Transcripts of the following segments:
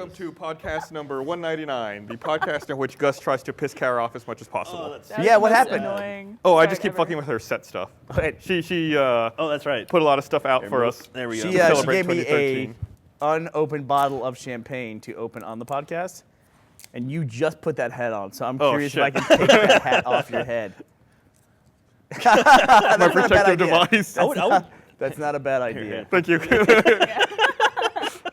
welcome to podcast number 199, the podcast in which Gus tries to piss Kara off as much as possible. Yeah, what happened? Annoying. Oh, I just keep fucking with her set stuff. Wait. She Oh, that's right. put a lot of stuff out for us. There we go. She celebrate gave me a 2013. unopened bottle of champagne to open on the podcast, and you just put that hat on, so I'm Oh, curious shit. if I can take that hat off your head. My protective device. That's not a bad idea. Thank you.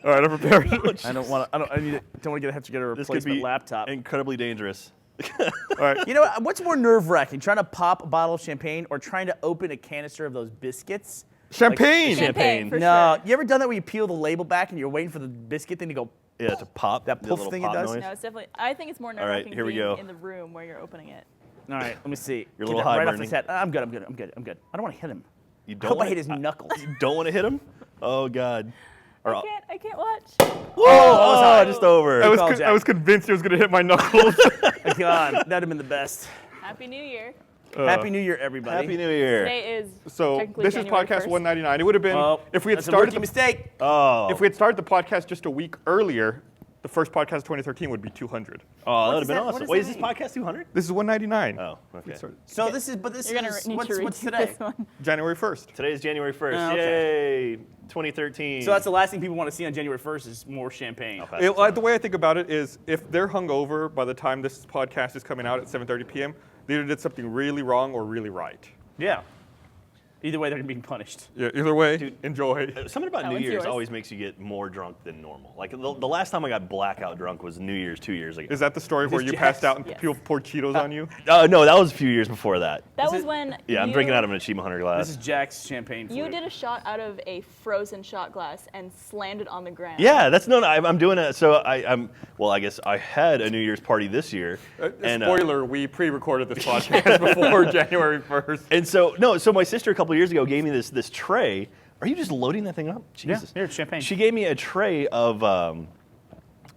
All right, I'm prepared. I don't want to. Don't want to have to get a This could replacement be laptop. incredibly dangerous. All right. You know what? What's more nerve-wracking, trying to pop a bottle of champagne or trying to open a canister of those biscuits? Champagne. Champagne. For No, sure. you ever done that where you peel the label back and you're waiting for the biscuit thing to go? Yeah, to pop. That the poof little thing it pop does? noise. No, it's definitely. I think it's more right, nerve-wracking here we being go. in the room where you're opening it. All right, let me see. You're a Get little that high, right off Burnie. his head. I'm good. I don't want to hit him. You I don't hope I wanna- hit his knuckles. You don't want to hit him? Oh, God. Or, I can't watch. oh, just over. I call, Jack. was convinced he was going to hit my knuckles. God, that'd have been the best. Happy New Year. Happy New Year, everybody. Happy New Year. Today is So technically this is January podcast 1st. 199. It would have been if we had that's a started rookie mistake. Oh. if we had started the podcast just a week earlier. The first podcast of 2013 would be 200. Oh, that would have been that- what awesome. does Wait, that is this mean? podcast 200? This is 199. Oh, okay. So this is, but this You're gonna is need to what's redo today? this one. January 1st. Today is January 1st. Oh, okay. Yay. 2013. So that's the last thing people want to see on January 1st is more champagne. Okay. The way I think about it is if they're hungover by the time this podcast is coming out at 7:30 p.m., they either did something really wrong or really right. Yeah. Either way, they're being punished. Yeah, either way, Dude. enjoy. Something about That New one's Year's yours. always makes you get more drunk than normal. Like the last time I got blackout drunk was New Year's 2 years ago. Is that the story where you Jack's? passed out and Yes. people poured Cheetos on you? No, that was a few years before that. That Is was it- when. Yeah, I'm you, drinking out of an Achievement Hunter glass. This is Jack's champagne. You flute. did a shot out of a frozen shot glass and slammed it on the ground. Yeah, that's no. I'm doing it. So I'm. Well, I guess I had a New Year's party this year. And, Spoiler: we pre-recorded this podcast before January 1st. And so so my sister a couple of years ago gave me this tray. Are you just loading that thing up? Jesus. here, it's champagne. She gave me a tray of.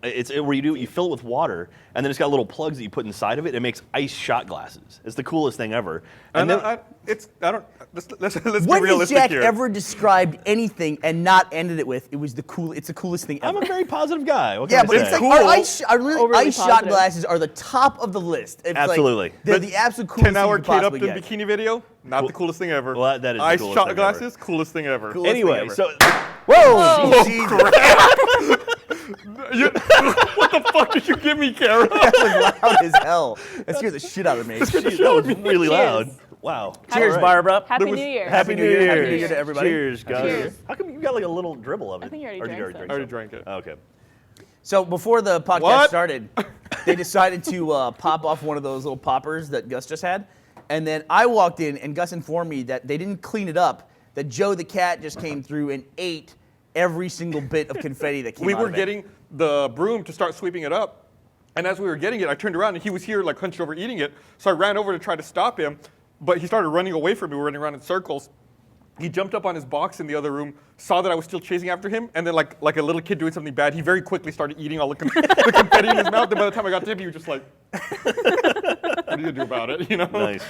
It's where you fill it with water, and then it's got little plugs that you put inside of it. It makes ice shot glasses. It's the coolest thing ever. And then Let's be When has realistic Jack here. ever described anything and not ended it with, it's the coolest thing I'm ever? a very positive guy. What can Yeah, I but say? it's like cool. Overly ice shot positive. glasses are the top of the list. It's Absolutely. Like, they're the absolute coolest 10-hour thing you Kate could Upton possibly get. bikini video, not the coolest thing ever. Well, that is the Ice coolest shot thing glasses, coolest thing ever. Coolest thing Anyway, ever. so Whoa! Jesus, What the fuck did you give me, Kara? that was loud as hell. That scared the shit out of me. that was really loud. Wow. Cheers, All right. Barbara. Happy was- New Year. Happy New Year. Happy New Year to everybody. Cheers, guys. Cheers. How come you got like a little dribble of it? I think you already Or did drank some. I already drank it. Okay. So before the podcast What? started, they decided to pop off one of those little poppers that Gus just had. And then I walked in, and Gus informed me that they didn't clean it up, that Joe the cat just came through and ate every single bit of confetti that came We out were of it. getting the broom to start sweeping it up, and as we were getting it, I turned around and he was here like hunched over eating it. So I ran over to try to stop him, but he started running away from me. We were running around in circles. He jumped up on his box in the other room, saw that I was still chasing after him, and then like a little kid doing something bad, he very quickly started eating all the confetti in his mouth. And by the time I got to him, he was just like, "What are you gonna do about it?" You know? Nice.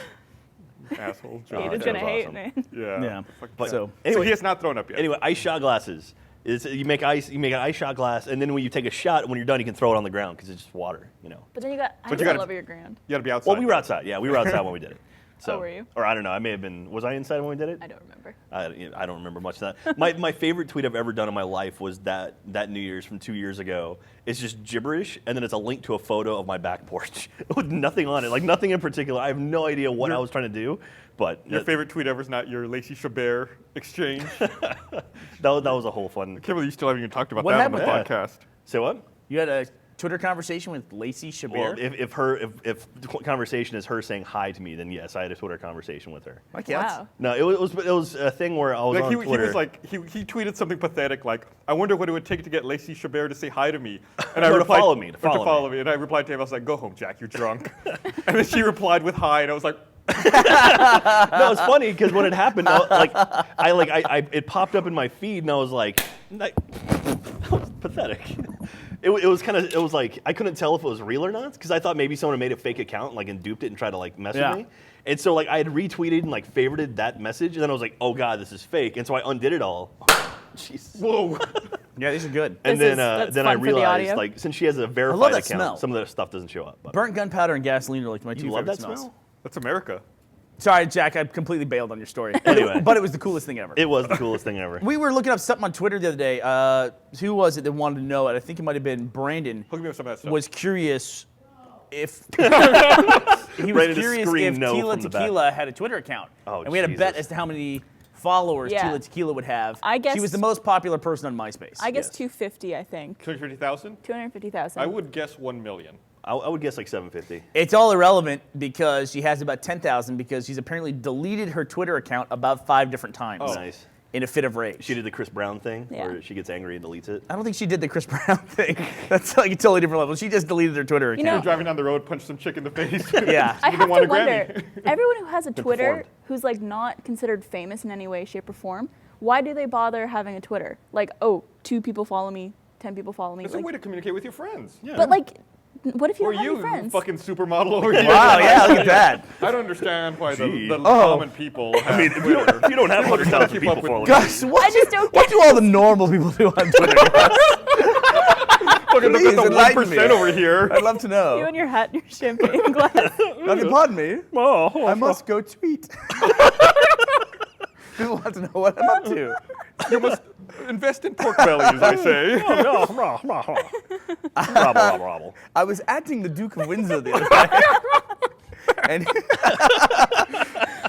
Asshole. He's John. gonna that was hate, awesome. man. Yeah. Yeah. Fuck But- that. So, So he has not thrown up yet. Anyway, ice shot glasses. You make an ice shot glass, and then when you take a shot, when you're done, you can throw it on the ground because it's just water, you know. But then you got ice you gotta- all over your ground. You gotta be outside. Well, we were outside. Yeah, we were outside when we did it. So, Oh, were you? Or I don't know. I may have been. Was I inside when we did it? I don't remember. I don't remember much of that. My favorite tweet I've ever done in my life was that New Year's from 2 years ago. It's just gibberish, and then it's a link to a photo of my back porch with nothing on it, like nothing in particular. I have no idea what I was trying to do, but Your favorite tweet ever is not your Lacey Chabert exchange. I that was a whole fun. can't believe you still haven't even talked about What that on the happened? podcast. Say what? you had a Twitter conversation with Lacey Well, Chabert? if the conversation is her saying hi to me, then yes, I had a Twitter conversation with her. My cats. Wow. No, it was a thing where I was Like on he Twitter. was like he tweeted something pathetic like, "I wonder what it would take to get Lacey Chabert to say hi to me." And I No, to replied, follow me, to or follow me. And I replied to him, I was like, "Go home, Jack. You're drunk." And then she replied with hi, and I was like, No, it's funny because when it happened, it popped up in my feed, and I was like, that was pathetic. It was like I couldn't tell if it was real or not because I thought maybe someone had made a fake account and duped it and tried to mess Yeah. with me. And so I had retweeted and favorited that message, and then I was like, oh god, this is fake. And so I undid it all. Jeez. "Whoa." Yeah, these are good. And That's then I fun for the realized, audio. like, since she has a love verified that account, smell. some of the stuff doesn't show up. But Burnt gunpowder and gasoline are like my two you love favorite that smells. smell? That's America. Sorry, Jack, I completely bailed on your story. Anyway. But it was the coolest thing ever. It was the coolest thing ever. We were looking up something on Twitter the other day. Who was it that wanted to know it? I think it might have been Brandon. Hook me with some of that stuff. Was curious if he was Ready to curious scream if no Tila from the back. Tequila had a Twitter account. Oh, and we had a bet Jesus. as to how many followers Yeah. Tila Tequila would have. I guess- she was the most popular person on MySpace. I guess Yes. 250, I think. 250,000? 250,000. I would guess 1 million. I would guess like 750. It's all irrelevant because she has about 10,000 because she's apparently deleted her Twitter account about 5 different times. Oh. Nice. In a fit of rage. She did the Chris Brown thing, Yeah. where she gets angry and deletes it. I don't think she did the Chris Brown thing. That's like a totally different level. She just deleted her Twitter account. know- You're driving down the road, punch some chick in the face. Yeah. I You have won to a Grammy. wonder, everyone who has a Twitter performed. who's like not considered famous in any way, shape, or form, why do they bother having a Twitter? Like, oh, 2 people follow me, 10 people follow me. It's Like, a way to communicate with your friends. Yeah. but like, what if you Or don't have you, any friends? fucking supermodel over here. Wow, yeah, look at that. I don't understand why the Gee. common people have If you don't have 100,000 keep people up with- following Gus, what, I just don't what do all the normal people do on Twitter? Gus? Fucking look Please at the enlighten 1% me. over here. I'd love to know. You and your hat and your champagne glass. Pardon me. Oh, I must go tweet. People want to know what I'm up to. You must invest in pork bellies, I say. Bravo. I was acting the Duke of Windsor the other day. And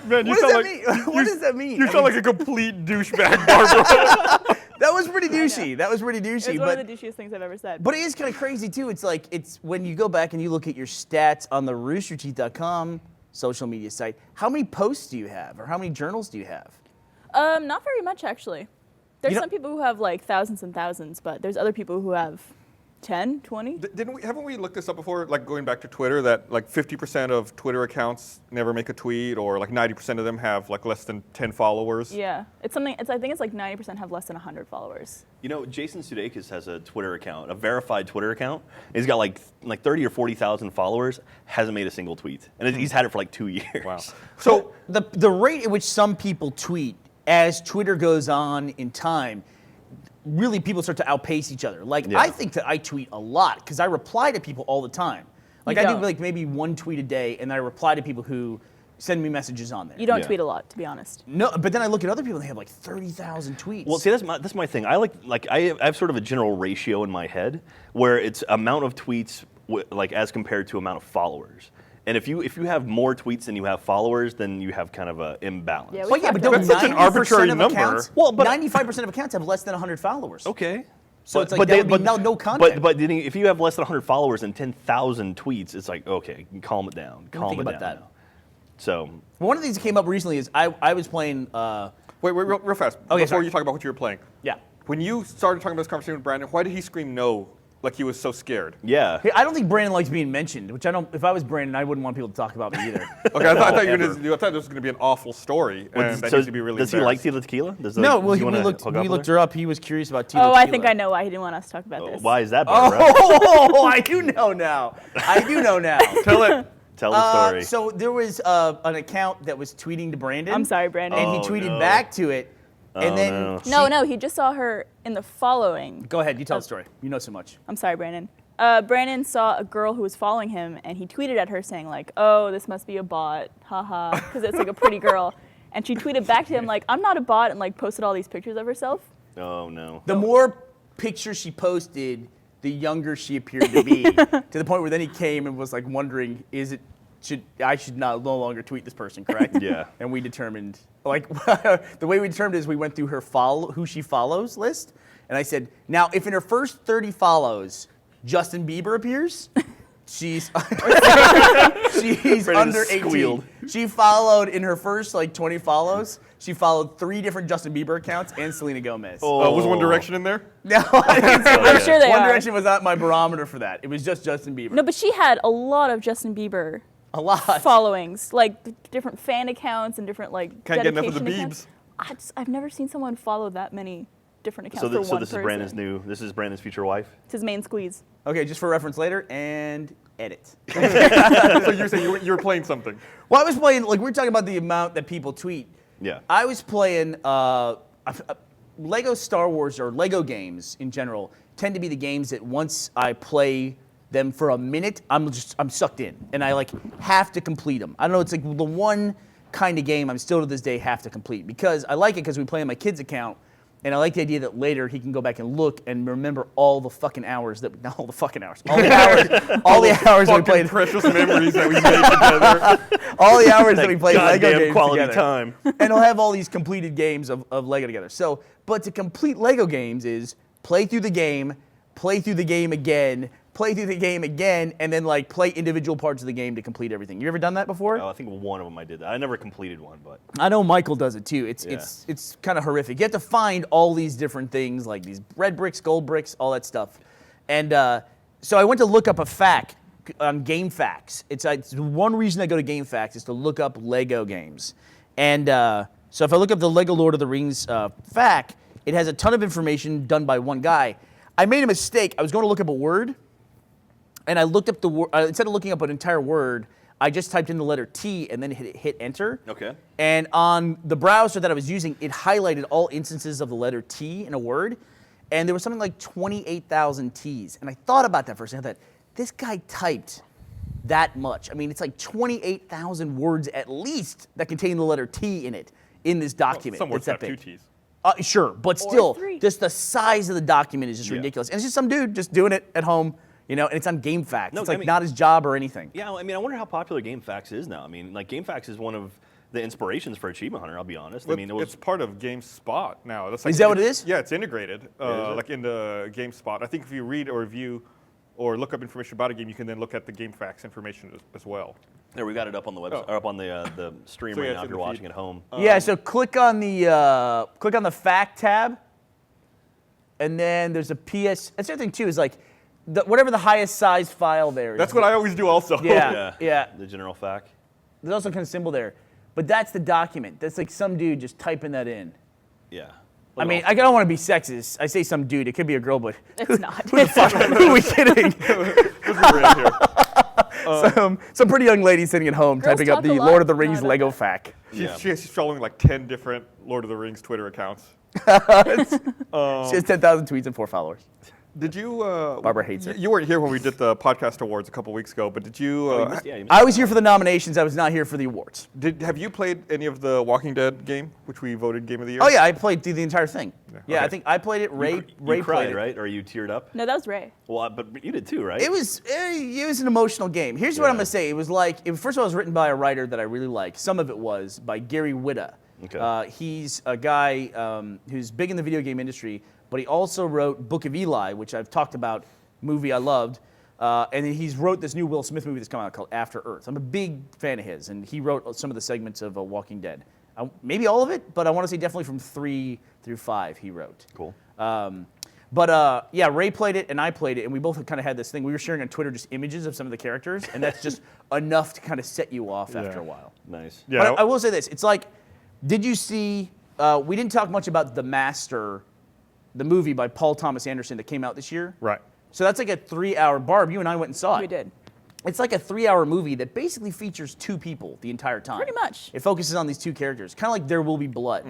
Man, you what does sound that like mean? What does that mean? you I sound mean, like a complete douchebag, Barbara. that was pretty douchey. That was pretty douchey. It's one But of the douchiest things I've ever said. But it is kind of crazy too. It's like when you go back and you look at your stats on the roosterteeth.com social media site. How many posts do you have, or how many journals do you have? Not very much, actually. There's You know- some people who have like thousands and thousands, but there's other people who have 10, 20. Haven't we looked this up before? Like going back to Twitter, that like 50% of Twitter accounts never make a tweet, or like 90% of them have like less than 10 followers. Yeah, it's something. I think it's like 90% have less than 100 followers. You know, Jason Sudeikis has a Twitter account, a verified Twitter account. He's got like 30 or 40,000 followers. Hasn't made a single tweet, and he's had it for like 2 years. Wow. So the rate at which some people tweet as Twitter goes on in time, really people start to outpace each other. Like Yeah. I think that I tweet a lot because I reply to people all the time. Like You I do don't. like maybe 1 tweet a day, and I reply to people who send me messages on there. You don't Yeah. tweet a lot, to be honest. No, but then I look at other people and they have like 30,000 tweets. Well, see, that's my thing. I have sort of a general ratio in my head where it's amount of tweets like as compared to amount of followers. And if you have more tweets than you have followers, then you have kind of an imbalance. Yeah, we Well, yeah, but don't That's such an 90% arbitrary of number. accounts, Well, but- 95% of accounts have less than 100 followers. Okay. So it's like that would be no content. But then if you have less than 100 followers and 10,000 tweets, it's like, okay, calm it down. Calm think it about down. that. So, One of the things that came up recently is I was playing. Wait, real fast. Okay, Before sorry. you talk about what you were playing. Yeah. When you started talking about this conversation with Brandon, why did he scream no like he was so scared? yeah. Hey, I don't think Brandon likes being mentioned, which I don't. If I was Brandon, I wouldn't want people to talk about me either. Okay, I thought you were ever. gonna, I thought this was going to be an awful story, and that So needs to be really does he like embarrassed. Tila Tequila? Does No, does well, he we wanna looked hook up with looked her? her up. He was curious about Tila. Oh, I Tequila. think I know why he didn't want us to talk about this. Why is that, Barbara? Oh, I do know now. I do know now. Tell it. Tell the story. So there was an account that was tweeting to Brandon. I'm sorry, Brandon. And he Oh, tweeted no. back to it, and Oh, then no. No, he just saw her in the following. Go ahead, you tell the story. You know so much. I'm sorry, Brandon. Brandon saw a girl who was following him, and he tweeted at her saying like, "Oh, this must be a bot, haha," because it's like a pretty girl. And she tweeted back to him like, "I'm not a bot," and like posted all these pictures of herself. Oh no. The more pictures she posted, the younger she appeared to be. To the point where then he came and was like wondering, I should no longer tweet this person, correct? Yeah. And we determined, like, the way we determined is we went through her who she follows list, and I said, now if in her first 30 follows, Justin Bieber appears, she's Brandon under 18. squealed. She followed in her first like 20 follows. She followed 3 different Justin Bieber accounts and Selena Gomez. Was One Direction in there? No, I didn't say I'm sure they One are. Direction was not my barometer for that. It was just Justin Bieber. No, but she had a lot of Justin Bieber A lot. followings, like different fan accounts and different like Can't get enough of the dedication Biebs. accounts. I've never seen someone follow that many different accounts So, for one this person. is Brandon's this is Brandon's future wife? It's his main squeeze. Okay, just for reference later, and edit. So you were saying you were playing something. Well, I was playing, like, we were talking about the amount that people tweet. Yeah. I was playing, Lego Star Wars or Lego games in general tend to be the games that once I play them for a minute, I'm sucked in, and I like have to complete them. I don't know, it's like the one kind of game I'm still to this day have to complete because I like it because we play on my kid's account, and I like the idea that later he can go back and look and remember all the fucking hours that not all the fucking hours, all the hours that we played, precious memories that we made together. all the hours that we played Lego games quality together. time. And he'll have all these completed games of Lego together. So, but to complete Lego games is play through the game again, play through the game again, and then like play individual parts of the game to complete everything. You ever done that before? Oh, I think one of them I did that. I never completed one, but I know Michael does it too. It's kind of horrific. You have to find all these different things, like these red bricks, gold bricks, all that stuff. And so I went to look up a fact on GameFAQs. It's one reason I go to GameFAQs is to look up Lego games. And so if I look up the Lego Lord of the Rings fact, it has a ton of information done by one guy. I made a mistake. I was going to look up a word, and I looked up the word. Instead of looking up an entire word, I just typed in the letter T and then hit enter. Okay. And on the browser that I was using, it highlighted all instances of the letter T in a word, and there was something like 28,000 T's. And I thought about that for a second. I thought, this guy typed that much. I mean, it's like 28,000 words at least that contain the letter T in it in this document. Some words It's that have two big. T's. Sure, but still, three. just the size of the document is just ridiculous. And it's just some dude just doing it at home, and it's on GameFAQs. No, it's like I mean- not his job or anything. yeah, I mean, I wonder how popular GameFAQs is now. I mean, like GameFAQs is one of the inspirations for Achievement Hunter. I'll be honest. I mean, It's part of GameSpot now. That's Is that what it is? Yeah, it's integrated, it? like in the GameSpot. I think if you read or review or look up information about a game, you can then look at the GameFAQs information as well. there we got it up on the website, or up on the stream So, right yeah, now it's if in you're the watching feed. at home. Yeah, so click on the fact tab, and then there's a PS. That's the other thing too is like whatever the highest size file there is. That's what I always do also. Yeah. The general fact. There's also kind of symbol there, but that's the document. That's like some dude just typing that in. Yeah. I mean, I don't want to be sexist. I say some dude. It could be a girl, but It's not. who are we kidding? Some pretty young lady sitting at home Girls typing up talk the a lot. Lord of the Rings No, Lego fact. She's following like 10 different Lord of the Rings Twitter accounts. She has 10,000 tweets and 4 followers. Did you? Barbara hates it. You weren't here when we did the podcast awards a couple weeks ago, but did you? You missed I was here for the nominations. I was not here for the awards. Have you played any of the Walking Dead game, which we voted Game of the Year? Oh yeah, I played through the entire thing. Yeah, Okay. I think I played it. Ray you cried, played it. right? Or you teared up? No, that was Ray. Well, but you did too, right? It was an emotional game. Here's what I'm gonna say. It was like first of all, it was written by a writer that I really like. Some of it was by Gary Whitta. Okay. He's a guy who's big in the video game industry, but he also wrote Book of Eli, which I've talked about, movie I loved. And he's wrote this new Will Smith movie that's come out called After Earth. I'm a big fan of his, and he wrote some of the segments of Walking Dead. Maybe all of it, but I want to say definitely from 3 through 5 he wrote. Cool. But yeah, Ray played it and I played it, and we both kind of had this thing. We were sharing on Twitter just images of some of the characters, and that's just enough to kind of set you off after a while. Nice. Yeah. But I will say this: it's like, did you see? We didn't talk much about The Master, the movie by Paul Thomas Anderson that came out this year. Right. So that's like a 3-hour. Barb, you and I went and saw it. We did. It's like a 3-hour movie that basically features 2 people the entire time. Pretty much. It focuses on these 2 characters, kind of like There Will Be Blood.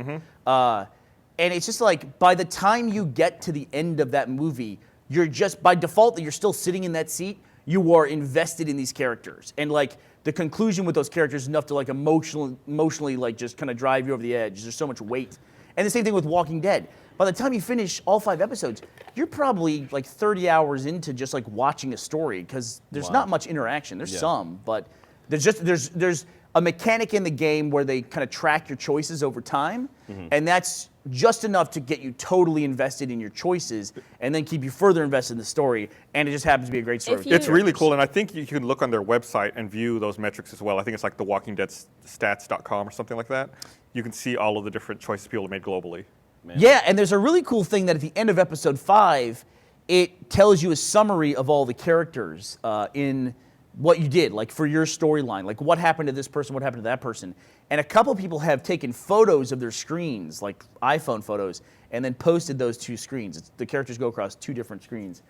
And it's just like, by the time you get to the end of that movie, you're just, by default, that you're still sitting in that seat, you are invested in these characters. And like, the conclusion with those characters is enough to like emotionally like just kind of drive you over the edge. There's so much weight. And the same thing with Walking Dead. By the time you finish all 5 episodes, you're probably like 30 hours into just like watching a story, because there's not much interaction. There's some, but there's a mechanic in the game where they kind of track your choices over time, and that's just enough to get you totally invested in your choices, and then keep you further invested in the story. And it just happens to be a great story. If you- It's really cool, and I think you can look on their website and view those metrics as well. I think it's like the WalkingDeadStats.com or something like that. You can see all of the different choices people have made globally. Man. Yeah, and there's a really cool thing that at the end of episode 5, it tells you a summary of all the characters in what you did, like for your storyline, like what happened to this person, what happened to that person. And a couple people have taken photos of their screens, like iPhone photos, and then posted those 2 screens. The characters go across 2 different screens.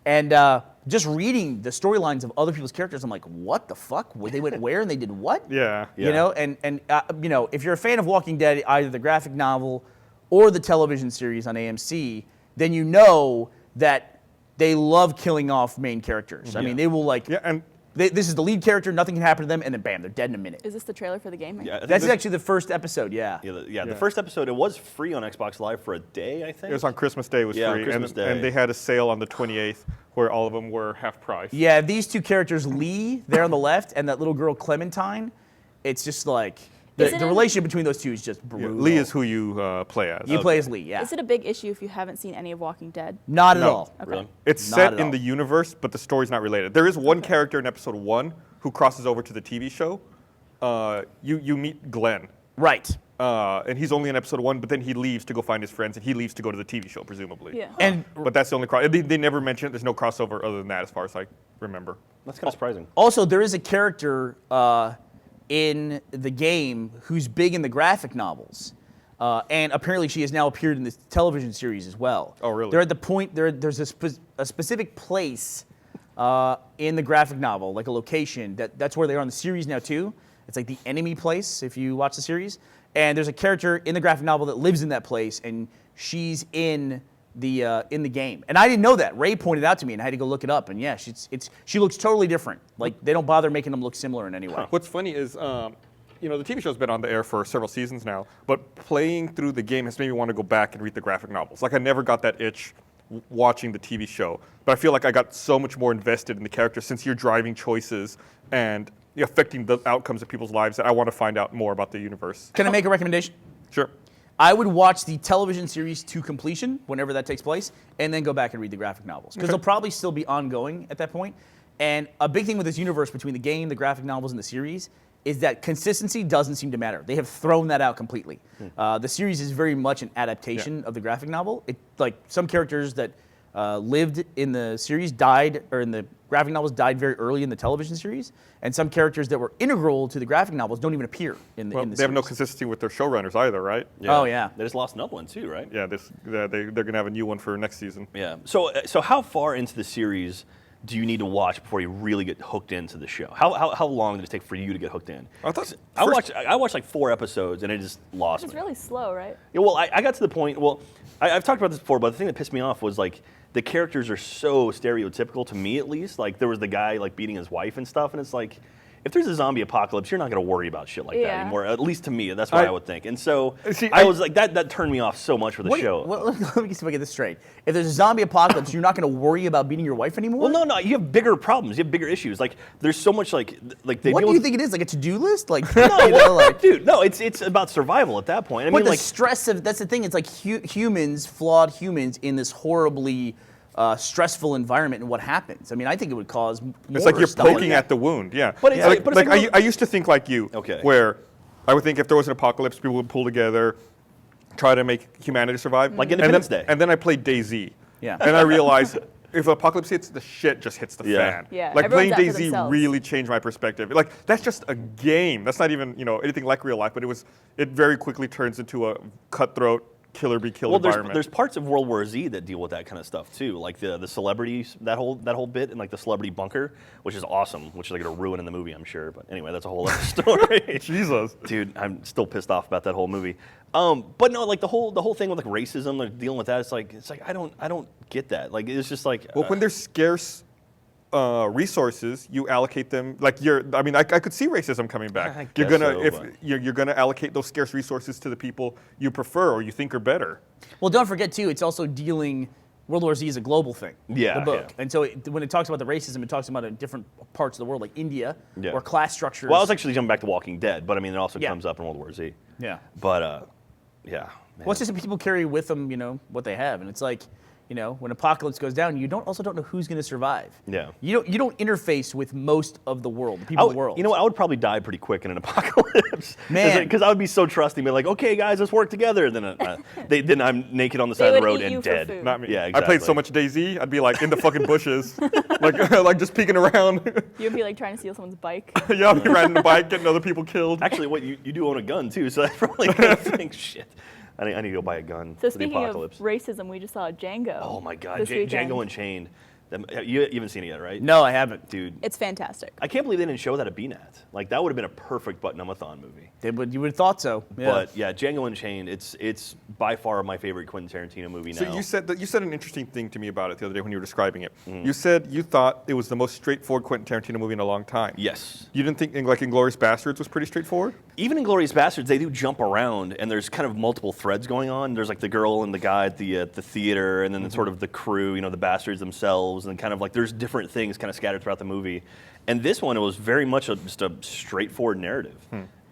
And just reading the storylines of other people's characters, I'm like, what the fuck? They went where and they did what? Yeah. You know, and you know, if you're a fan of Walking Dead, either the graphic novel or the television series on AMC, then you know that they love killing off main characters. I mean, they will like. Yeah, and This is the lead character. Nothing can happen to them, and then bam, they're dead in a minute. Is this the trailer for the game? Yeah, I think That's this- actually the first episode. Yeah. The first episode, it was free on Xbox Live for a day, I think. it was on Christmas Day. It was Yeah, free, Christmas Day. and they had a sale on the 28th where all of them were half price. Yeah, these two characters, Lee, there on the left, and that little girl, Clementine, it's just like, Is the it in- relationship between those two is just Yeah, brutal. Lee is who you play as. You play as Lee, yeah. Is it a big issue if you haven't seen any of Walking Dead? Not at No. all. Okay. Really? It's Not set at in all. the universe, but the story's not related. There is one character in episode 1 who crosses over to the TV show. You meet Glenn, Right. and he's only in episode 1, but then he leaves to go find his friends, and he leaves to go to the TV show, presumably. Yeah. And But that's the only cross. They never mention it. There's no crossover other than that, as far as I remember. That's kind of surprising. also, there is a character in the game who's big in the graphic novels. And apparently she has now appeared in this television series as well. Oh, really? They're at the point, there's a specific place in the graphic novel, like a location, that's where they are in the series now too. It's like the enemy place if you watch the series. And there's a character in the graphic novel that lives in that place, and she's in the game. And I didn't know that. Ray pointed it out to me, and I had to go look it up. And yeah, she looks totally different. Like they don't bother making them look similar in any way. What's funny is, you know, the TV show's been on the air for several seasons now, but playing through the game has made me want to go back and read the graphic novels. Like, I never got that itch watching the TV show, but I feel like I got so much more invested in the characters since you're driving choices and affecting the outcomes of people's lives that I want to find out more about the universe. Can I make a recommendation? Sure. I would watch the television series to completion whenever that takes place, and then go back and read the graphic novels because they'll probably still be ongoing at that point. And a big thing with this universe between the game, the graphic novels, and the series is that consistency doesn't seem to matter. They have thrown that out completely. The series is very much an adaptation of the graphic novel. Like some characters that lived in the series died, or in the graphic novels died very early in the television series, and some characters that were integral to the graphic novels don't even appear in the Well, in the they have no series. consistency with their showrunners either, right? Oh, yeah. They just lost another one too, right? Yeah, they're going to have a new one for next season. Yeah. So how far into the series do you need to watch before you really get hooked into the show? How long did it take for you to get hooked in? I thought I watched like 4 episodes and it just lost It's me. really slow, right? Yeah, well, I got to the point. Well, I've talked about this before, but the thing that pissed me off was like the characters are so stereotypical to me, at least. Like there was the guy like beating his wife and stuff, and it's like, if there's a zombie apocalypse, you're not going to worry about shit like that Yeah. anymore. At least to me, that's what I would think. And so See, I was like, that turned me off so much for the What- show. Let me see if I get this straight. If there's a zombie apocalypse, you're not going to worry about beating your wife anymore? Well, no, you have bigger problems. You have bigger issues. Like there's so much like they What deal do you with- think it is? Like a to-do list? Like, No, you know, like, dude, no, it's about survival at that point. I but mean, the like stress of, that's the thing, it's like humans, flawed humans in this horribly stressful environment, and what happens. I mean, I think it would cause more It's like you're stuff like poking that. at the wound, yeah. But it's like- but it's like- I used to think like you, Okay. where I would think if there was an apocalypse, people would pull together, try to make humanity survive. Like Independence and then, Day. And then I played DayZ. Yeah. And I realized if apocalypse hits, the shit just hits the Yeah. fan. Yeah, Like everyone's playing out for DayZ themselves. really changed my perspective. Like that's just a game. That's not even anything like real life. But it very quickly turns into a cutthroat killer be killed well, environment. there's parts of World War Z that deal with that kind of stuff too, like the celebrities, that whole bit, and like the celebrity bunker, which is awesome, which they're gonna ruin in the movie, I'm sure. But anyway, that's a whole other story. Jesus. Dude, I'm still pissed off about that whole movie. But no, like the whole thing with like racism, like dealing with that, it's like I don't get that. Like it's just like Well, when there's scarce resources, you allocate them. Like I could see racism coming back. I You're guess gonna so, if but- you're gonna allocate those scarce resources to the people you prefer or you think are better. Well, don't forget, too, it's also dealing, World War Z is a global thing, Yeah, the book. yeah. And so when it talks about the racism, it talks about it in different parts of the world, like India, Yeah. or class structures. well, I was actually jumping back to Walking Dead, but I mean it also Yeah. comes up in World War Z. Yeah. But yeah. Man. Well, it's just that people carry with them, what they have. And it's like, when apocalypse goes down, you also don't know who's going to survive. Yeah. You don't interface with most of the world, the people in the world. You know what? I would probably die pretty quick in an apocalypse. Man. Because I would be so trusting, be like, okay, guys, let's work together. And then I'm naked on the side of the would road eat and you for dead. food. Not me. Yeah, I played so exactly. much DayZ, I'd be like in the fucking bushes, like just peeking around. You'd be like trying to steal someone's bike. Yeah, I'd be riding a bike, getting other people killed. Actually, what you do own a gun too, so that's probably gonna think shit. I need to go buy a gun So for the speaking of apocalypse. racism, we just saw Django. Oh my god, this weekend. Django Unchained. You haven't seen it yet, right? No, I haven't. Dude, It's fantastic. I can't believe they didn't show that at BNAT. Like that would have been a perfect button-umathon movie. You would have thought so. Yeah. But yeah, Django Unchained, it's by far my favorite Quentin Tarantino movie now. So you said an interesting thing to me about it the other day when you were describing it. You said you thought it was the most straightforward Quentin Tarantino movie in a long time. Yes. You didn't think like Inglourious Basterds was pretty straightforward? Even Inglourious Basterds, they do jump around, and there's kind of multiple threads going on. There's like the girl and the guy at the theater, and then sort of the crew, the bastards themselves, and kind of like there's different things kind of scattered throughout the movie. And this one, it was very much just a straightforward narrative.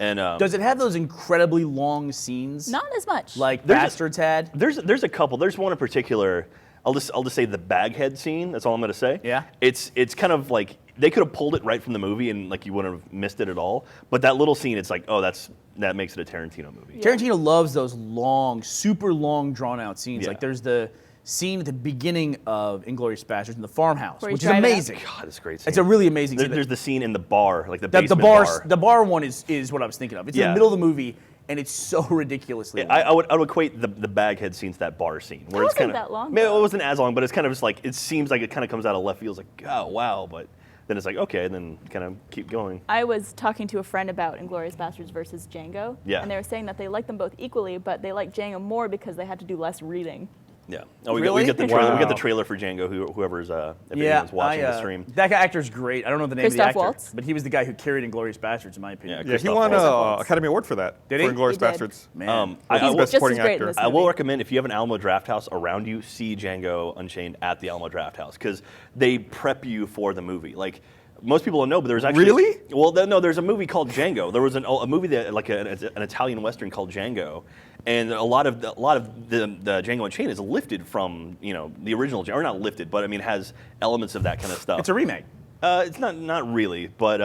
And Does it have those incredibly long scenes? Not as much. Like Bastards had? There's a couple. There's one in particular. I'll just say the baghead scene. That's all I'm going to say. Yeah. It's kind of like they could have pulled it right from the movie and like you wouldn't have missed it at all. But that little scene, it's like, oh, that makes it a Tarantino movie. Tarantino loves those long, super long, drawn out scenes. Yeah. Like there's the scene at the beginning of Inglourious Basterds in the farmhouse, Where he's which is driving amazing. God, it's a great scene. It's a really amazing scene. There's the scene in the bar, like the the basement bar, bar. the bar one is what I was thinking of. It's in Yeah. the middle of the movie, and it's so ridiculously long. I would equate the baghead scene to that bar scene. Where It it's wasn't kind of, that long, Maybe it though. wasn't as long, but it's kind of just like, it seems like it kind of comes out of left field. It's like, oh, wow. But then it's like, okay, and then kind of keep going. I was talking to a friend about Inglourious Basterds versus Django. Yeah. And they were saying that they like them both equally, but they like Django more because they had to do less reading. Yeah. Oh, we Really? get the trailer. We Wow. get the trailer for Django. Whoever's if anyone's watching the stream. That actor's great. I don't know the name of Christoph the actor, Waltz? but he was the guy who carried Inglourious Basterds, in my opinion. Yeah, Yeah, he Christoph won Waltz. an Academy Award for that. Did he? For Inglourious He did. Basterds. Man. I He's will- best just supporting as great in actor. this I will movie. recommend if you have an Alamo Draft House around you, see Django Unchained at the Alamo Draft House because they prep you for the movie. Like most people don't know, but there's actually Really? Well, no, there's a movie called Django. There was a movie that like an Italian Western called Django, and a lot of the Django Unchained is lifted from the original, or not lifted, but I mean has elements of that kind of stuff. It's a remake. It's not really, but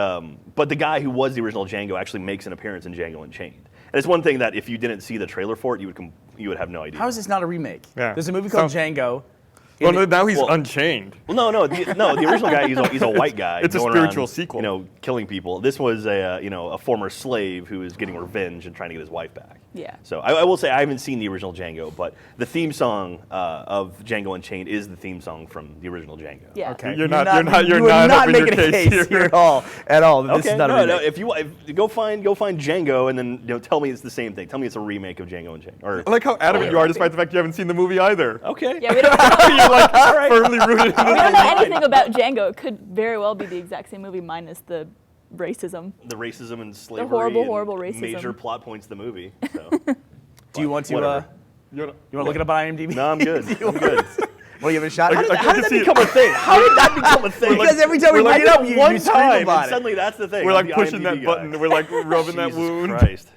the guy who was the original Django actually makes an appearance in Django Unchained. And it's one thing that if you didn't see the trailer for it, you would have no idea. How is this not a remake? Yeah. There's a movie called Django. Well, now he's Well- Unchained. Well, no. The original guy, he's a white guy. It's a going spiritual around, sequel. Killing people. This was a former slave who is getting revenge and trying to get his wife back. Yeah. So I will say I haven't seen the original Django, but the theme song of Django Unchained is the theme song from the original Django. Yeah. Okay. You're You're not you are not helping your making a case case here. here at all. At all. This Okay, is not a no, remake. if go find Django and then tell me it's the same thing. Tell me it's a remake of Django Unchained. Or I like how adamant you are, despite the fact you haven't seen the movie either. okay. Yeah, we don't, You're like firmly rooted in we this don't know movie. anything about Django. It could very well be the exact same movie minus the racism. The racism and slavery. horrible, and horrible racism. Major plot points of the movie. So. Do you want to? Whatever. You're- You want to look it up on IMDb? No, I'm good. I'm good. Want to give it a shot? I can How did that see it. become a thing? How did that become a thing? Because every time we we're bring like it up, you one scream time, about and it. suddenly that's the thing. We're I'm like the pushing IMDb that guy. button. We're like rubbing that Jesus wound. Christ.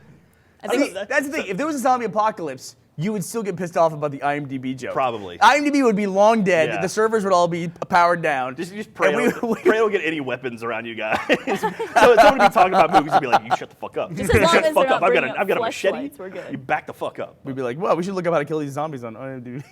I think That's the thing. If there was a zombie apocalypse, you would still get pissed off about the IMDb joke. Probably. IMDb would be long dead. Yeah. The servers would all be powered down. Just pray. And Pray don't get any weapons around you guys. So someone would be talking about movies and be like, "You shut the fuck up. Just as long shut as the fuck they're up. not I've got bringing I've got a up machete. fleshlights, we're good. You back the fuck up." We'd be like, well, we should look up how to kill these zombies on IMDb.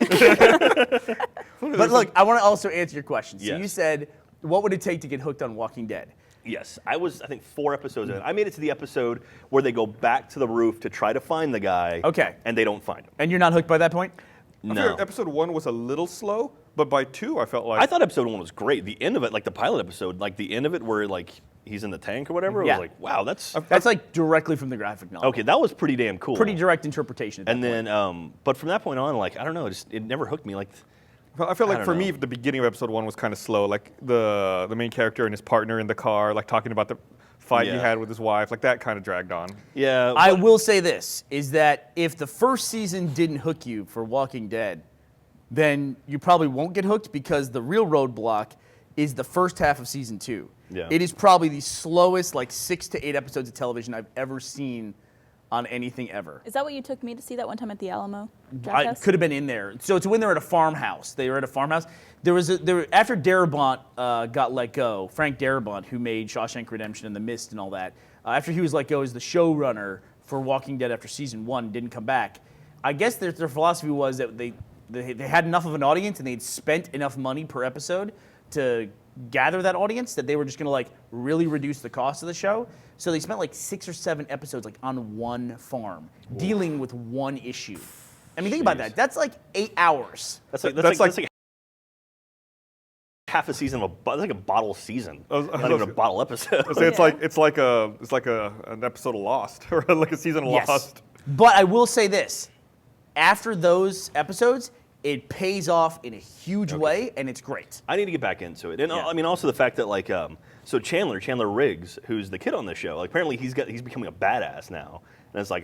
But look, I want to also answer your question. So Yes. you said, what would it take to get hooked on Walking Dead? Yes, I think 4 episodes in. I made it to the episode where they go back to the roof to try to find the guy. Okay. And they don't find him. And you're not hooked by that point? I feel No. like episode 1 was a little slow, but by 2 I felt like I thought episode 1 was great. The end of it, like the pilot episode, like the end of it where like he's in the tank or whatever, Yeah. I was like, wow, that's That's like directly from the graphic novel. okay. That was pretty damn cool. Pretty direct interpretation. At that And point. then, but from that point on, like I don't know, it never hooked me. Like I feel I like don't for me know. the beginning of episode 1 was kind of slow. Like the main character and his partner in the car, like talking about the fight he Yeah. had with his wife, like that kind of dragged on. yeah, I but- will say this, is that if the first season didn't hook you for Walking Dead, then you probably won't get hooked because the real roadblock is the first half of season 2. Yeah. It is probably the slowest, like 6 to 8 episodes of television I've ever seen on anything ever. is that what you took me to see that one time at the Alamo? Draft I House? could have been in there. So it's when they were at a farmhouse. They were at a farmhouse. After Darabont got let go, Frank Darabont, who made Shawshank Redemption and The Mist and all that, after he was let go as the showrunner for Walking Dead after season 1, didn't come back. I guess their philosophy was that they had enough of an audience and they'd spent enough money per episode to gather that audience that they were just going to like really reduce the cost of the show. So they spent like 6 or 7 episodes like on one farm dealing with one issue. I mean, think about Jeez. that. That's like 8 hours. that's like that's like- half a season of that's like a bottle season. I was- Not even a bottle episode. So it's Yeah. like an episode of Lost or like a season of Yes. Lost. But I will say this. after those episodes, it pays off in a huge way, and it's great. I need to get back into it, and Yeah. I mean also the fact that like so Chandler Riggs, who's the kid on the show, like apparently he's becoming a badass now, and it's like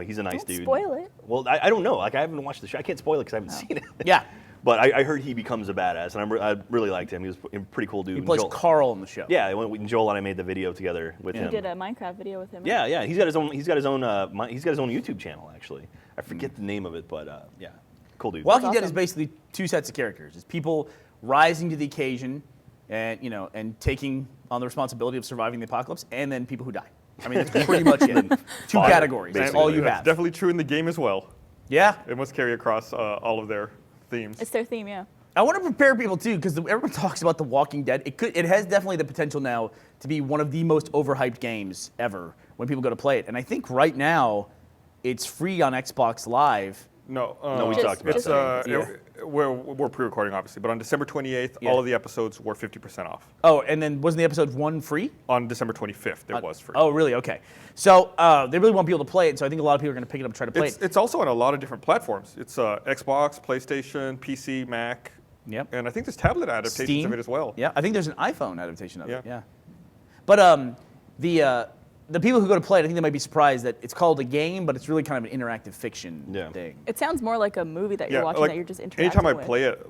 he's a nice Don't dude. spoil it. Well, I don't know, like I haven't watched the show, I can't spoil it because I haven't seen it. Yeah. But I heard he becomes a badass, and I really liked him. He was a pretty cool dude. He plays Carl on the show. Yeah, Joel and I made the video together with You him. did a Minecraft video with him. Yeah, yeah. He's got his own YouTube channel actually. I forget the name of it, but yeah, cool dude. Walking Dead is awesome. basically two sets of characters. It's people rising to the occasion and and taking on the responsibility of surviving the apocalypse, and then people who die. I mean, that's pretty much it. Two Fire, categories. That's all you That's have. definitely true in the game as well. Yeah. It must carry across all of their themes. It's their theme, yeah. I want to prepare people too, because everyone talks about The Walking Dead. It has definitely the potential now to be one of the most overhyped games ever when people go to play it. And I think right now, it's free on Xbox Live. No, we talked about it's, that. we're pre-recording obviously, but on December 28th, Yeah. all of the episodes were 50% off. Oh, and then wasn't the episode 1 free? On December 25th, it was free. Oh, really? Okay. So they really want people to play it, so I think a lot of people are going to pick it up and try to play it. It's also on a lot of different platforms. It's Xbox, PlayStation, PC, Mac. Yep. And I think there's tablet adaptations Steam. of it as well. Yeah, I think there's an iPhone adaptation of it. Yeah. Yeah. But the people who go to play it, I think they might be surprised that it's called a game, but it's really kind of an interactive fiction thing. It sounds more like a movie that you're watching like, that you're just interacting anytime I with. play it,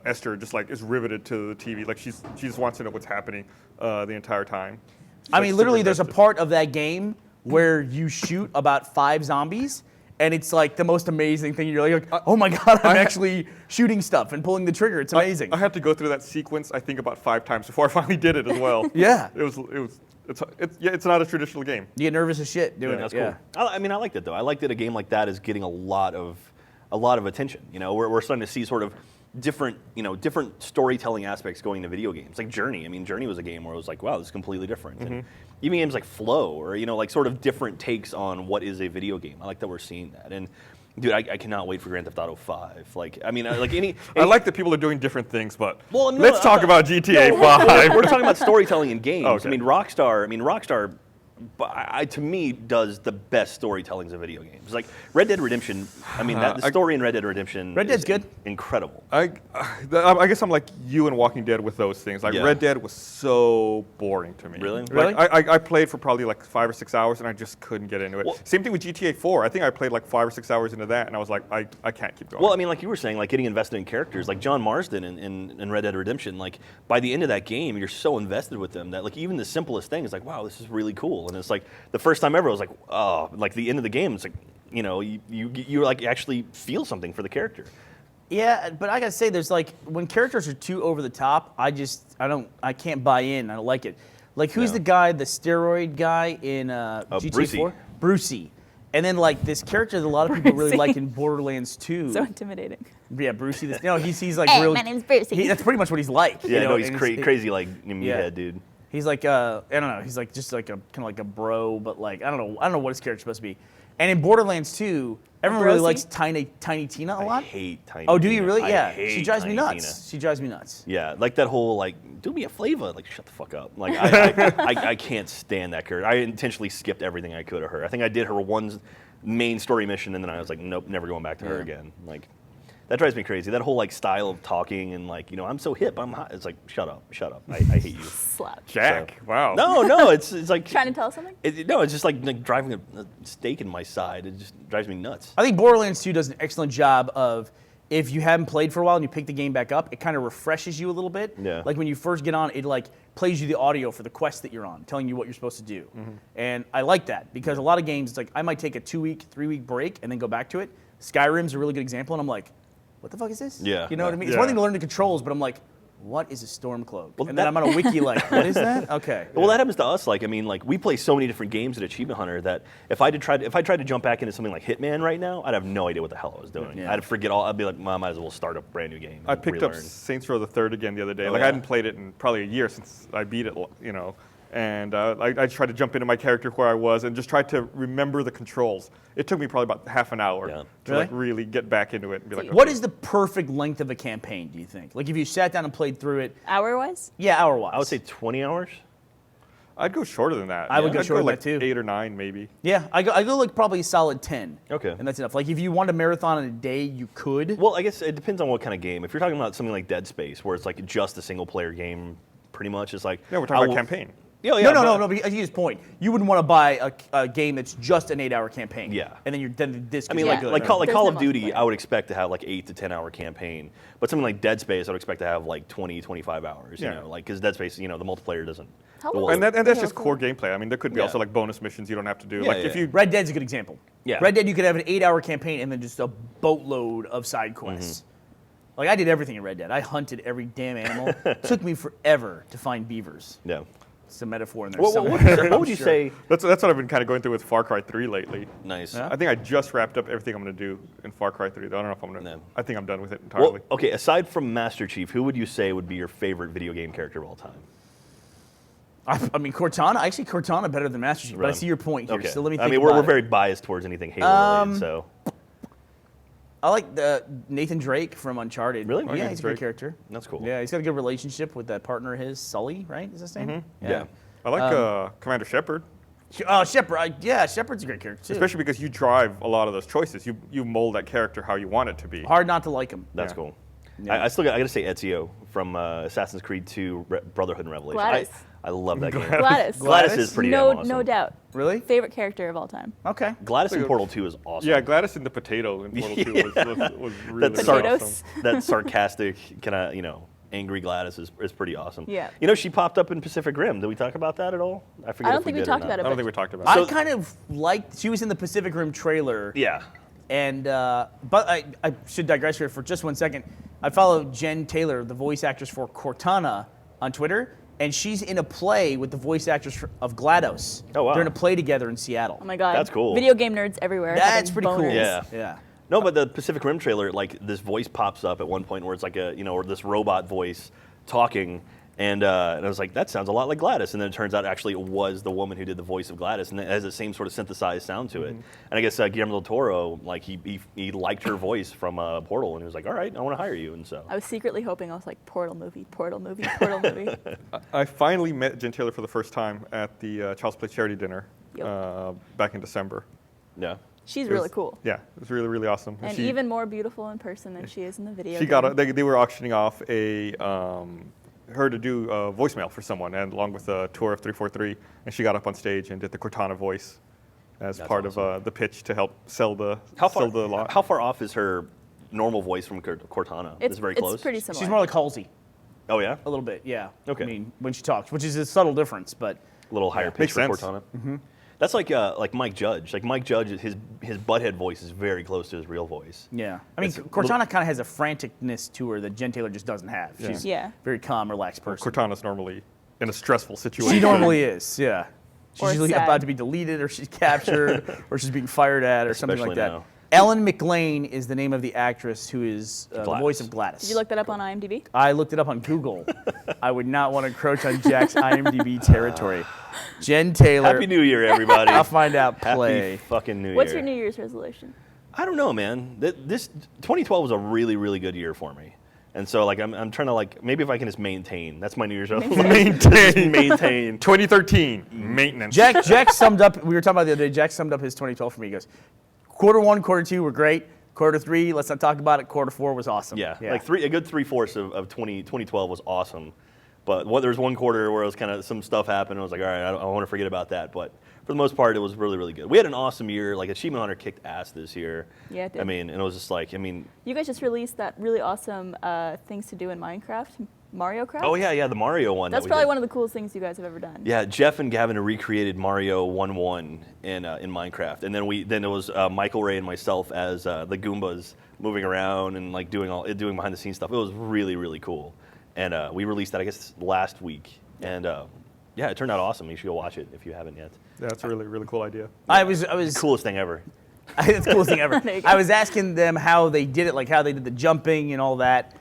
Esther just like is riveted to the TV. Like she just wants to know what's happening the entire time. She's, I like, mean, super literally, there's a invested. part of that game where you shoot about 5 zombies, and it's like the most amazing thing. You're like, oh my god, I'm actually shooting stuff and pulling the trigger. It's amazing. I had to go through that sequence I think about 5 times before I finally did it as well. Yeah. It's not a traditional game. You get nervous as shit doing That's it. Yeah. cool. I mean, I liked it though. I liked that a game like that is getting a lot of attention. You know, we're starting to see sort of different storytelling aspects going into video games. Like Journey. I mean, Journey was a game where it was like, wow, this is completely different. And even games like Flow, or like sort of different takes on what is a video game. I like that we're seeing that. And dude, I cannot wait for Grand Theft Auto 5. Like, I mean, like any I like that people are doing different things, but Well, no, let's I talk thought- about GTA 5. We're talking about storytelling in games. Okay. I mean, Rockstar, to me, does the best storytellings of video games. Like Red Dead Redemption. I mean, the story in Red Dead Redemption. Red Dead's is good. Incredible. I guess I'm like you and Walking Dead with those things. Like Yeah. Red Dead was so boring to me. Really? Really? Like, I played for probably like 5 or 6 hours and I just couldn't get into it. Well- Same thing with GTA 4. I think I played like 5 or 6 hours into that and I was like, I can't keep going. Well, I mean, like you were saying, like getting invested in characters, like John Marsden in Red Dead Redemption. Like by the end of that game, you're so invested with them that like even the simplest thing is like, wow, this is really cool. And it's like the first time ever, I was like, oh, like the end of the game, it's like, you like actually feel something for the character. Yeah, but I gotta say, there's like when characters are too over the top, I can't buy in. I don't like it. Like who's No. the guy, the steroid guy in GTA Brucey. 4? Brucey. And then like this character that a lot of people really Brucey. like in Borderlands 2. So intimidating. Yeah, Brucey. He's like Hey, real. my name's Brucey. That's pretty much what he's like. Yeah, no, and he's it's- crazy like meathead, Yeah. dude. He's like I don't know. He's like just like a kind of like a bro, but like I don't know what his character's supposed to be. And in Borderlands 2, everyone really Brosy? likes Tiny Tina a lot. I hate Tiny. Oh, do you Tina. really? I Yeah. hate She drives me Tiny nuts. Tina. She drives me nuts. Yeah, like that whole like, do me a flavor. Like, shut the fuck up. Like, I can't stand that character. I intentionally skipped everything I could of her. I think I did her one main story mission, and then I was like, nope, never going back to her again. Like, that drives me crazy. That whole like style of talking and like, I'm so hip, I'm hot. It's like, shut up. I hate you. Slap. Jack, wow. No, it's like Trying to tell us something? it's just like driving a stake in my side. It just drives me nuts. I think Borderlands 2 does an excellent job of, if you haven't played for a while and you pick the game back up, it kind of refreshes you a little bit. Yeah. Like when you first get on, it like plays you the audio for the quest that you're on, telling you what you're supposed to do. And I like that because a lot of games, it's like I might take a 2-week, 3-week break and then go back to it. Skyrim's a really good example, and I'm like, what the fuck is this? Yeah. You know what I mean? It's Yeah. one thing to learn the controls, but I'm like, what is a Stormcloak? Well, and then I'm on a wiki like, what is that? Okay. Well, that happens to us. Like, I mean, like we play so many different games at Achievement Hunter that if I tried to jump back into something like Hitman right now, I'd have no idea what the hell I was doing. Yeah. I'd forget all. I'd be like, I might as well start a brand new game. I and picked up relearn. Saints Row the Third again the other day. Oh, Like yeah? I hadn't played it in probably a year since I beat it, And I tried to jump into my character where I was and just tried to remember the controls. It took me probably about half an hour Yeah. to like really get back into it and be like, What okay. is the perfect length of a campaign, do you think? Like if you sat down and played through it, Hour-wise? yeah, hour-wise. I would say 20 hours. I'd go shorter than that. I would go I'd shorter than like that, too. 8 or 9 maybe. Yeah, I go like probably a solid 10. Okay. And that's enough. Like if you want a marathon in a day, you could. Well, I guess it depends on what kind of game. If you're talking about something like Dead Space, where it's like just a single player game, pretty much, it's like Yeah, we're talking about campaign. Yeah, yeah, No. But I see his point. You wouldn't want to buy a game that's just an 8-hour campaign. Yeah. And then this. I mean, Yeah. like Call There's of no Duty, multiplayer. I would expect to have like 8 to 10 hour campaign, but something like Dead Space, I would expect to have like 20, 25 hours. Yeah. You know, like because Dead Space, the multiplayer doesn't. How well, long And that's Yeah, just cool. core gameplay. I mean, there could be Yeah. also like bonus missions you don't have to do. Yeah, like yeah. if you Red Dead's a good example. Yeah. Red Dead, you could have an 8-hour campaign and then just a boatload of side quests. Like I did everything in Red Dead. I hunted every damn animal. It took me forever to find beavers. Yeah. It's a metaphor in there. What somewhere. would you say? that's what I've been kind of going through with Far Cry 3 lately. Nice. Yeah. I think I just wrapped up everything I'm going to do in Far Cry 3. I don't know if I'm going to. No. I think I'm done with it entirely. Well, okay. Aside from Master Chief, who would you say would be your favorite video game character of all time? I mean, Cortana. I see Cortana better than Master Chief, but I Really? see your point here. Okay. So let me I think mean, about we're it. very biased towards anything Halo related, so I like the Nathan Drake from Uncharted. Really? Yeah, Nathan he's a Drake. good character. that's cool. Yeah, he's got a good relationship with that partner of his, Sully, right? Is his name? Yeah. I like Commander Shepard, Oh, Shepard. Yeah, Shepard's a great character too. especially because you drive a lot of those choices. You mold that character how you want it to be. Hard not to like him. That's Yeah. cool. Yeah. I got to say Ezio from Assassin's Creed 2 Brotherhood and Revelation. Gladys. I love that game. Gladys. Gladys is pretty no, damn awesome. no doubt. Really? Favorite character of all time. Okay. Gladys in Portal 2 is awesome. Yeah, Gladys and the potato in Portal 2 was really, That's really Potatoes. awesome. That sarcastic, kind of, angry Gladys is pretty awesome. Yeah. She popped up in Pacific Rim. Did we talk about that at all? I forget. I don't if think we did or talked not. about I it. don't think we talked about I it. kind of liked. She was in the Pacific Rim trailer. Yeah. And but I should digress here for just 1 second. I follow Jen Taylor, the voice actress for Cortana, on Twitter, and she's in a play with the voice actress of GLaDOS. Oh, wow. They're in a play together in Seattle. Oh my god. That's cool. Video game nerds everywhere. That's having pretty cool. boners. Yeah. Yeah. No, but the Pacific Rim trailer, like this voice pops up at one point where it's like or this robot voice talking, and I was like, that sounds a lot like Gladys. And then it turns out actually it was the woman who did the voice of Gladys, and it has the same sort of synthesized sound to it. And I guess Guillermo del Toro, like he liked her voice from Portal, and he was like, all right, I want to hire you. And so I was secretly hoping I was like Portal movie, Portal movie, Portal movie. I finally met Jen Taylor for the first time at the Child's Play charity dinner Yep. back in December. yeah. She's It was- really cool. Yeah, it was really, really awesome. And she, even more beautiful in person than she is in the video. she game. got they were auctioning off her to do voicemail for someone, and along with a tour of 343, and she got up on stage and did the Cortana voice as That's part awesome. of the pitch to help sell the How sell the lot. far off is her normal voice from Cortana? It's very close. It's pretty similar. She's more like Halsey, Oh yeah, a little bit. Yeah. Okay. I mean, when she talks, which is a subtle difference, but a little higher pitch Makes for sense. Cortana. That's like Mike Judge. Like Mike Judge, his butthead voice is very close to his real voice. yeah. I mean, It's a Cortana kind of has a franticness to her that Jen Taylor just doesn't have. Yeah. She's Yeah. very calm, relaxed person. Cortana's normally in a stressful situation. She normally is, yeah. She's Or usually sad. about to be deleted, or she's captured, or she's being fired at, or something like Especially that. now. Ellen McLean is the name of the actress who is the Gladys. voice of Gladys. Did you look that up on IMDb? I looked it up on Google. I would not want to encroach on Jack's IMDb territory. Jen Taylor. Happy New Year, everybody. I'll find out. Play. Happy fucking New Year. What's your New Year's resolution? I don't know, man. This 2012 was a really, really good year for me. And so, like, I'm trying to, like, maybe if I can just maintain. That's my New Year's resolution. Maintain. 2013 maintenance. Jack summed up, we were talking about the other day, Jack summed up his 2012 for me. He goes, quarter 1, quarter 2 were great. Quarter 3, let's not talk about it. Quarter 4 was awesome. Yeah, like a good 3/4 of 2012 was awesome. But there was one quarter where it was kind of some stuff happened. And I was like, all right, I want to forget about that. But for the most part, it was really, really good. We had an awesome year. Like Achievement Hunter kicked ass this year. Yeah, it did. I mean, and it was just like, You guys just released that really awesome things to do in Minecraft, Mario Craft. oh yeah, the Mario one. That's that we probably did. one of the coolest things you guys have ever done. Yeah, Jeff and Gavin recreated Mario 1-1 in Minecraft, and then it was Michael, Ray, and myself as the Goombas moving around and like doing behind the scenes stuff. It was really, really cool, and we released that I guess last week, and yeah, it turned out awesome. You should go watch it if you haven't yet. Yeah, that's a really, really cool idea. I was Coolest thing ever. it's the coolest thing ever. There you go. I was asking them how they did it, like how they did the jumping and all that.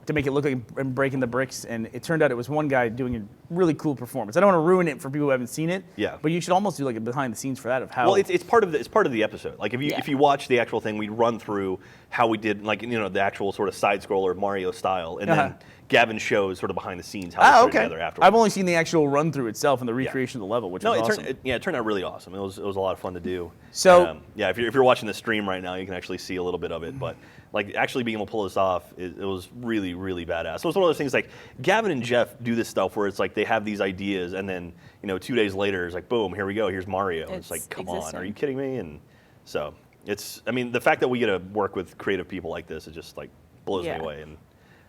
to make it look like I'm breaking the bricks, and it turned out it was one guy doing a really cool performance. I don't want to ruin it for people who haven't seen it. Yeah. But you should almost do like a behind the scenes for that of how. Well, it's part of the episode. Like if you watch the actual thing, we run through how we did like the actual sort of side scroller Mario style, and then Gavin shows sort of behind the scenes how they put it together afterwards. I've only seen the actual run through itself and the recreation of the level, which was awesome. It turned out really awesome. It was a lot of fun to do. So if you're watching the stream right now, you can actually see a little bit of it. But like actually being able to pull this off, it was really, really badass. So it's one of those things like Gavin and Jeff do this stuff where it's like they have these ideas, and then 2 days later it's like boom, here we go, here's Mario. It's like come on, are you kidding me? And so the fact that we get to work with creative people like this, it just like blows me away, and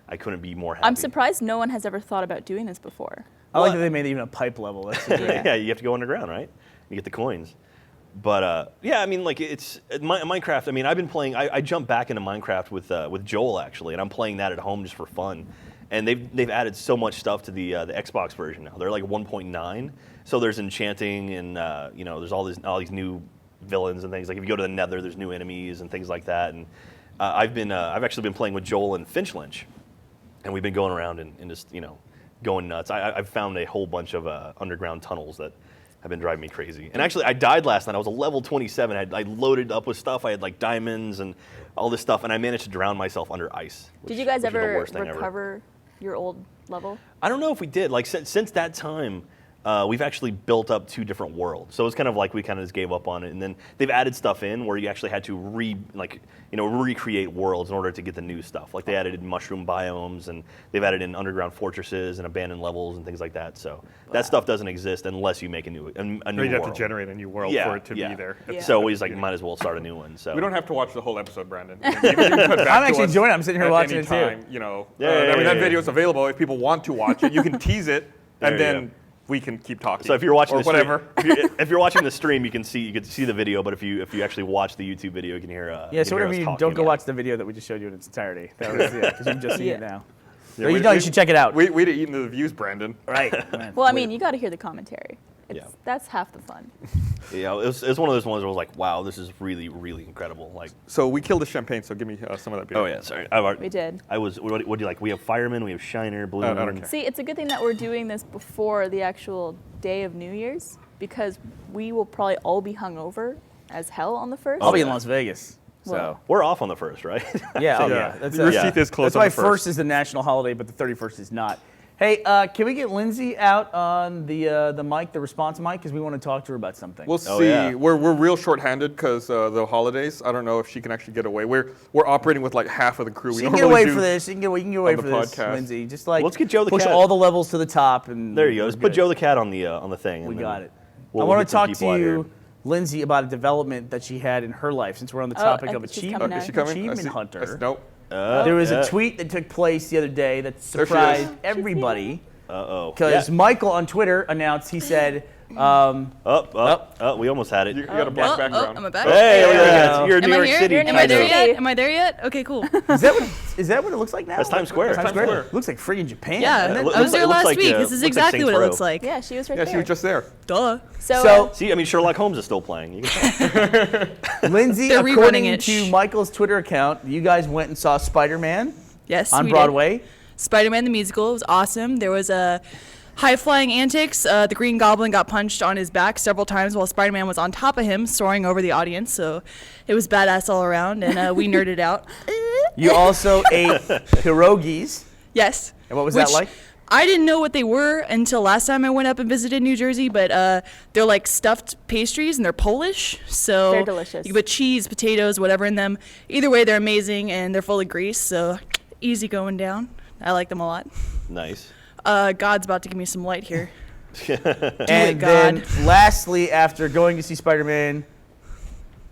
I couldn't be more happy. I'm surprised no one has ever thought about doing this before. I like that they made even a pipe level. That's yeah, you have to go underground, right? You get the coins. But it's Minecraft. I mean, I've been playing. I jumped back into Minecraft with Joel actually, and I'm playing that at home just for fun. And they've added so much stuff to the Xbox version now. They're like 1.9, so there's enchanting and there's all these new villains and things. Like if you go to the Nether, there's new enemies and things like that. And I've actually been playing with Joel and Finchlinch, and we've been going around and just going nuts. I've found a whole bunch of underground tunnels that have been driving me crazy. And actually, I died last night. I was a level 27. I loaded up with stuff. I had like diamonds and all this stuff, and I managed to drown myself under ice. Did you guys ever recover your old level? I don't know if we did. Like since that time, we've actually built up 2 different worlds. So it's kind of like we kind of just gave up on it, and then they've added stuff in where you actually had to recreate worlds in order to get the new stuff. Like they added in mushroom biomes, and they've added in underground fortresses and abandoned levels and things like that. So that stuff doesn't exist unless you make a new Or world. you have to generate a new world for it to be there. So we just might as well start a new one. So we don't have to watch the whole episode, Brandon. You can cut back I'm to actually us enjoying it. I'm sitting here at watching any it time, too. That video is available if people want to watch it. You can tease it, and then we can keep talking. So if you're watching or whatever, if you're watching the stream, you can see the video. But if you actually watch the YouTube video, you can hear. So whatever you don't go watch the video that we just showed you in its entirety. That was because you can just see it now. Yeah, you should check it out. We'd have eaten the views, Brandon. Right. Well, I mean, you got to hear the commentary. That's half the fun. Yeah, it was one of those ones where I was like, wow, this is really, really incredible. Like, so we killed the champagne. So give me some of that beer. Oh yeah, sorry. We did. What do you like? We have fireman, we have shiner, blue. I don't care. See, it's a good thing that we're doing this before the actual day of New Year's, because we will probably all be hungover as hell on the 1st. I'll be in Las Vegas. So we're off on the 1st, right? Yeah. Rooster Teeth is closed. That's on why the 1st is the national holiday, but the 31st is not. Hey, can we get Lindsay out on the mic, the response mic, because we want to talk to her about something. We'll see. Yeah. We're real short-handed because the holidays. I don't know if she can actually get away. We're operating with like half of the crew. You can get away for this. You can get away for this, podcast. Lindsay. Just like Let's get Joe the push cat. all the levels to the top, and There you go. Just put Joe the cat on the thing. We and got it. We'll I want get to some talk people out to here. you, Lindsay, about a development that she had in her life. Since we're on the topic I of think she's achievement, coming Is she coming? achievement hunter. Nope. There was a tweet that took place the other day that There she is. surprised everybody. Uh-oh. Because Michael on Twitter announced, he said, we almost had it. You got a black background. am I back? Hey, look at that. You're in Am New I York here? City. You're in Am I there New York yet? City. Am I there yet? Okay, cool. is that what it looks like now? That's Times Square. Times Square. Looks like friggin' Japan. Yeah, doesn't it? I was there last week. looks This is like exactly Saints what it Row. looks like. Yeah, she was right Yeah, there. she was just there. Duh. So See, I mean, Sherlock Holmes is still playing. You can Lindsay, They're according rerunning it. to Michael's Twitter account, you guys went and saw Spider-Man Yes, on we Broadway. Did. Spider-Man the musical was awesome. There was a high-flying antics. The Green Goblin got punched on his back several times while Spider-Man was on top of him, soaring over the audience. So it was badass all around, and we nerded out. You also ate pierogies. Yes. And what was that Which like? I didn't know what they were until last time I went up and visited New Jersey, but they're like stuffed pastries and they're Polish. So They're delicious. You can put cheese, potatoes, whatever in them. Either way, they're amazing and they're full of grease, so easy going down. I like them a lot. nice. God's about to give me some light here. And God. then lastly, after going to see Spider-Man,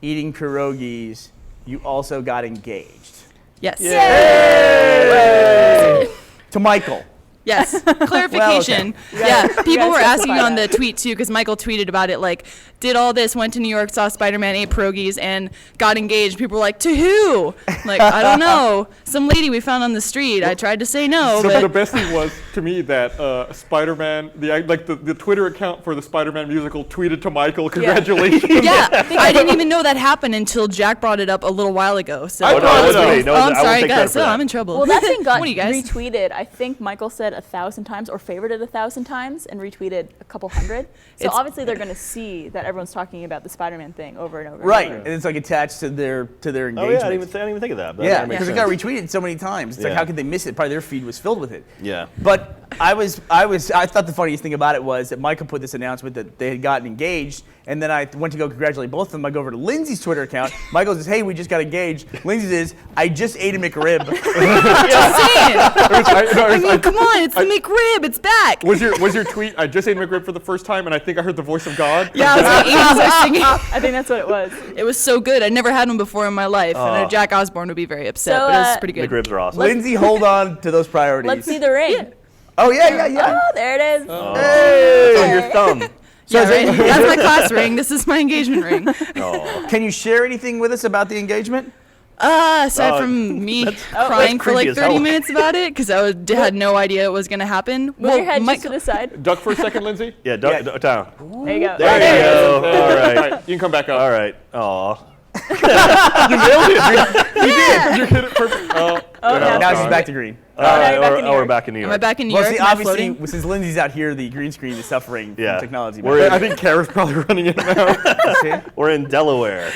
eating pierogies, you also got engaged. Yes. To Michael. Yes, clarification. Yeah, people were gotta asking specify on the that. tweet too, because Michael tweeted about it. Like, did all this, went to New York, saw Spider-Man, ate pierogies, and got engaged. People were like, to who? Like, I don't know. Some lady we found on the street. I tried to say no, So the but best thing was to me that Spider-Man, the Twitter account for the Spider-Man musical tweeted to Michael, congratulations. yeah, I didn't even know that happened until Jack brought it up a little while ago. So I Oh, no, brought it it wasn't up. me. No, oh, I I'm won't sorry, take credit guys. for Oh, that. I'm in trouble. Well, that thing got What are you guys? retweeted. I think Michael said 1,000 times or favorited 1,000 times and retweeted a couple hundred. So It's- obviously they're going to see that everyone's talking about the Spider-Man thing over and over. Right, And and over. it's like attached to their engagement. Oh yeah, I didn't even think of that. But Yeah, that makes because it sense. got retweeted so many times. It's like, Yeah. how could they miss it? Probably their feed was filled with it. Yeah. But I thought the funniest thing about it was that Michael put this announcement that they had gotten engaged, and then I went to go congratulate both of them. I go over to Lindsay's Twitter account. Michael says, "Hey, we just got engaged." Lindsay says, "I just ate a McRib." Just saying. I mean, come on, it's the McRib. It's back. Was your tweet, I just ate McRib for the first time and I think I heard the voice of God? Yeah, I was like, Ian's like singing. I think that's what it was. It was so good. I'd never had one before in my life. I know Jack Osborne would be very upset, So, but it was pretty good. McRibs are awesome. Lindsay, hold on to those priorities. Let's see the ring. Oh yeah. Oh, there it is. It's on your thumb. Yeah, right? That's my class ring. This is my engagement ring. Oh. Can you share anything with us about the engagement? Aside from me crying for like creepy as 30 hell. minutes about it, because had no idea it was going to happen. Move your head just to the side. Duck for a second, Lindsay. Yeah, Yeah. down. There you go. There you go. All right. All right, you can come back up. All right. Aw. You nailed it. You did. You hit it perfect. Now she's back to green. All right. you're back in New We're York. back in New Am York. I back in New Well, York? see, Am I obviously, floating? since Lindsay's out here, the green screen is suffering Yeah. from technology. We're I think Kara's probably running it now. We're in Delaware.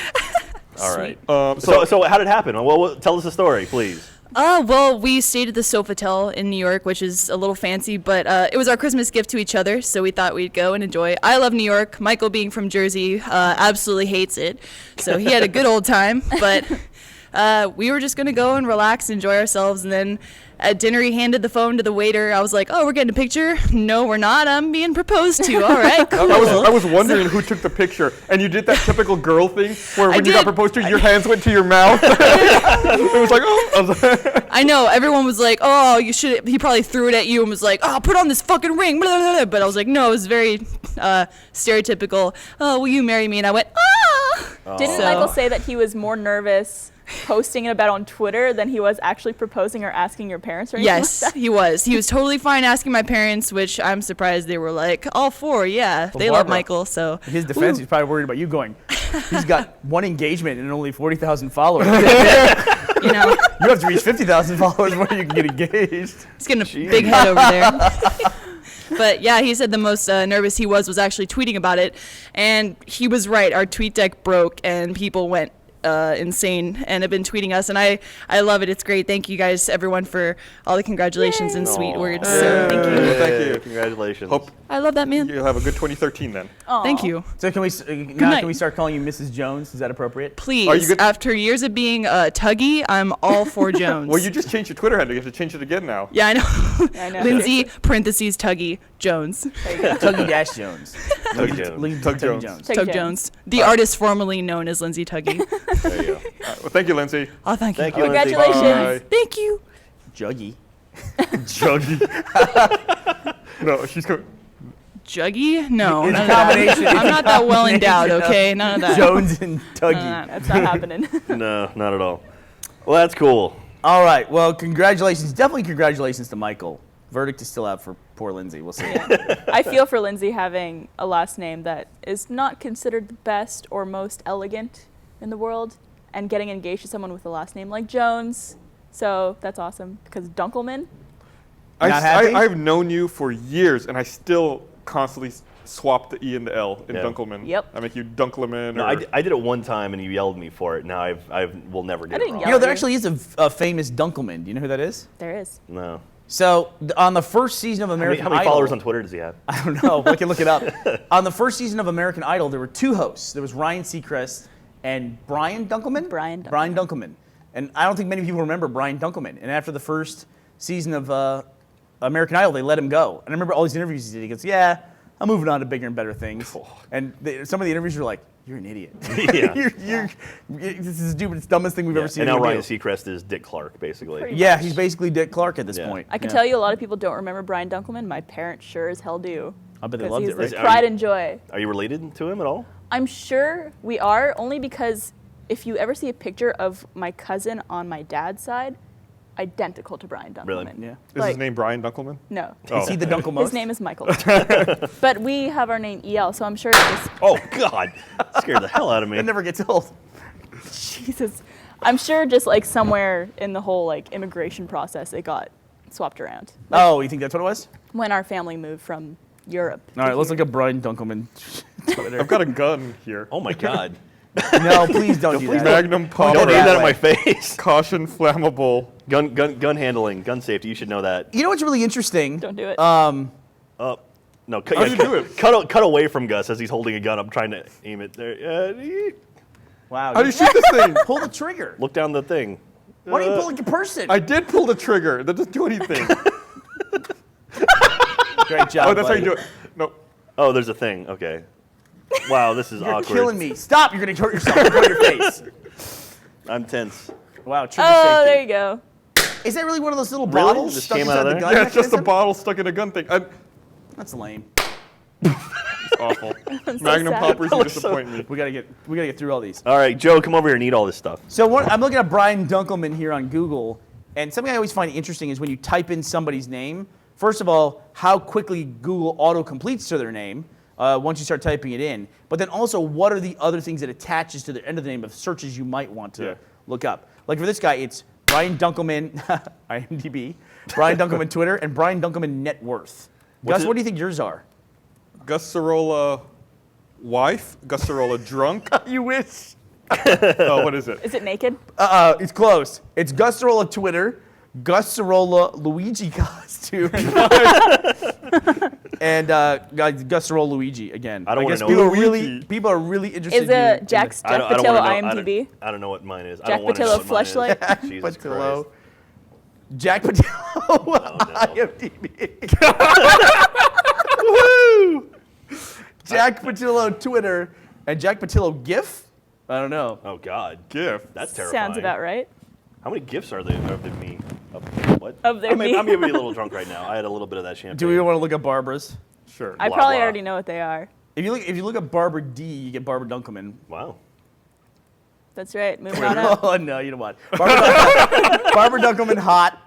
All right. So So how did it happen? Well, tell us the story, please. Well, we stayed at the Sofitel in New York, which is a little fancy, but it was our Christmas gift to each other, so we thought we'd go and enjoy. I love New York. Michael, being from Jersey, absolutely hates it, so he had a good old time, but we were just going to go and relax, enjoy ourselves, and then at dinner, he handed the phone to the waiter. I was like, "Oh, we're getting a picture." "No, we're not. I'm being proposed to." "All right, cool." I was wondering who took the picture, and you did that typical girl thing where when you got did. proposed to, your hands went to your mouth. It was like, oh. I was like, I know, everyone was like, "Oh, you should." He probably threw it at you and was like, "Oh, put on this fucking ring." Blah, blah, blah. But I was like, no, it was very stereotypical. "Oh, will you marry me?" And I went, "Ah." Didn't So- Michael say that he was more nervous posting it about on Twitter than he was actually proposing or asking your parents or anything Yes, like that? he was. He was totally fine asking my parents, which I'm surprised they were like, all for, yeah. They love Barbara. Michael, so. In his defense, he's probably worried about you going, he's got one engagement and only 40,000 followers. You know, You have to reach 50,000 followers before you can get engaged. he's getting a big head over there. But yeah, he said the most nervous he was actually tweeting about it. And he was right. Our tweet deck broke and people went insane and have been tweeting us. And I love it. It's great. Thank you guys, everyone, for all the congratulations and sweet words. So thank you. Thank you. Congratulations. Hope I love that, man. you'll have a good 2013 then. Thank you. So can we night. can we start calling you Mrs. Jones? Is that appropriate? Are you Please, good- after years of being Tuggy, I'm all for Jones. Well, you just changed your Twitter handle. You have to change it again now. Yeah, I know. I know. Lindsay, parentheses, Tuggy, Jones. Tuggy Dash Jones. Tug Jones. Tug Tuggy Jones. Tug Tug Jones. Jones. The artist formerly known as Lindsay Tuggy. There you go. Well, thank you, Lindsay. Oh, thank you. Thank you, Lindsay. Congratulations. Bye. Thank you. Juggy. Juggy. No, she's coming. Juggy? No. It's none a of that. combination. I'm not that well endowed, okay? None of that. Jones and Tuggy. That's not happening. No, not at all. Well, that's cool. All right. Well, congratulations. Definitely congratulations to Michael. Verdict is still out for poor Lindsay. We'll see. I feel for Lindsay having a last name that is not considered the best or most elegant in the world and getting engaged to someone with a last name like Jones. So that's awesome because Dunkelman. Not happy? I've known you for years, and I still constantly swap the E and the L in Yeah. Dunkelman. Yep. I make you Dunkelman. No, or I did it one time and you yelled at me for it. Now I will never get it didn't wrong. yell. You know, there you. actually is a famous Dunkelman. Do you know who that is? There is. No. So on the first season of How many, American how many Idol, followers on Twitter does he have? I don't know. I can look it up. On the first season of American Idol, there were two hosts. There was Ryan Seacrest and Brian Dunkelman. Brian Dunkelman. Brian Dunkelman. And I don't think many people remember Brian Dunkelman. And after the first season of American Idol, they let him go. And I remember all these interviews he did. He goes, "Yeah, I'm moving on to bigger and better things." And some of the interviews were like, You're an idiot. Yeah. This is the stupidest, dumbest thing we've ever seen. And now you do. Ryan Seacrest is Dick Clark, basically. Pretty Yeah, much. he's basically Dick Clark at this Yeah. point. I can Yeah. tell you a lot of people don't remember Brian Dunkelman. My parents sure as hell do. I bet they 'Cause loved he's it, like right? pride and joy. Are you related to him at all? I'm sure we are, only because if you ever see a picture of my cousin on my dad's side, identical to Brian Dunkelman. Really? Yeah. Is his name Brian Dunkelman? No. Is he the Dunkelman? His name is Michael. But we have our name EL, so I'm sure it's just, Oh, God. Scared the hell out of me. It never gets old. Jesus. I'm sure just like somewhere in the whole like immigration process, it got swapped around. Oh, you think that's what it was? When our family moved from Europe. All right, let's look at Brian Dunkelman. Twitter. I've got a gun here. Oh, my God. No, please don't do that. Magnum Don't Don't go aim that that at way. my face. caution, flammable. Gun handling, gun safety. You should know that. You know what's really interesting? Don't do it. No, cut, How do you do it? cut away from Gus as he's holding a gun up, trying to aim it there. Wow. How do you shoot this thing? pull the trigger? Look down the thing. Why don't you pull like a person? I did pull the trigger. That doesn't do anything. Great job. Oh, that's how buddy. you do it. No. Oh, there's a thing. Okay. Wow, this is You're awkward. killing me. Stop! You're gonna hurt yourself. Go to your face. I'm tense. Wow. Trigger Oh, safety. there you go. Is that really one of those little Really? bottles Just stuck came inside out of the there? gun? Yeah, it's just a mechanism? bottle stuck in a gun thing. That's lame. It's awful. I'm so Magnum sad. poppers That you looks so- disappoint me. We gotta get through all these. All right, Joe, come over here and eat all this stuff. So I'm looking at Brian Dunkelman here on Google, and something I always find interesting is when you type in somebody's name. First of all, how quickly Google auto-completes to their name once you start typing it in. But then also, what are the other things that attaches to the end of the name of searches you might want to look up? Like for this guy, it's Brian Dunkelman, IMDb, Brian Dunkelman Twitter, and Brian Dunkelman net worth. Gus, it? what do you think yours are? Gus Sorola wife, Gus Sorola drunk. You wish. Oh, what is it? Is it naked? It's close. It's Gus Sorola Twitter, Gus Sorola Luigi costume, and Gus Sorola Luigi again. I don't wanna guess know people are really interested. Is in it Jack I don't Pattillo wanna know- IMDb? I don't know what mine is. I Jack don't wanna know Pattillo what mine is. fleshlight? Jesus Pattillo. Christ. Jack Pattillo IMDb. Jack Pattillo Twitter and Jack Pattillo GIF. I don't know. Oh, God. Gift. That's terrifying. Sounds about right. How many gifts are there of me? Of what? Of their me. I'm maybe a little drunk right now. I had a little bit of that champagne. Do we want to look at Barbara's? Sure. I Blah, probably blah. already know what they are. If you look at Barbara D, you get Barbara Dunkelman. Wow. That's right. Moving on up. Oh no, you know what? Barbara Dunkelman hot.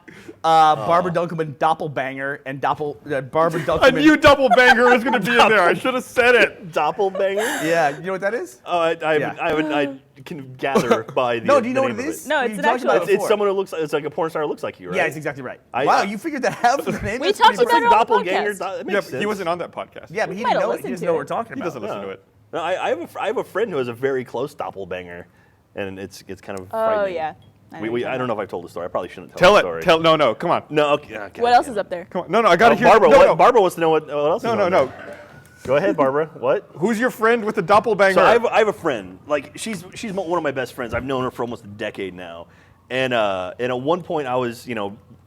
Barbara Dunkelman doppelbanger and Barbara I Dunkelman. knew double banger was going to be in there. I should have said it. Doppelbanger? Yeah, you know what that is? Oh, I can gather by the No, do you know the what it name of is? No, We it's an talked actual- about it It's before. someone who looks like, it's like a porn star who looks like you, right? Yeah, it's exactly right. I- Wow, you figured that out from the name. We That's talked pretty about it impressive. on the Doppelganger. podcast. That Yeah, makes but sense. he wasn't on that podcast. Yeah, but he Might didn't have know it. He listened doesn't to know what it. we're talking He about. doesn't listen to Yeah. it. No, I have a friend who has a very close doppelbanger, and it's kind of Oh, frightening. yeah. I don't know if I've told the story. I probably shouldn't tell Tell the it. story. No, come on. No, okay. God What else damn is it. up there? Come on. No, I got to hear. Barbara, no, what? no. Barbara wants to know what else is No, on no, there. no. Go ahead, Barbara. What? Who's your friend with the doppelbanger? So I have a friend. Like she's one of my best friends. I've known her for almost a decade now. And at one point I was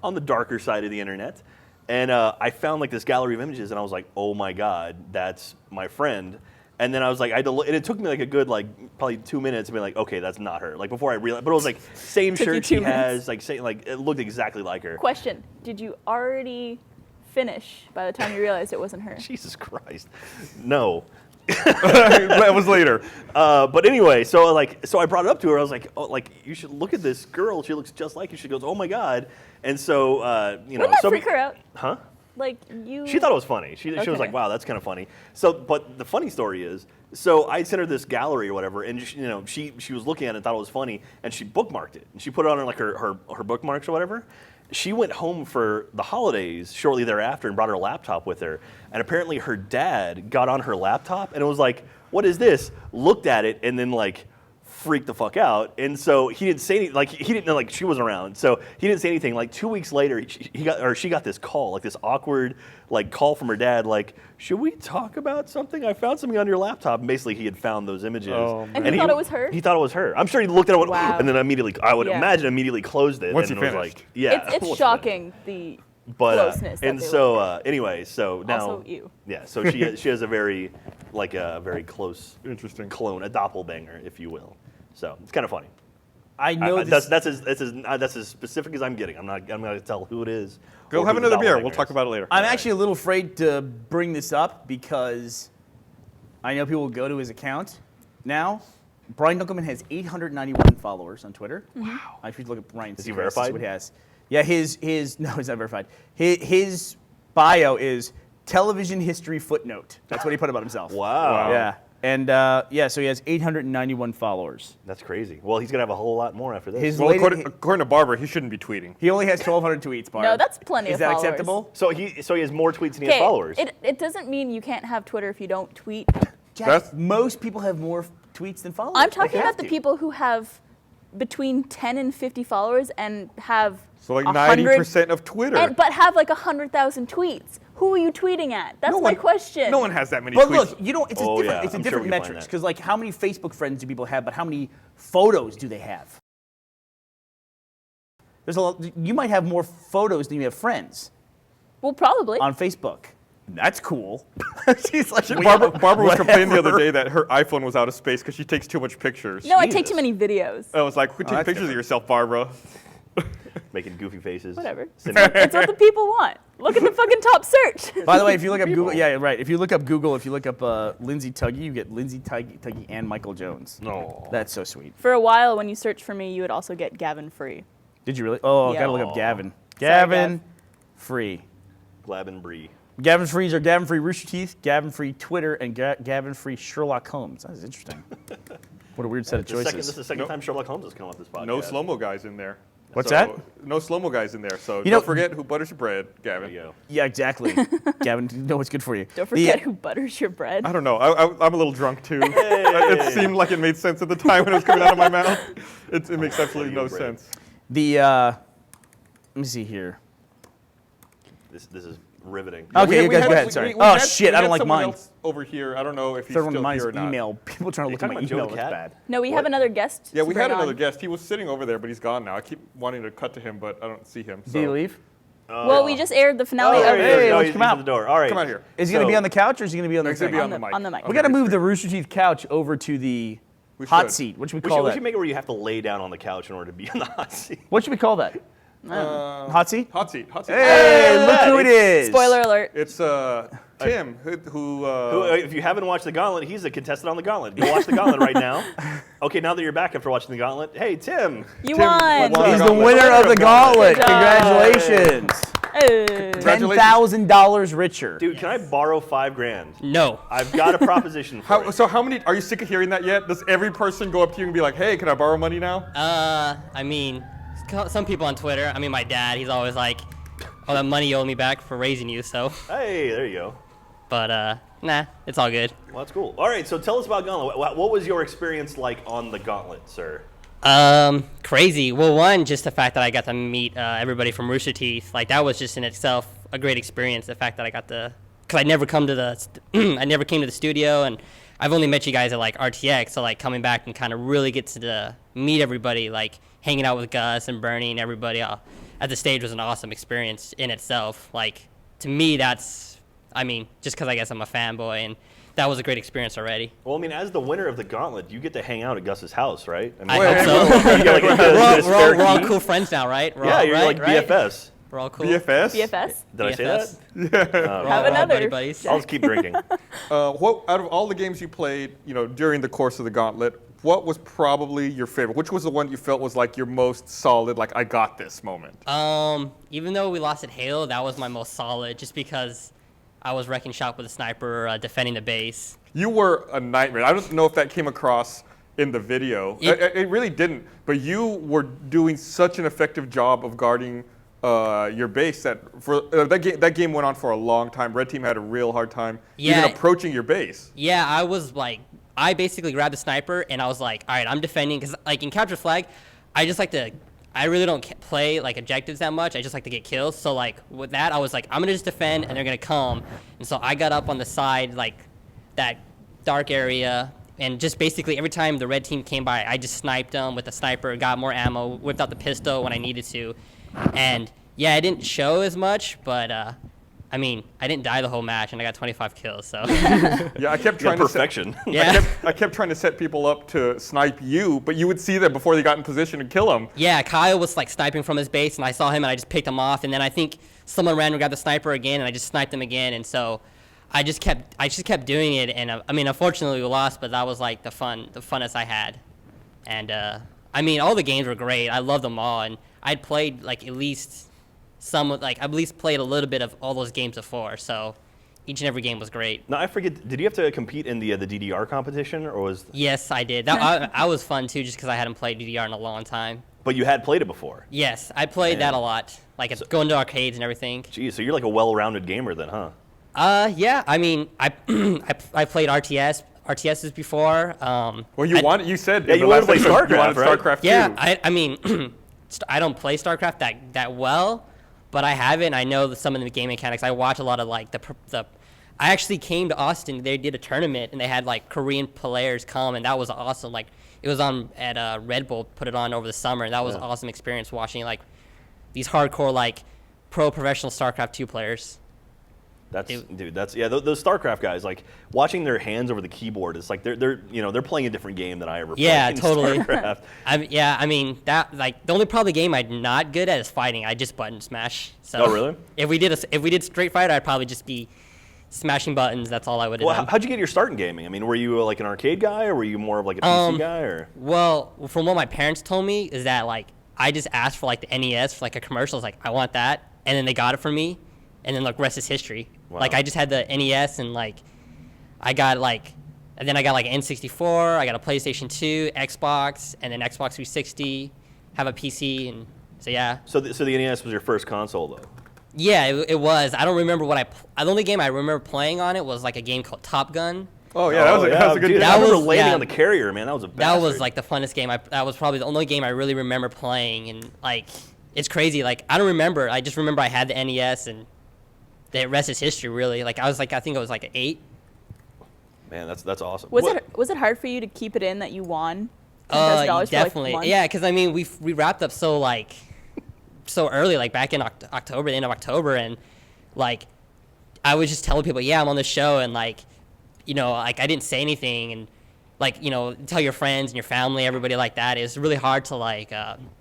on the darker side of the internet, and I found like this gallery of images, and I was like, oh my God, that's my friend. And then I was like, I had to look, and it took me like a good probably 2 minutes to be like, okay, that's not her. Like before I realized, but it was like same Took you shirt 2 she minutes. has, it looked exactly like her. Question: did you already finish by the time you realized it wasn't her? Jesus Christ, no. That was later. But anyway, so I brought it up to her. I was like, oh, you should look at this girl. She looks just like you. She goes, oh my God. And so Wouldn't that so freak her out? Huh? Like you. She thought it was funny. She was Okay. like, wow, that's kind of funny. So, but the funny story is, so I sent her this gallery or whatever, and she was looking at it and thought it was funny, and she bookmarked it, and she put it on her bookmarks or whatever. She went home for the holidays shortly thereafter and brought her laptop with her, and apparently her dad got on her laptop and it was like, what is this? Looked at it and then freaked the fuck out, and so he didn't say anything. He didn't know she was around, so he didn't say anything. 2 weeks later, she got this call, this awkward call from her dad, should we talk about something? I found something on your laptop. And basically, he had found those images, Oh, And he thought it was her? He thought it was her. I'm sure he looked at it, Wow. and then immediately, I would Yeah. imagine, immediately closed it. Once and he was finished. like, yeah, It's once shocking the closeness that and they so look anyway, so now Also you. yeah, so she has a very close Interesting. clone, a doppelganger, if you will. So it's kind of funny. I know That's as specific as I'm getting. I'm not going to tell who it is. Go or have who the another beer. doppelganger We'll talk is. about it later. I'm actually a little afraid to bring this up because I know people will go to his account now. Brian Dunkelman has 891 followers on Twitter. Wow. I should look at Brian's. Is he Secrets, verified? see what he has. Yeah, his no, he's not verified. His bio is television history footnote. That's what he put about himself. Wow. Yeah. And so he has 891 followers. That's crazy. Well, he's going to have a whole lot more after this. His Well, latest, according to Barbara, he shouldn't be tweeting. he only has 1,200 tweets, Barb. No, that's plenty Is of that followers. acceptable? so he has more tweets than he has followers. It doesn't mean you can't have Twitter if you don't tweet. Jack, That's- most people have more tweets than followers. I'm They talking have about the to. people who have between 10 and 50 followers and have So like 100 90% of Twitter. but have like 100,000 tweets. Who are you tweeting at? That's my question. No one has that many But tweets. look, you don't. It's a Oh, different. yeah. It's a I'm sure different we can find metrics that. because like how many Facebook friends do people have, but how many photos do they have? There's a lot. You might have more photos than you have friends Well, probably. on Facebook. That's cool. She's like Barbara was complaining the other whatever. day that her iPhone was out of space because she takes too much pictures. No, I take Jesus. too many videos. I was like, quit taking that's pictures of different. yourself, Barbara. Making goofy faces. Whatever. Sending- It's what the people want. Look at the fucking top search. By the way, if you look up Google, yeah, right. If you look up Google, if you look up Lindsay Tuggy, you get Lindsay Tuggy and Michael Jones. No. That's so sweet. For a while, when you search for me, you would also get Gavin Free. Did you really? Oh, Yeah. gotta look up Gavin. Sorry, Gavin Gav. Free. Glab and Brie. Gavin Frees are Gavin Free Rooster Teeth, Gavin Free Twitter, and Gavin Free Sherlock Holmes. That is interesting. What a weird set of This is choices. the second Nope. time Sherlock Holmes has come on this podcast. No slow-mo guys in there. What's So, that? No slow-mo guys in there. So You know- don't forget who butters your bread, There Gavin. you go. Yeah, exactly. Gavin, you know what's good for you. Don't forget who butters your bread. I don't know. I'm a little drunk too. It seemed like it made sense at the time when it was coming out of my mouth. It makes absolutely no bread. sense. Let me see here. This is riveting. Okay, you We guys had- go ahead. we- Sorry. we Oh had- shit, we I had don't like someone mine. else over here. I don't know if he's Third one still of mine is here or not. email. People trying to look at my talking about email. Joe That's Cat? bad. No, we What? have another guest. Yeah, to we had bring another on. guest. He was sitting over there, but he's gone now. I keep wanting to cut to him, but I don't see him. So. Did he leave? Well, we just aired the finale there of he Hey, is. why No, don't he's you come out? at the door. All right. Come out here. Is he going to So- be on the couch or is he going to be on the He's gonna thing? be on the mic. on the mic. We got to move the Rooster Teeth couch over to the We hot should. seat. What should we We call should that? make it where you have to lay down on the couch in order to be in the hot seat. What should we call that? Hot seat? Hot seat. Hot seat. Hey, look who it is. Spoiler alert. It's Tim who If you haven't watched The Gauntlet, he's a contestant on The Gauntlet. Go watch The Gauntlet right now. Okay, now that you're back after watching The Gauntlet, hey, Tim. You Tim won. won. He's the Gauntlet. winner of the gauntlet. Good job. Congratulations. $10,000 richer. Dude, can I borrow $5,000? No. I've got a proposition for you. So how many? Are you sick of hearing that yet? Does every person go up to you and be like, "Hey, can I borrow money now?" I mean, some people on Twitter. I mean, my dad. He's always like, "Oh, that money you owe me back for raising you." So, Hey, there you go. but nah, it's all good. Well, that's cool. All right, so tell us about Gauntlet. What was your experience like on The Gauntlet, sir? Crazy. Well, one, just the fact that I got to meet everybody from Rooster Teeth. Like that was just in itself a great experience. The fact that I got to, cause I never come to the, I never came to the studio, and I've only met you guys at like RTX. So like coming back and kind of really get to meet everybody, like hanging out with Gus and Burnie and everybody at the stage was an awesome experience in itself. Like to me, that's, I mean, just because I guess I'm a fanboy, and that was a great experience already. Well, I mean, as the winner of The Gauntlet, you get to hang out at Gus's house, right? I mean, I Wait, hope so. you get, like, a We're all spare key? cool friends now, right? We're Yeah, all, you're right, like right? BFS. We're all cool. BFS. BFS. Did I say BFS. that? We're Have all another. buddy buddies. I'll just keep drinking. What out of all the games you played, during the course of the Gauntlet, what was probably your favorite? Which was the one you felt was like your most solid, like I got this moment? Even though we lost at Halo, that was my most solid, just because I was wrecking shop with a sniper, defending the base. You were a nightmare. I don't know if that came across in the video. It really didn't. But you were doing such an effective job of guarding your base that that game went on for a long time. Red Team had a real hard time even approaching your base. Yeah, I was like, I basically grabbed the sniper and I was like, all right, I'm defending, because like in Capture Flag, I really don't play like objectives that much. I just like to get kills. So like with that, I was like, I'm gonna just defend and they're gonna come. And so I got up on the side, like that dark area, and just basically every time the red team came by, I just sniped them with the sniper, got more ammo, whipped out the pistol when I needed to, and Yeah, I didn't show as much, but I mean, I didn't die the whole match, and I got 25 kills. So Yeah, I kept trying perfection. to set, yeah, I kept trying to set people up to snipe you, but you would see them before they got in position and kill them. yeah. Kyle was like sniping from his base, and I saw him, and I just picked him off. And then I think someone ran and got the sniper again, and I just sniped him again. And so I just kept doing it. And I mean, unfortunately, we lost, but that was like the funnest I had. And I mean, all the games were great. I loved them all, and I'd played like at least played a little bit of all those games before, so each and every game was great. Now I forget. Did you have to compete in the DDR competition, or was? Yes, I did. I was fun too, just because I hadn't played DDR in a long time. But you had played it before. Yes, I played that a lot, like going to arcades and everything. Geez, so you're like a well-rounded gamer then, huh? Yeah. I mean, I played RTSs before. Well, you said Yeah, in the you wanted last to play episode you StarCraft, wanted right? StarCraft Yeah, 2. I mean, I don't play StarCraft that well, but I have it. And I know some of the game mechanics. I watch a lot of like I actually came to Austin. They did a tournament, and they had like Korean players come, and that was awesome. Like it was on at Red Bull, put it on over the summer, and that was an awesome experience watching like these hardcore like pro professional StarCraft 2 players. That's those StarCraft guys, like watching their hands over the keyboard. It's like they're playing a different game than I ever played. Yeah, in totally. StarCraft. I mean that like the only probably game I'm not good at is fighting. I just button smash. So Oh, really? If we did Street Fighter, I'd probably just be smashing buttons. That's all I would have Well, done. how'd you get your start in gaming? I mean, were you like an arcade guy, or were you more of like a PC guy, or? Well, from what my parents told me is that like I just asked for like the NES for like a commercial. I was like, I want that, and then they got it for me, and then like rest is history. Wow. Like I just had the NES, and like I got like, and then I got like N64. I got a PlayStation 2, Xbox, and then Xbox 360. Have a PC, and so yeah. So the NES was your first console, though. Yeah, it was. I don't remember what the only game I remember playing on it was like a game called Top Gun. Oh yeah, that was a good dude, game. I remember was- landing yeah. on the carrier, man. That was a That bastard. was like the funnest game. That was probably the only game I really remember playing, and like it's crazy. Like I don't remember. I just remember I had the NES, and the rest is history. Really, like I think I was like an 8. Man, that's awesome. Was it hard for you to keep it in that you won $10,000 for Definitely. like a month? Yeah, because I mean we wrapped up so early, like back in October, the end of October, and like I was just telling people, yeah, I'm on the show, and like like I didn't say anything, and like tell your friends and your family, everybody like that. It's really hard to like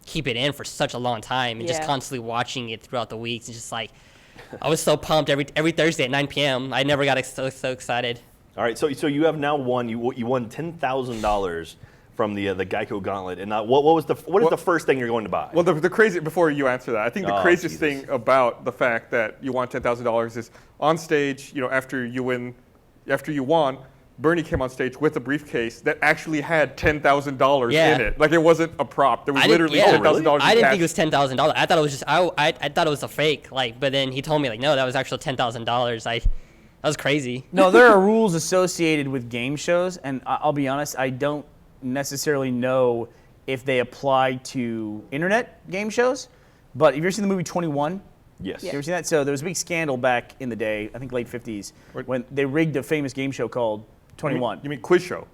keep it in for such a long time, and just Yeah. constantly watching it throughout the weeks. It's just like I was so pumped every Thursday at 9 p.m. I never got so excited. All right, so you have now won. You won $10,000 from the Geico Gauntlet, and what is the first thing you're going to buy? Well, the crazy, before you answer that, I think the Oh, craziest Jesus. thing about the fact that you won $10,000 is on stage, after you won, Burnie came on stage with a briefcase that actually had $10,000 Yeah. in it. Like it wasn't a prop. There was literally yeah. $10,000 in I didn't cash. think it was $10,000. I thought it was just I thought it was a fake. Like, but then he told me like, no, that was actually $10,000. That was crazy. No, there are rules associated with game shows, and I'll be honest, I don't necessarily know if they apply to internet game shows. But have you ever seen the movie 21? Yes. You ever seen that? So there was a big scandal back in the day, I think late 50s, What? when they rigged a famous game show called 21. You mean Quiz Show?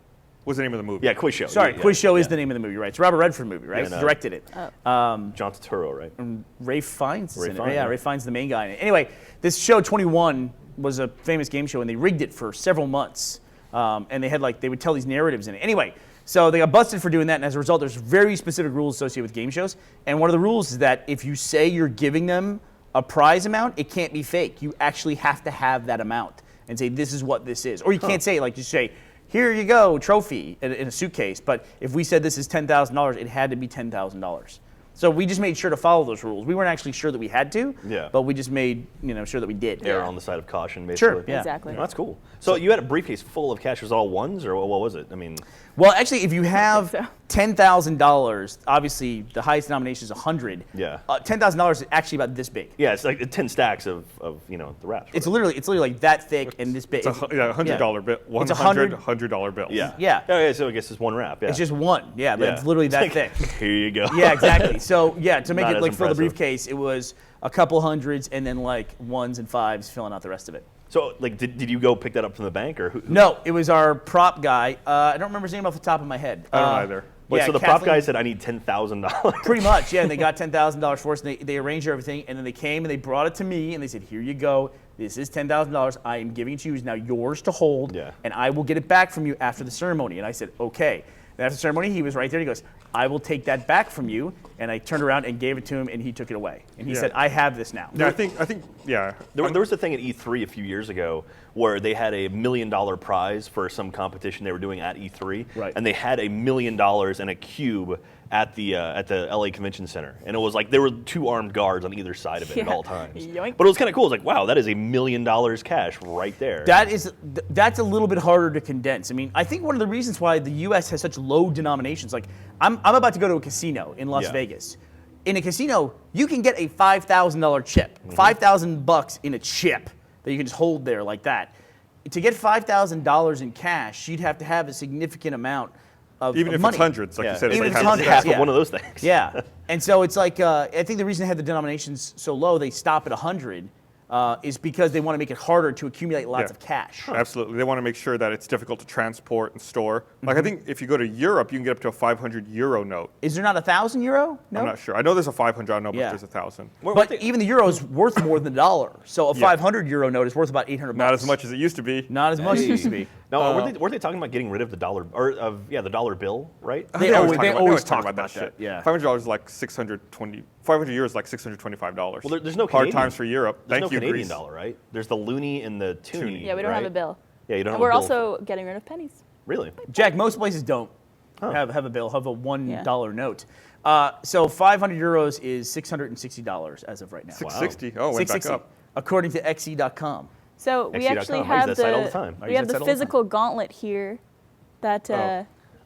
Was the name of the movie? Yeah, Quiz Show. Sorry, Yeah, Quiz Show is yeah. the name of the movie, right? It's a Robert Redford movie, right? Yeah, no. Directed it. John Turturro, right? Ray Fiennes is Ray in it. Fiennes, Yeah, yeah. Ray Fiennes is the main guy in it. Anyway, this show 21 was a famous game show, and they rigged it for several months. And they would tell these narratives in it. Anyway, so they got busted for doing that, and as a result, there's very specific rules associated with game shows. And one of the rules is that if you say you're giving them a prize amount, it can't be fake. You actually have to have that amount and say this is what this is. Or you can't say it, like just say, here you go, trophy in a suitcase. But if we said this is $10,000, it had to be $10,000. So we just made sure to follow those rules. We weren't actually sure that we had to, Yeah. but we just made sure that we did. Err on the side of caution, basically. Sure, yeah. Exactly. That's cool. So you had a briefcase full of cash. Was it all ones, or what was it? I mean, Well, actually, if you have so. $10,000, obviously the highest denomination is $100. Yeah. $10,000 is actually about this big. yeah, it's like 10 stacks of the wraps. It's literally like that thick and this big. It's a $100 bill. It's $100 bill. yeah. Yeah. Oh, yeah. So I guess it's one wrap. Yeah. It's just one. Yeah, but Yeah. it's literally that It's like, thick. Here you go. Yeah, exactly. So yeah, to make Not it as like fill the impressive. briefcase, it was a couple hundreds and then like ones and fives filling out the rest of it. So like, did you go pick that up from the bank, or who? No, it was our prop guy. I don't remember his name off the top of my head. I don't either. Wait, Yeah, so the prop Kathleen- guy said, I need $10,000. Pretty much, yeah. And they got $10,000 for us, and they arranged everything, and then they came and they brought it to me, and they said, here you go. This is $10,000. I am giving it to you. It's now yours to hold, Yeah. and I will get it back from you after the ceremony. And I said, okay. And after the ceremony, he was right there. He goes, I will take that back from you. And I turned around and gave it to him, and he took it away. And he Yeah. said, I have this now. Yeah, I think, yeah. There was a thing at E3 a few years ago where they had $1 million prize for some competition they were doing at E3, Right. and they had $1 million and a cube at the LA Convention Center, and it was like there were 2 armed guards on either side of it at Yeah. all times. Yoink. But it was kind of cool. It was like, wow, that is $1 million cash right there. That's a little bit harder to condense. I mean, I think one of the reasons why the U.S. has such low denominations, like I'm about to go to a casino in Las Yeah. Vegas. In a casino, you can get a $5,000 chip, $5,000 in a chip that you can just hold there like that. To get $5,000 in cash, you'd have to have a significant amount of Even if money. it's hundreds, like Yeah. you said, Even it's if like it's half hundreds, the half yeah. of one of those things. Yeah, and so it's like I think the reason they had the denominations so low, they stop at 100, is because they want to make it harder to accumulate lots Yeah. of cash. Absolutely. They want to make sure that it's difficult to transport and store. Like, I think if you go to Europe, you can get up to a 500 euro note. Is there not €1,000? No. I'm not sure. I know there's a 500, I don't know Yeah. if there's 1,000. But even the euro is worth more than $1. So a Yeah. 500 euro note is worth about 800 Not bucks. as much as it used to be. Not as much as it used to be. No, weren't they talking about getting rid of the dollar, or the dollar bill, right? They always talk talk about that, shit. yeah. $500 is like 500 euros is like $625. Well, there's no hard Canadian. times for Europe. There's Thank no you, Canadian Greece. dollar, right? There's the loonie and the toonie. Yeah, we don't have a right? bill. Yeah, you don't And have we're a bill. also getting rid of pennies. Really? Jack, most places don't have a bill, have a $1 Yeah. note. So 500 euros is $660 as of right now. 660. Oh, it went back 660, up. according to xe.com. So we XE.com. actually I use have that site all the time. I we use have that the site all the time. physical gauntlet here. That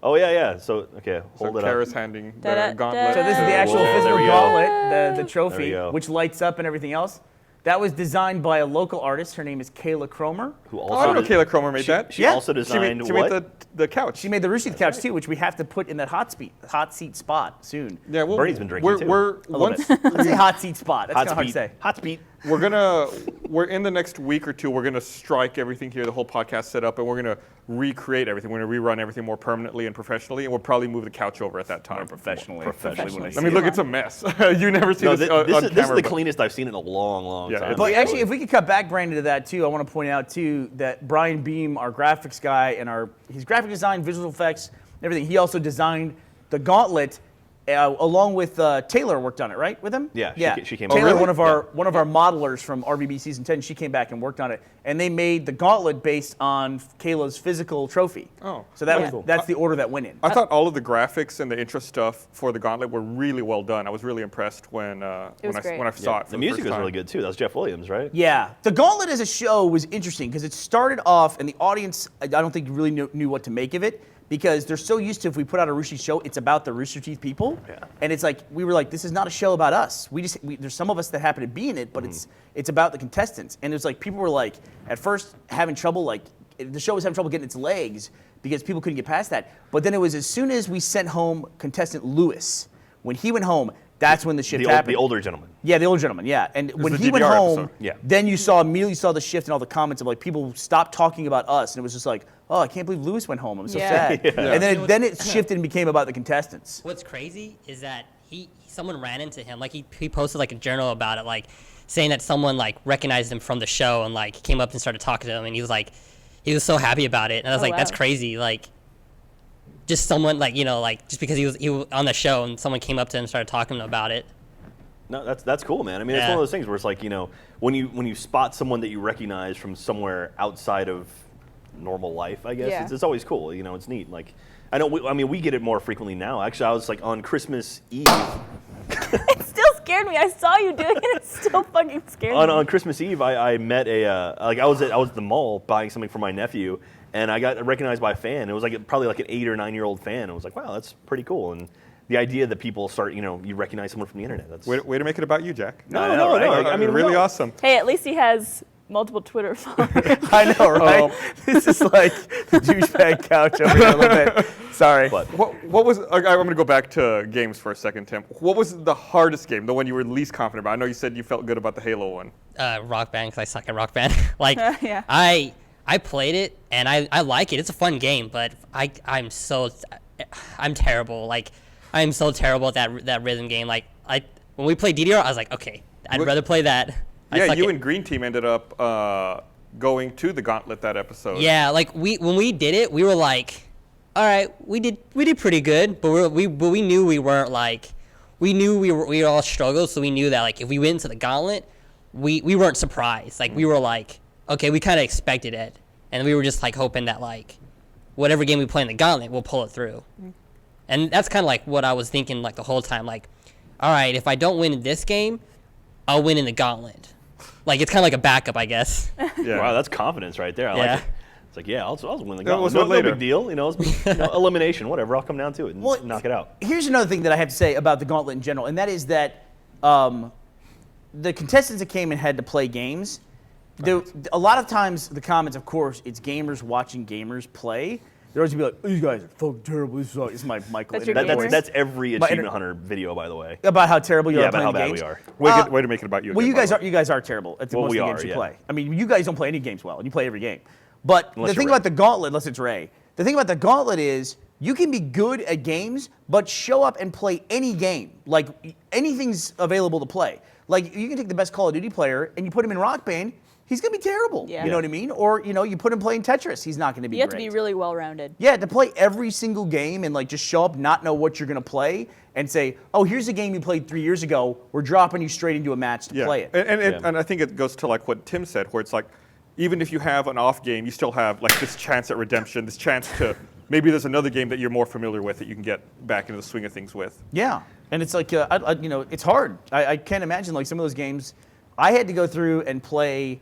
Oh yeah. So okay, So hold it Kara's up. handing Da-da-da. the gauntlet. So this is the actual Whoa, there physical we go. gauntlet, the There trophy, we go. which lights up and everything else. That was designed by a local artist. Her name is Kayla Cromer. Who Oh, I don't know did- Kayla Cromer made that. She Yeah. also She designed made what? the couch. She made the Rooster Teeth couch too, which we have to put in that hot seat spot soon. Yeah, well, Bernie's been drinking, too. We're A little once bit. Let's say hot seat spot. That's Hot kind of hard to speed. say. Hot speed. we're in the next week or two, we're gonna strike everything here, the whole podcast set up, and we're gonna recreate everything. We're gonna rerun everything more permanently and professionally, and we'll probably move the couch over at that time. Professionally. I mean, look, it's a mess. You never see No, this this on is camera. the but- cleanest I've seen in a long Yeah, time. it's- But actually, if we could cut back, Brandon, to that too, I want to point out too that Brian Beam, our graphics guy, and his graphic design, visual effects, everything. He also designed the Gauntlet, along with Taylor worked on it, right? With him? Yeah, she came Taylor, over. one of our modelers from RBB season 10, she came back and worked on it, and they made the Gauntlet based on Kayla's physical trophy. Oh, so that's cool. that's the order that went in. I thought all of the graphics and the intro stuff for the Gauntlet were really well done. I was really impressed when was great. when I saw it. For The music first was time. really good too. That was Jeff Williams, right? Yeah, the Gauntlet as a show was interesting because it started off, and the audience, I don't think really knew what to make of it because they're so used to if we put out a Rooster Teeth show, it's about the Rooster Teeth people, Yeah. and it's like we were like, this is not a show about us. There's some of us that happen to be in it, but it's about the contestants, and it was like people were like at first having trouble, like the show was having trouble getting its legs because people couldn't get past that. But then it was as soon as we sent home contestant Lewis, when he went home, that's when the shift happened. The older gentleman. Yeah, the older gentleman, yeah. And when the he went DVR home, episode. Yeah. then you immediately saw the shift in all the comments of like people stopped talking about us, and it was just like, oh, I can't believe Lewis went home. I'm so Yeah. sad. And then it shifted and became about the contestants. What's crazy is that someone ran into him, like he posted like a journal about it, like saying that someone like recognized him from the show and like came up and started talking to him, and he was so happy about it, and I was Oh, like, that's wow. crazy, like just someone like like just because he was on the show and someone came up to him and started talking about it. No, that's cool, man. I mean, it's Yeah. one of those things where it's like, when you spot someone that you recognize from somewhere outside of normal life, I guess Yeah. it's always cool. It's neat. Like, I know. We get it more frequently now. Actually, I was like on Christmas Eve. It still scared me. I saw you doing it. It still fucking scared me. On Christmas Eve, I met I was at the mall buying something for my nephew, and I got recognized by a fan. It was like probably like an 8 or 9 year old fan. I was like, wow, that's pretty cool. And the idea that people start, you recognize someone from the internet. That's Way to make it about you, Jack. No, right? I mean, really no. awesome. Hey, at least he has multiple Twitter followers. I know, right? This is like the douchebag couch over here a little bit. Sorry. But What was? I'm going to go back to games for a second, Tim. What was the hardest game? The one you were least confident about? I know you said you felt good about the Halo one. Rock Band, because I suck at Rock Band. Like Yeah. I played it and I like it. It's a fun game, but I'm so I'm terrible. Like, I'm so terrible at that rhythm game. Like, when we played DDR, I was like, okay, I'd rather play that. Yeah, you and Green Team ended up going to the Gauntlet that episode. Yeah, like when we did it, we were like, all right, we did pretty good, but we knew we weren't like, we knew we all struggled, so we knew that like if we went into the Gauntlet, we weren't surprised. Like we were like, okay, we kind of expected it, and we were just like hoping that like whatever game we play in the Gauntlet, we'll pull it through. And that's kind of like what I was thinking like the whole time. Like, all right, if I don't win in this game, I'll win in the Gauntlet. Like it's kind of like a backup, I guess. Yeah. Wow, that's confidence right there. I like it. It's like, yeah, I'll win the Yeah, Gauntlet. No big deal. You know, elimination, whatever. I'll come down to it and knock it out. Here's another thing that I have to say about the Gauntlet in general, and that is that the contestants that came and had to play games, a lot of times the comments, of course, it's gamers watching gamers play. They're always going to be like, these guys are fucking terrible. This is my Michael. That's your gamer? That's every Achievement Hunter video, by the way. About how terrible you are about playing how bad games. we are. Way to make it about you. Well, again, you guys are terrible at most of the games you yeah. play. I mean, you guys don't play any games well, and you play every game. But Unless the thing you're about the Gauntlet, unless it's Ray, the thing about the Gauntlet is you can be good at games, but show up and play any game. Like, anything's available to play. Like, you can take the best Call of Duty player, and you put him in Rock Band, he's going to be terrible. Yeah. You know what I mean? Or, you put him playing Tetris, he's not going to be You have great. to be really well-rounded. Yeah, to play every single game and like just show up, not know what you're going to play, and say, oh, here's a game you played 3 years ago. We're dropping you straight into a match to play it. And I think it goes to like what Tim said, where it's like, even if you have an off game, you still have like this chance at redemption, this chance to maybe there's another game that you're more familiar with that you can get back into the swing of things with. Yeah, and it's like, it's hard. I can't imagine like some of those games. I had to go through and play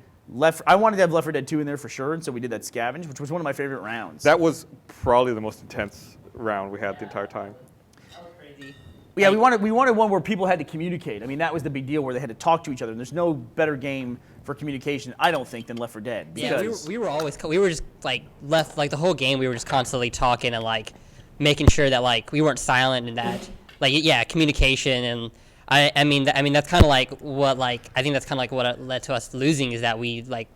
I wanted to have Left 4 Dead 2 in there for sure, and so we did that scavenge, which was one of my favorite rounds. That was probably the most intense round we had the entire time. Yeah, we wanted one where people had to communicate. I mean, that was the big deal, where they had to talk to each other. And there's no better game for communication, I don't think, than Left 4 Dead. Yeah, we were just like left like the whole game. We were just constantly talking and like making sure that like we weren't silent and that like communication and I mean that's kind of like what like I think that's kind of like what led to us losing is that we like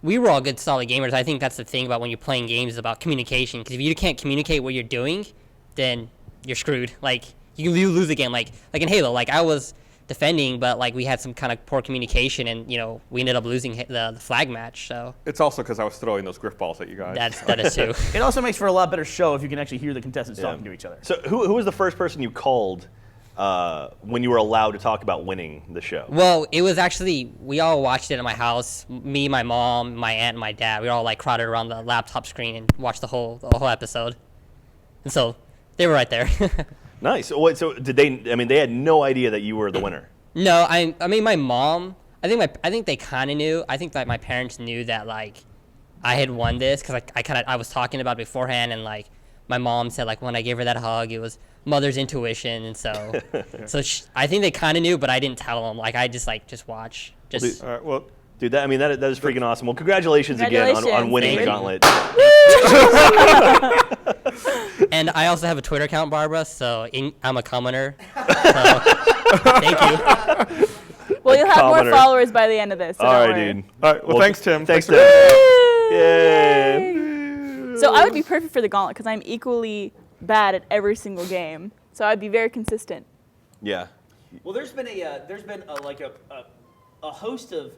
we were all good solid gamers. I think that's the thing about when you're playing games is about communication, because if you can't communicate what you're doing, then you're screwed. Like you lose the game. Like in Halo, like I was defending, but like we had some kind of poor communication, and we ended up losing the flag match. So it's also because I was throwing those griff balls at you guys. That is too. It also makes for a lot better show if you can actually hear the contestants talking to each other. So who was the first person you called when you were allowed to talk about winning the show? Well, it was actually, we all watched it at my house. Me, my mom, my aunt, and my dad. We all like crowded around the laptop screen and watched the whole episode. And so they were right there. Nice. So did they? I mean, they had no idea that you were the winner. No, I mean my mom. I think they kind of knew. I think that my parents knew that like I had won this because I was talking about it beforehand, and like my mom said like when I gave her that hug, it was mother's intuition, and so I think they kind of knew, but I didn't tell them. Like I just watch. Just All right, well. Dude, that is freaking awesome. Well, congratulations again on winning the Gauntlet. And I also have a Twitter account, Barbara, so I'm a commenter. So, thank you. Well, you'll have more followers by the end of this. So All don't right, worry. dude. All right, well, thanks, Tim. Thanks, for Tim. Yay! So I would be perfect for the Gauntlet because I'm equally bad at every single game. So I'd be very consistent. Yeah. Well, there's been a host of,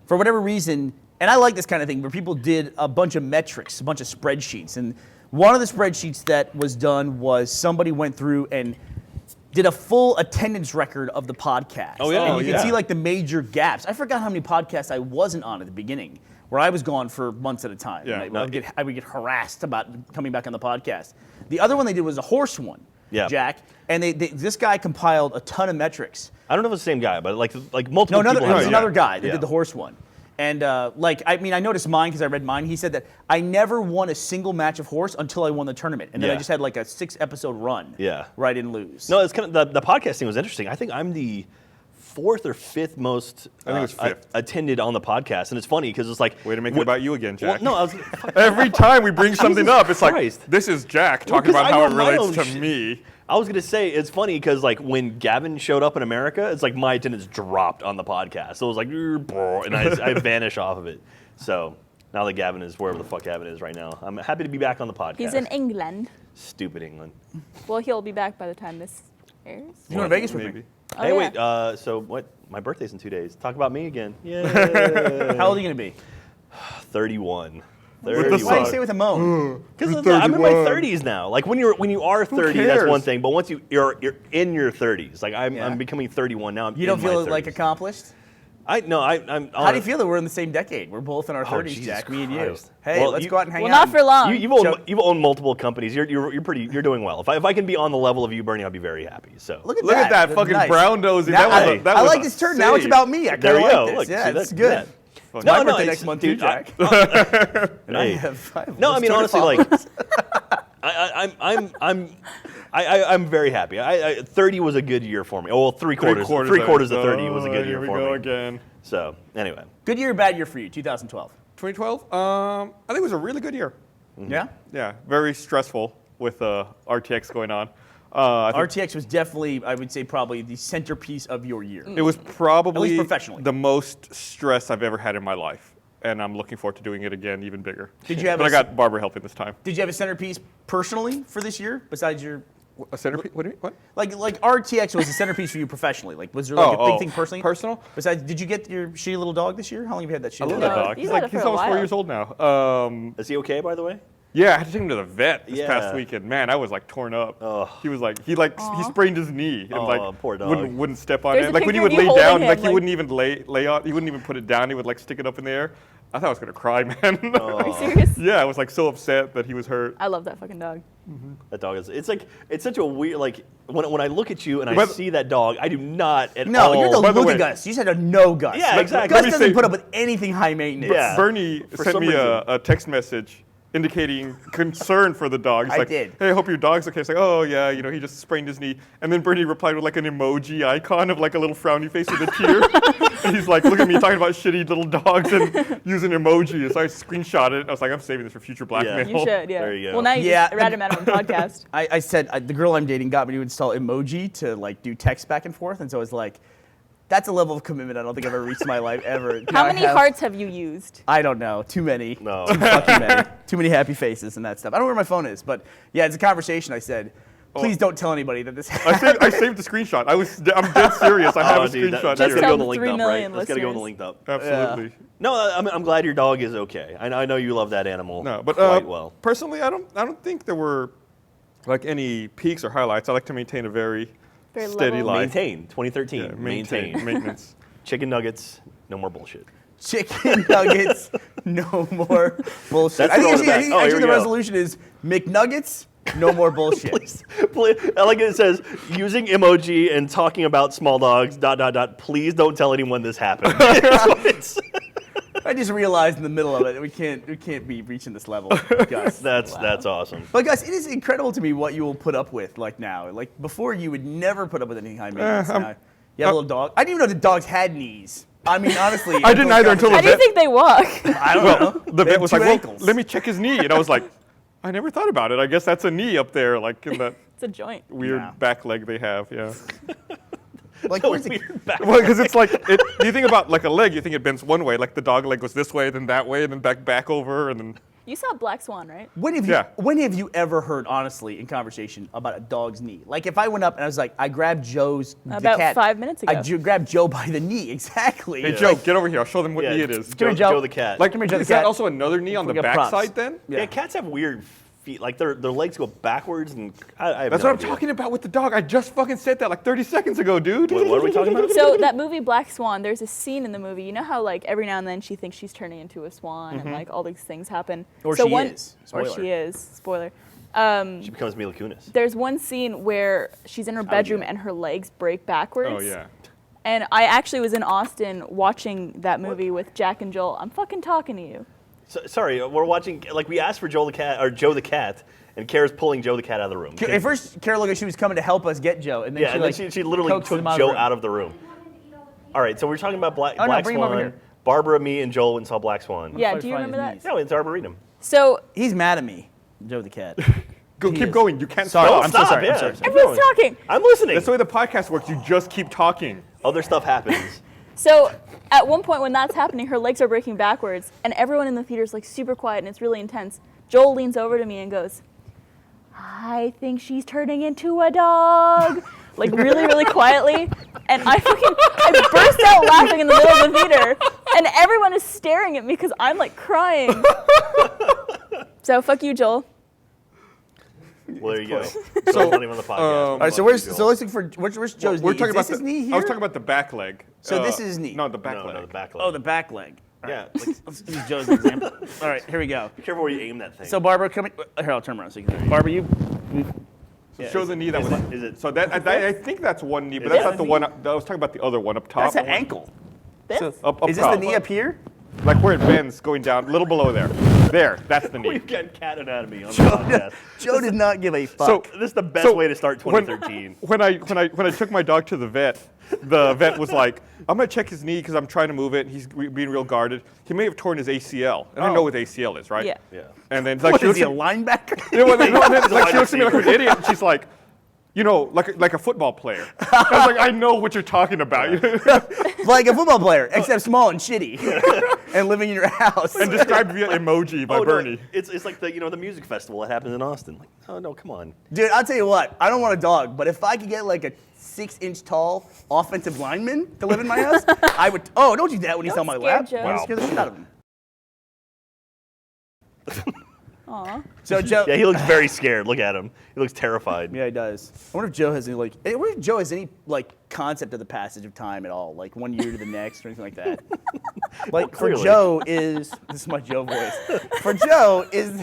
for whatever reason, and I like this kind of thing, where people did a bunch of metrics, a bunch of spreadsheets. And one of the spreadsheets that was done was somebody went through and did a full attendance record of the podcast. Oh, yeah. And you can see like the major gaps. I forgot how many podcasts I wasn't on at the beginning, where I was gone for months at a time. Yeah. And I would get harassed about coming back on the podcast. The other one they did was a horse one, Jack. And this guy compiled a ton of metrics. I don't know if it's the same guy, but like multiple No, people. it was another guy that Yeah. did the horse one. And I noticed mine because I read mine. He said that I never won a single match of horse until I won the tournament. And then I just had like a 6-episode run where I didn't lose. No, it's kind of the podcasting was interesting. I think I'm the 4th or 5th most I think it was 5th. attended on the podcast, and it's funny because it's like Way to make it about you again, Jack. Well, no, I was Every time we bring something up, it's like, Christ. this is Jack talking 'cause about I how know it my relates own to shit. me. I was gonna say it's funny because like when Gavin showed up in America, it's like my attendance dropped on the podcast. So it was like, and I vanish off of it. So now that Gavin is wherever the fuck Gavin is right now, I'm happy to be back on the podcast. He's in England. Stupid England. Well, he'll be back by the time this airs. You going to Vegas with Maybe. me? Oh, Hey, yeah. wait. So what? My birthday's in 2 days. Talk about me again. Yeah. How old are you going to be? 31. the 31. Why do you say it with a moan? Because I'm in my 31. 30s now. Like when you are 30, that's cares? one thing. But once you're in your 30s, like I'm Yeah. becoming 31 now. I'm You don't in my feel 30s. like accomplished? I'm. How do you feel that we're in the same decade? We're both in our 30s, Jesus Jack, me and you. Christ. Hey, Well, let's you- go out and hang Well, out. not for long. You've owned multiple companies. You're doing well. If I can be on the level of you, Bernie, I'll be very happy. So Look at Look at that That's fucking nice. brown nosing. Now, That was I a like this turn. Now it's save. about me. I kind There of you like go. this. Look, yeah, see, that's that- good. yeah. It's No, my no, birthday it's- next month dude, too, Jack. And I Hey. have No, I mean let's turn honestly, it like I'm very happy. 30 was a good year for me. Oh, well, three quarters of 30 was a good year Here we for go me. again. So anyway, Good year or bad year for you, 2012? 2012. I think it was a really good year. Yeah? Yeah, very stressful with RTX going on. I think RTX was definitely, I would say, probably the centerpiece of your year. it was probably professionally. the most stress I've ever had in my life, and I'm looking forward to doing it again, even bigger. Did you have But a I got Barbara helping this time. Did you have a centerpiece personally for this year besides your A centerpiece? What do you mean? What? like RTX was a centerpiece for you professionally? Like was there like a big thing personally? Personal? Besides, did you get your shitty little dog this year? How long have you had that shitty I love little that No, dog. you've had it for He's a almost 4 while. years old now. is he okay, by the way? Yeah, I had to take him to the vet this Yeah. past weekend. Man, I was like torn up. Ugh. He was like he sprained his knee and like poor dog. wouldn't step on There's it. a Like when he picture would of you lay down, holding like him, he like- wouldn't even lay on. He wouldn't even put it down. He would like stick it up in the air. I thought I was gonna cry, man. Are you serious? Yeah, I was like so upset that he was hurt. I love that fucking dog. That dog is. It's such a weird like when I look at you and I But- see that dog, I do not at No, all. you're the by the look way- at Gus. You said a no Gus. Yeah, But exactly. Gus Let me doesn't say- put up with anything high maintenance. Yeah. Bernie For sent some me reason. a text message indicating concern for the dog. He's I like, did. hey, I hope your dog's okay. It's like, oh yeah, he just sprained his knee. And then Bernie replied with like an emoji icon of like a little frowny face with a tear. And he's like, look at me talking about shitty little dogs and using emoji. So I screenshot it. I was like, I'm saving this for future blackmail. You should, yeah. There you go. Well, now you Yeah. just rat him out on the podcast. I said the girl I'm dating got me to install emoji to like do text back and forth, and so I was like, that's a level of commitment I don't think I've ever reached in my life ever. How Now I many have- hearts have you used? I don't know. Too many. No. Too fucking many. Too many happy faces and that stuff. I don't know where my phone is, but yeah, it's a conversation. I said, please don't tell anybody that this happened. I saved the screenshot. I'm dead serious. I have a dude, screenshot that's here. gotta go tell on the the link 3 up, right? million That's gotta go on the listeners. link up. Absolutely. No, I'm glad your dog is okay. I know you love that animal. No, but quite well. personally, I don't think there were like any peaks or highlights. I like to maintain a very Very steady level. life. Maintain 2013. Yeah, maintain. maintenance. Chicken nuggets. No more bullshit. Chicken nuggets, no more bullshit. That's I think throwing it actually, back. Oh, here the we go. resolution is McNuggets, no more bullshit. Please, I like it says using emoji and talking about small dogs. ... Please don't tell anyone this happened. It's- I just realized in the middle of it we can't be reaching this level, Gus. that's awesome. But Gus, it is incredible to me what you will put up with like now. Like before, you would never put up with anything high maintenance. Now you have a little dog. I didn't even know that dogs had knees. I mean, honestly, I didn't either until How the do you vet. think they walk? I don't know. The They vet have was two like, well, ankles. let me check his knee. And I was like, I never thought about it. I guess that's a knee up there, like in that It's a joint. weird Yeah. back leg they have. Yeah. Like, So where's the- weird back- Well, because it's like, you think about like a leg, you think it bends one way. Like the dog leg goes this way, then that way, and then back over, and then. You saw Black Swan, right? When have you Yeah. when have you ever heard honestly in conversation about a dog's knee? Like if I went up and I was like, I grabbed the About cat. 5 minutes ago. Grabbed Joe by the knee, exactly. Hey, Joe, get over here. I'll show them what Yeah, knee it is. Come here, Joe. Joe the cat. Like, Come here, Joe the is that cat. also another knee on the We got back props. side then? yeah, cats have weird feet. Like their legs go backwards, and I have That's no what I'm idea. talking about with the dog. I just fucking said that like 30 seconds ago, dude. What are we talking about? So that movie Black Swan, there's a scene in the movie. You know how like every now and then she thinks she's turning into a swan and like all these things happen. Or so she is. Or Spoiler. she is. Spoiler. She becomes Mila Kunis. There's one scene where she's in her bedroom and her legs break backwards. Oh, yeah. And I actually was in Austin watching that movie with Jack and Joel. I'm fucking talking to you. So, sorry, we're watching. Like we asked for Joe the cat, and Kara's pulling Joe the cat out of the room. At first, Carol looked like she was coming to help us get Joe, and then Yeah, she and like then she literally coaxed took him out Joe of the room. out of the room. All right, so we're talking about Black no, Swan. bring him over here. Barbara, me, and Joel went and saw Black Swan. Yeah, Probably do you find remember his that? knees. No, it's Arboretum. So He's mad at me, Joe the cat. Go, He keep is. going. You can't Sorry, stop. I'm so Stop, sorry. yeah. I'm sorry. I'm sorry. everyone's talking. I'm listening. That's the way the podcast works. You just keep talking. Other stuff happens. So at one point when that's happening, her legs are breaking backwards, and everyone in the theater is like super quiet and it's really intense. Joel leans over to me and goes, I think she's turning into a dog. Like really, really quietly. And I burst out laughing in the middle of the theater. And everyone is staring at me because I'm like crying. So fuck you, Joel. Well, there you go. So not even on the podcast. All right, so let's look for where's Joe's We're knee? talking Is about this his knee here? I was talking about the back leg. So this is his knee. No, the back No, leg. no, the back leg. Oh, the back leg. Yeah. Let's use Joe's example. All right, here we go. Be careful where you aim that thing. So Barbara, come here. I'll turn around so you can. Barbara, you. Yeah, Show the knee that was. is it? So that I think that's one knee, but Is that's that not the knee? one. I was talking about the other one up top. That's an ankle. This? So, Up is this the top. knee up here? Like where it bends, going down, a little below there. There, that's the knee. We've got cat anatomy on the podcast. Joe did not give a fuck. So This is the best way to start when- 2013. When I took my dog to the vet was like, I'm gonna check his knee because I'm trying to move it. He's being real guarded. He may have torn his ACL. And I know what ACL is, right? Yeah. Yeah. And then like what she is looks he, a at, linebacker? you know, and then, like, she wide looks at me like an idiot, and she's like, you know, like a football player. I was like, I know what you're talking about. Like a football player, except small and shitty, and living in your house. And described via emoji by Oh, no, Burnie. it's like the music festival that happens in Austin. Like, oh no, come on. Dude, I'll tell you what. I don't want a dog, but if I could get like a 6-inch tall offensive lineman to live in my house, I would. Oh, don't do that when he's Don't on my scare lap. Joe. Wow. Scare the shit out of him. Aw. So Joe. Yeah, he looks very scared. Look at him. He looks terrified. Yeah, he does. I wonder if Joe has any like concept of the passage of time at all, like 1 year to the next or anything like that. Like for clearly. Joe is this is my Joe voice. For Joe is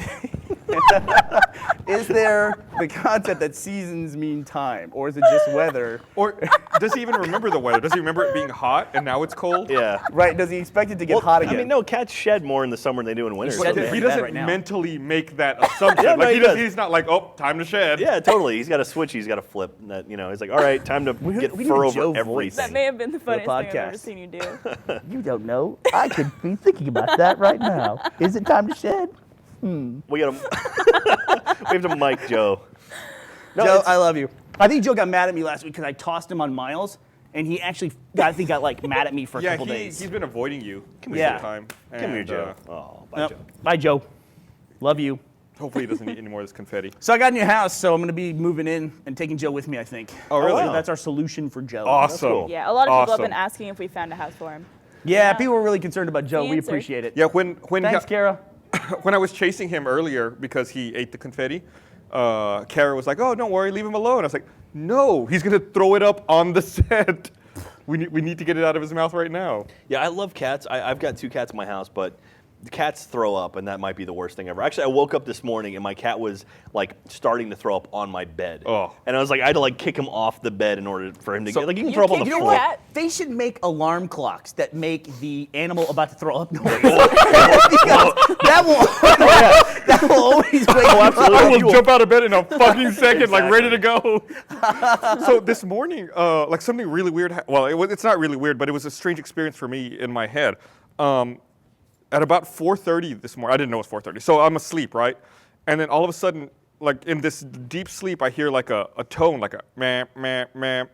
is there the concept that seasons mean time, or is it just weather? Or does he even remember the weather? Does he remember it being hot and now it's cold? Yeah. Right? Does he expect it to get hot again? I mean, no, cats shed more in the summer than they do in winter. Shed so- more. He Bad doesn't right now. mentally make that assumption. Yeah, no, like he does. he's not like, oh, time to shed. Yeah, totally. He's got a switch. He's got to flip. And that he's like, all right, time to get we need fur a over Joe voice. everything. That may have been the funniest thing I've ever podcast. seen you do. You don't know. I could be thinking about that right now. Is it time to shed? We got we have to mic Joe. No, Joe, it's- I love you. I think Joe got mad at me last week because I tossed him on Miles, and he actually got like mad at me for a Yeah, couple days. he's been avoiding you most Yeah. of the time. Come here, And, Joe. Oh, bye, Yep. Joe. Bye, Joe. Love you. Hopefully he doesn't eat any more of this confetti. So I got a new house, so I'm going to be moving in and taking Joe with me, I think. Oh, really? So that's our solution for Joe. Awesome. cool. Yeah, a lot of people have Awesome. been asking if we found a house for him. Yeah, people were really concerned about Joe. The We answer. appreciate it. Yeah, when Thanks, Kara. when I was chasing him earlier because he ate the confetti, Kara was like, "Oh, don't worry, leave him alone." I was like, "No, he's gonna throw it up on the set. We need to get it out of his mouth right now." Yeah, I love cats. I've got 2 cats in my house, but the cats throw up, and that might be the worst thing ever. Actually, I woke up this morning, and my cat was like starting to throw up on my bed. Oh. And I was like, I had to like kick him off the bed in order for him to So- get. Like, you can You throw up on the can't You know floor. what? Cat? They should make alarm clocks that make the animal about to throw up noise. Because that will always wake you up. I will jump out of bed in a fucking second, like ready to go. So this morning, like something really weird. It's not really weird, but it was a strange experience for me in my head. At about 4:30 this morning, I didn't know it was 4:30, so I'm asleep, right? And then all of a sudden, like in this deep sleep, I hear like a tone, like a meh, meh, meh.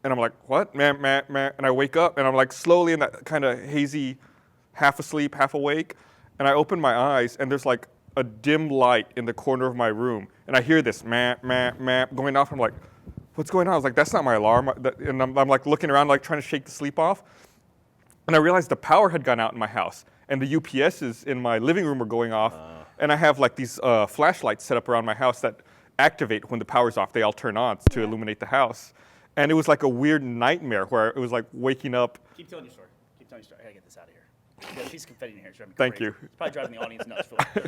And I'm like, what? Meh, meh, meh. And I wake up, and I'm like slowly in that kind of hazy, half asleep, half awake. And I open my eyes, and there's like a dim light in the corner of my room. And I hear this meh, meh, meh going off. I'm like, what's going on? I was like, that's not my alarm. And I'm like looking around, like trying to shake the sleep off. And I realized the power had gone out in my house, and the UPSs in my living room were going off. And I have like these flashlights set up around my house that activate when the power's off. They all turn on to illuminate the house. And it was like a weird nightmare where it was like waking up. Keep telling your story. Keep telling your story. I gotta get this out of here. There's a piece of confetti in here. It's driving me Thank crazy. you. It's probably driving the audience nuts. Phil.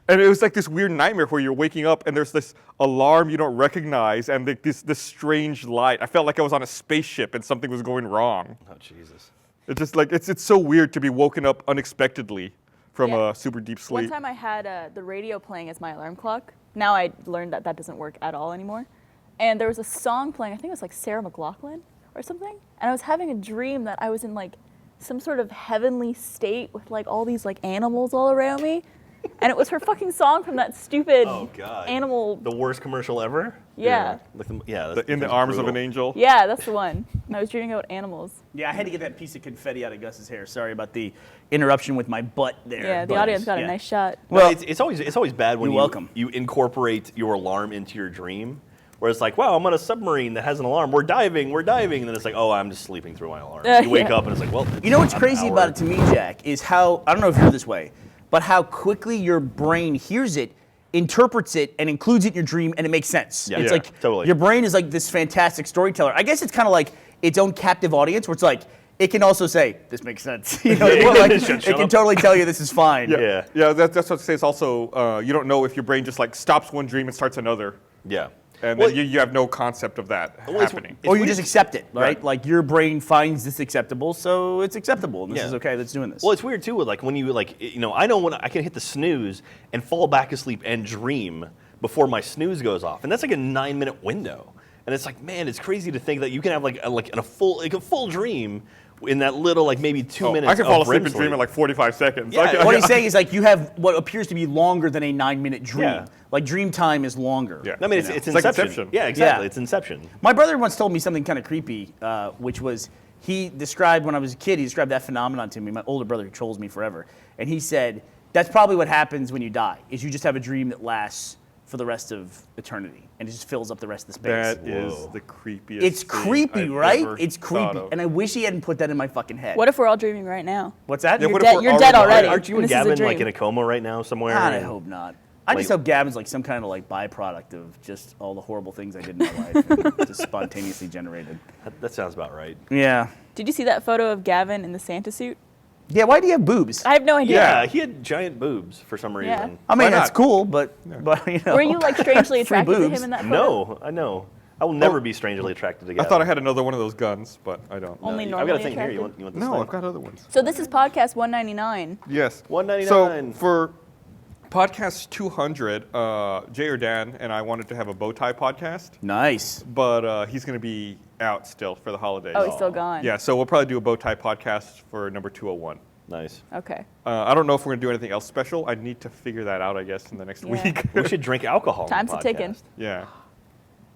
And it was like this weird nightmare where you're waking up and there's this alarm you don't recognize and this strange light. I felt like I was on a spaceship and something was going wrong. Oh, Jesus. It's just like, it's so weird to be woken up unexpectedly from Yeah. a super deep One sleep. time I had the radio playing as my alarm clock. Now I learned that doesn't work at all anymore. And there was a song playing, I think it was like Sarah McLachlan or something. And I was having a dream that I was in like some sort of heavenly state with like all these like animals all around me. And it was her fucking song from that stupid Oh God. animal. The worst commercial ever. Yeah. Like yeah. In the arms of an angel. Yeah, that's the one. And I was dreaming about animals. Yeah, I had to get that piece of confetti out of Gus's hair. Sorry about the interruption with my butt there. Yeah, the but- audience got yeah. a nice shot. Well, Well, it's always bad when you're welcome. you incorporate your alarm into your dream. Where it's like, wow, I'm on a submarine that has an alarm. We're diving. And then it's like, oh, I'm just sleeping through my alarm. You wake Yeah. up and it's like, well. You know what's I'm crazy an about hour. it to me, Jack, is how, I don't know if you're this way, but how quickly your brain hears it, interprets it, and includes it in your dream, and it makes sense. Yeah. It's Yeah, like, totally. your brain is like this fantastic storyteller. I guess it's kind of like its own captive audience, where it's like, it can also say, this makes sense. You know, Yeah, or like, shut it can up. totally tell you this is fine. Yeah. Yeah, that's what it says. Also, you don't know if your brain just like stops one dream and starts another, Yeah. and Well, then you have no concept of that it's- happening. Or you weird. just accept it, right? Right. Like your brain finds this acceptable, so it's acceptable, and this Yeah. is okay, let's doing this. Well, it's weird too. Like when you I know when I can hit the snooze and fall back asleep and dream before my snooze goes off, and that's like a 9-minute window. And it's like, man, it's crazy to think that you can have a full dream in that little maybe 2 minutes. I can fall of asleep REM and dream in like 45 seconds. Yeah, Like, What he's saying is like you have what appears to be longer than a 9-minute dream. Yeah. Like dream time is longer. Yeah. I mean, you know? it's like Inception. Inception. Yeah, exactly. Yeah. It's Inception. My brother once told me something kind of creepy, which was he described when I was a kid, he described that phenomenon to me. My older brother who trolls me forever. And he said, that's probably what happens when you die, is you just have a dream that lasts for the rest of eternity. And it just fills up the rest of the space. that is Whoa. the creepiest. It's thing creepy, I've right? ever It's thought creepy. of. And I wish he hadn't put that in my fucking head. What if we're all dreaming right now? What's that? Yeah, You're what if dead, we're you're dead already. Aren't you and and this is a Gavin dream. in a coma right now somewhere? God, I And- hope not. I just Like- hope Gavin's some kind of byproduct of just all the horrible things I did in my life, and just spontaneously generated. That sounds about right. Yeah. Did you see that photo of Gavin in the Santa suit? Yeah. Why do you have boobs? I have no idea. Yeah, he had giant boobs for some reason. Yeah. I mean, Why that's not? cool, but you know. Were you strangely Free attracted to boobs. him in that photo? No, I know. I will never be strangely attracted to I Gavin. thought I had another one of those guns, but I don't. Only I've normally got a thing here. attracted? You want this No, thing? I've got other ones. So this is podcast 199. Yes. $1.99. So for podcast 200, Jay or Dan and I wanted to have a bow tie podcast, Nice. but he's going to be out still for the holidays. Oh, he's still gone. Yeah, so we'll probably do a bow tie podcast for number 201. Nice. Okay. I don't know if we're going to do anything else special. I need to figure that out, I guess, in the next Yeah. week. We should drink alcohol. on the Time's a ticking. podcast. Yeah.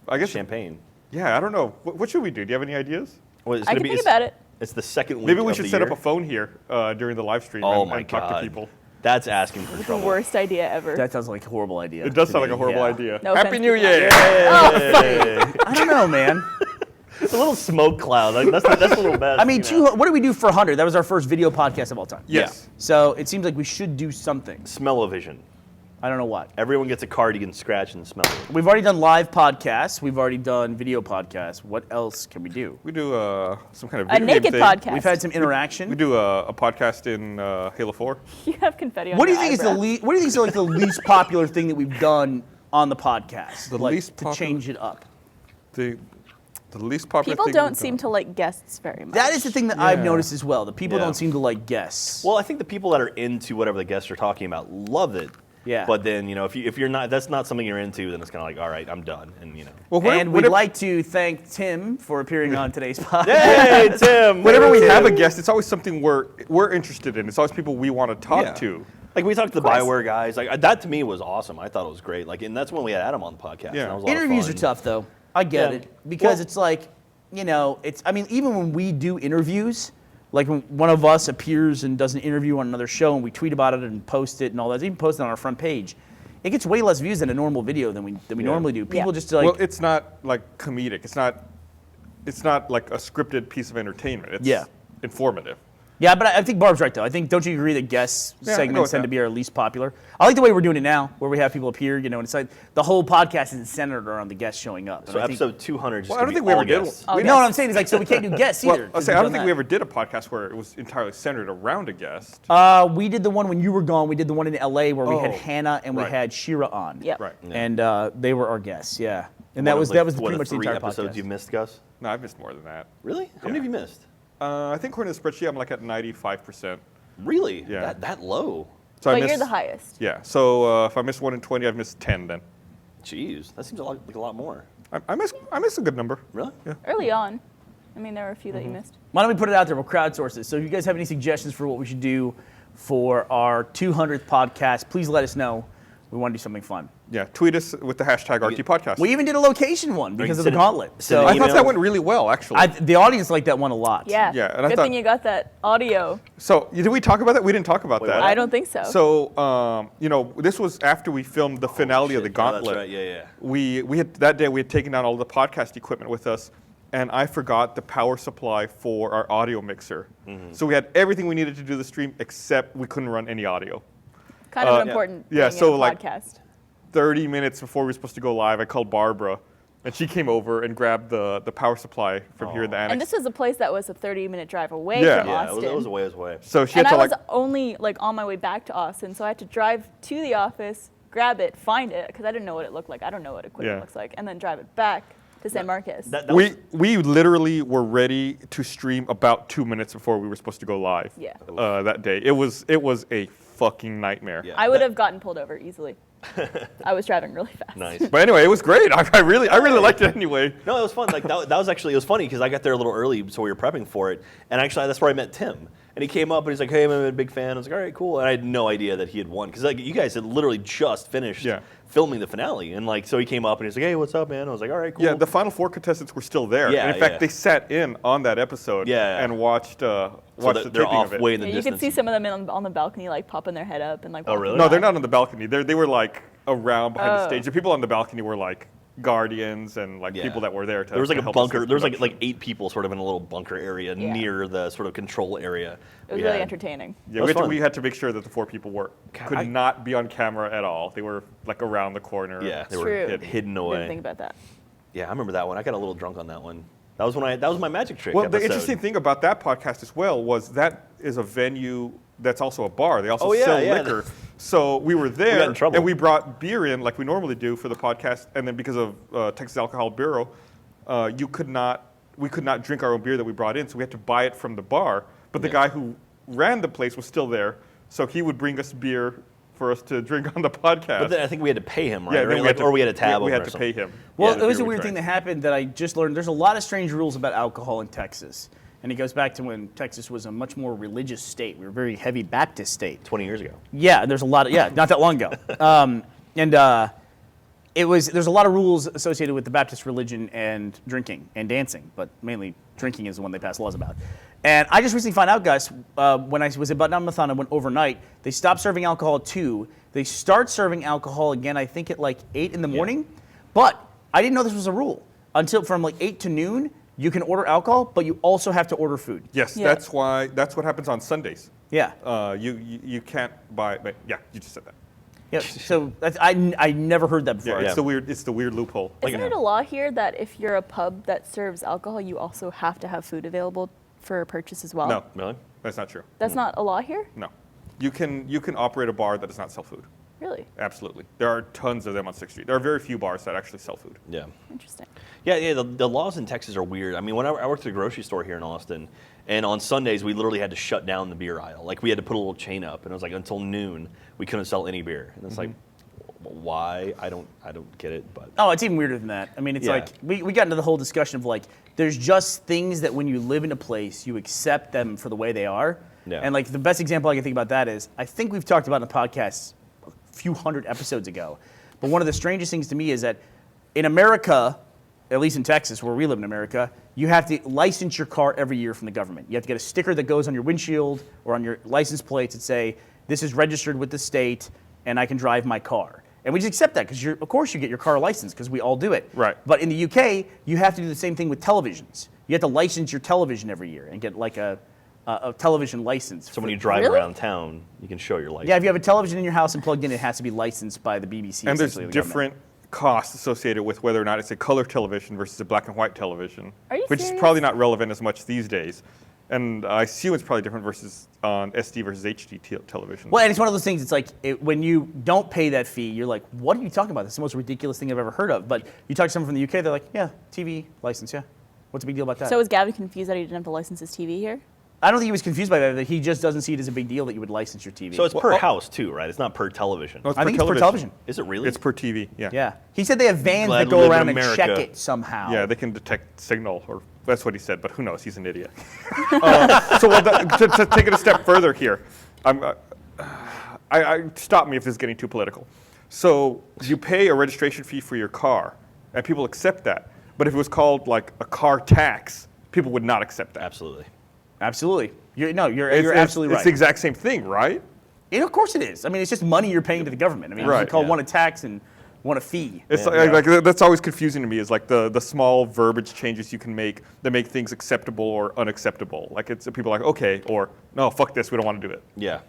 I guess. Champagne. Yeah, I don't know. What should we do? Do you have any ideas? Well, it's I gonna can be- think it's- about it. It's the second week. Maybe we of should the set year. up a phone here during the live stream Oh and, my and god. talk to people. That's asking for The trouble. worst idea ever. That sounds like a horrible idea. It does to sound like me, a horrible yeah. idea. No Happy offense New to that. Year! I don't know, man. It's a little smoke cloud. That's a little bad. I mean, what did we do for 100? That was our first video podcast of all time. Yes. So it seems like we should do something. Smell-o-vision. I don't know what. Everyone gets a card you can scratch and smell it. We've already done live podcasts. We've already done video podcasts. What else can we do? We do some kind of A video game naked thing. podcast. We've had some interaction. We do a podcast in Halo 4. You have confetti on What do you your think is the eyebrow. What do you think is the least popular thing that we've done on the podcast? The Like, least to popular- change it up. The least popular People thing don't we've seem done. to like guests very much. That is the thing that I've Yeah. noticed as well. The people Yeah. don't seem to like guests. Well, I think the people that are into whatever the guests are talking about love it. Yeah. But then if you're not, that's not something you're into, then it's kind of like, all right, I'm done, and Well, and we'd whenever, like to thank Tim for appearing on today's podcast. Hey, Tim. whenever we Tim. have a guest, it's always something we're interested in. It's always people we want to talk Yeah. to. Like we talked to the course. Bioware guys, that to me was awesome. I thought it was great. And that's when we had Adam on the podcast. Yeah. and that was a lot of Interviews are fun. tough, though. I get Yeah. it because Well- it's like, I mean, even when we do interviews, like when one of us appears and does an interview on another show and we tweet about it and post it and all that, even post it on our front page, it gets way less views than a normal video than we normally do. People just like, Well, it's not like comedic. It's not like a scripted piece of entertainment. It's Yeah. informative. yeah, but I think Barb's right though. I think, don't you agree that guest Yeah, I go segments with tend to that. be our least popular? I like the way we're doing it now, where we have people appear, and it's like the whole podcast isn't centered around the guests showing up. So And I think- episode 200 just Well, I gonna don't be think we ever all did guests. Oh, we- no, what I'm saying is like, so we can't do guests either. Well, 'cause I we've don't done think that. we ever did a podcast where it was entirely centered around a guest. We did the one when you were gone. We did the one in LA where we had Oh, Hannah and we right. had Shira on. Yep. Right. Yeah. And they were our guests. Yeah. And One that of was the- pretty what, much the 3 entire episodes podcast. you missed, Gus? No, I've missed more than that. Really? How many have you missed? I think according to the spreadsheet, I'm like at 95%. Really? Yeah. That low? So I But you're missed- the highest. Yeah. So if I missed 1 in 20, I've missed 10 then. Jeez, that seems like a lot more. I miss a good number. Really? Yeah. Early on. I mean, there were a few Mm-hmm. that you missed. Why don't we put it out there? We'll crowdsource it. So if you guys have any suggestions for what we should do for our 200th podcast. Please let us know. We want to do something fun. Yeah, tweet us with the hashtag RT Podcast. We even did a location one because of the send it- Gauntlet. send So it I thought email. that went really well, actually. the audience liked that one a lot. Yeah. Yeah, and I Good thought- thing you got that audio. So, did we talk about that? We didn't talk about that. I don't think so. So, this was after we filmed the finale of the Yeah, Gauntlet. that's right. Yeah. We had that day we had taken down all the podcast equipment with us, and I forgot the power supply for our audio mixer. So we had everything we needed to do the stream, except we couldn't run any audio. Kind of an important yeah, thing so, in a like, podcast. 30 minutes before we were supposed to go live, I called Barbara, and she came over and grabbed the power supply from here in the annex. And this was a place that was a 30-minute drive away Yeah. from Yeah, Austin. it was a ways away. So she And had I to was only like on my way back to Austin, so I had to drive to the office, grab it, find it, because I didn't know what it looked like. I don't know what equipment Yeah. looks like, and then drive it back to San Marcos. That was- we literally were ready to stream about 2 minutes before we were supposed to go live. Yeah. That day, it was a fucking nightmare. Yeah. I would have gotten pulled over easily. I was driving really fast. nice. But anyway, it was great. I really liked it anyway. No, it was fun. Like that was actually it was funny because I got there a little early, so we were prepping for it. And actually, that's where I met Tim. And he came up and he's like, "Hey, I'm a big fan." I was like, "All right, cool." And I had no idea that he had won because like you guys had literally just finished Yeah. filming the finale, and like so he came up and he's like, "Hey, what's up, man?" I was like, "All right, cool." Yeah, the final four contestants were still there. Yeah, and in fact, yeah. they sat in on that episode Yeah. and watched the they're taping off of it. way in the Yeah, you distance. could see some of them on the balcony, like popping their head up and like. Oh, walking really? No, by. they're not on the balcony. They were like around behind the Oh. stage. The people on the balcony were like guardians and like Yeah. people that were there to There was like to a help us bunker. with There was like production. 8 people sort of in a little bunker area Yeah. near the sort of control area. It was we really had. entertaining. Yeah, was fun. we had to make sure that the 4 people could I- not be on camera at all. They were like around the corner. Yeah, they True. were hidden. hidden Didn't away. think about that. Yeah, I remember that one. I got a little drunk on that one. That was my magic trick. Well, the episode. interesting thing about that podcast as well was that is a venue that's also a bar. They also Oh, yeah, sell yeah. liquor. So we were there, in trouble. and we brought beer in like we normally do for the podcast. And then because of Texas Alcohol Bureau, we could not drink our own beer that we brought in, so we had to buy it from the bar. But the guy who ran the place was still there, so he would bring us beer for us to drink on the podcast. But then I think we had to pay him, right? yeah, Right? then Like, or we had a tab we over had or to something. pay him. Well, for the it was beer a we weird drank. thing that happened that I just learned. There's a lot of strange rules about alcohol in Texas. And it goes back to when Texas was a much more religious state. We were a very heavy Baptist state. 20 years ago. Yeah, there's a lot of, not that long ago. There's a lot of rules associated with the Baptist religion and drinking and dancing, but mainly drinking is the one they pass laws about. And I just recently found out, Gus, when I was at Button-on-Mathon, I went overnight, they stopped serving alcohol at 2. They start serving alcohol again, I think at like 8 in the morning. But I didn't know this was a rule. Until from like 8 to noon, you can order alcohol, but you also have to order food. Yes, Yeah. that's what happens on Sundays. Yeah. You can't buy. But yeah, you just said that. Yeah. So I never heard that before. Yeah, Yeah. it's the weird loophole. Isn't it a law here that if you're a pub that serves alcohol, you also have to have food available for purchase as well? No, Really? that's not true. That's not a law here? No, you can operate a bar that does not sell food. Really? Absolutely, there are tons of them on 6th Street. There are very few bars that actually sell food. Yeah. Interesting. Yeah. The laws in Texas are weird. I mean, when I worked at a grocery store here in Austin, and on Sundays we literally had to shut down the beer aisle. Like we had to put a little chain up, and it was like until noon we couldn't sell any beer. And it's like, why? I don't get it. But Oh, it's even weirder than that. I mean, it's Yeah. like we got into the whole discussion of like, there's just things that when you live in a place, you accept them for the way they are. Yeah. And like the best example I can think about that is, I think we've talked about in the podcast a few hundred episodes ago, but one of the strangest things to me is that in America, at least in Texas, where we live in America, you have to license your car every year from the government. You have to get a sticker that goes on your windshield or on your license plates that say, this is registered with the state and I can drive my car. And we just accept that because of course you get your car license because we all do it. Right. But in the UK, you have to do the same thing with televisions. You have to license your television every year and get like a television license. so when you drive Really? around town, you can show your license. Yeah, if you have a television in your house and plugged in, it has to be licensed by the BBC. And there's essentially, the government. different costs associated with whether or not it's a color television versus a black and white television, Are you which is serious? probably not relevant as much these days. And I assume it's probably different versus on SD versus HD television. Well, and it's one of those things, it's like when you don't pay that fee, you're like, what are you talking about? This is the most ridiculous thing I've ever heard of. But you talk to someone from the UK, they're like, yeah, TV license, yeah. What's the big deal about that? So is Gavin confused that he didn't have to license his TV here? I don't think he was confused by that he just doesn't see it as a big deal that you would license your TV. So it's per house too, right? It's not per television. No, it's I per think it's per television. Is it really? It's per TV, yeah. Yeah. He said they have vans Glad that to go live in around and America. check it somehow. Yeah, they can detect signal, or that's what he said, but who knows? He's an idiot. So to take it a step further here, stop me if this is getting too political. So you pay a registration fee for your car, and people accept that. But if it was called like a car tax, people would not accept that. Absolutely. Absolutely. You're It's absolutely right. It's the exact same thing, right? Of course it is. I mean, it's just money you're paying to the government. I mean, Right. you call Yeah. one a tax and one a fee. It's like that's always confusing to me. Is like the small verbiage changes you can make that make things acceptable or unacceptable. Like it's people are like okay or no, fuck this, we don't want to do it. Yeah.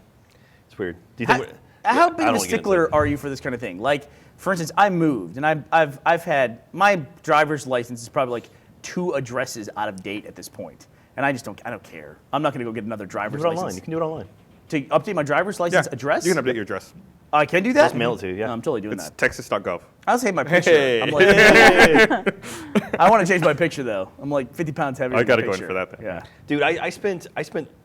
It's weird. Do you think? How I big don't of a wanna get into stickler it. are you for this kind of thing? Like, for instance, I moved, and I've had my driver's license is probably like 2 addresses out of date at this point, and I don't care. I'm not going to go get another Do driver's it online. license You can do it online. to update my driver's license address. You can update your address. I can do that. Just mail it to you. Yeah. No, I'm totally doing It's that. texas.gov. I'll save my picture. Hey. I'm like, I want to change my picture though. I'm like 50 pounds heavier. I than my gotta go in picture. for that then. Yeah. Dude, I spent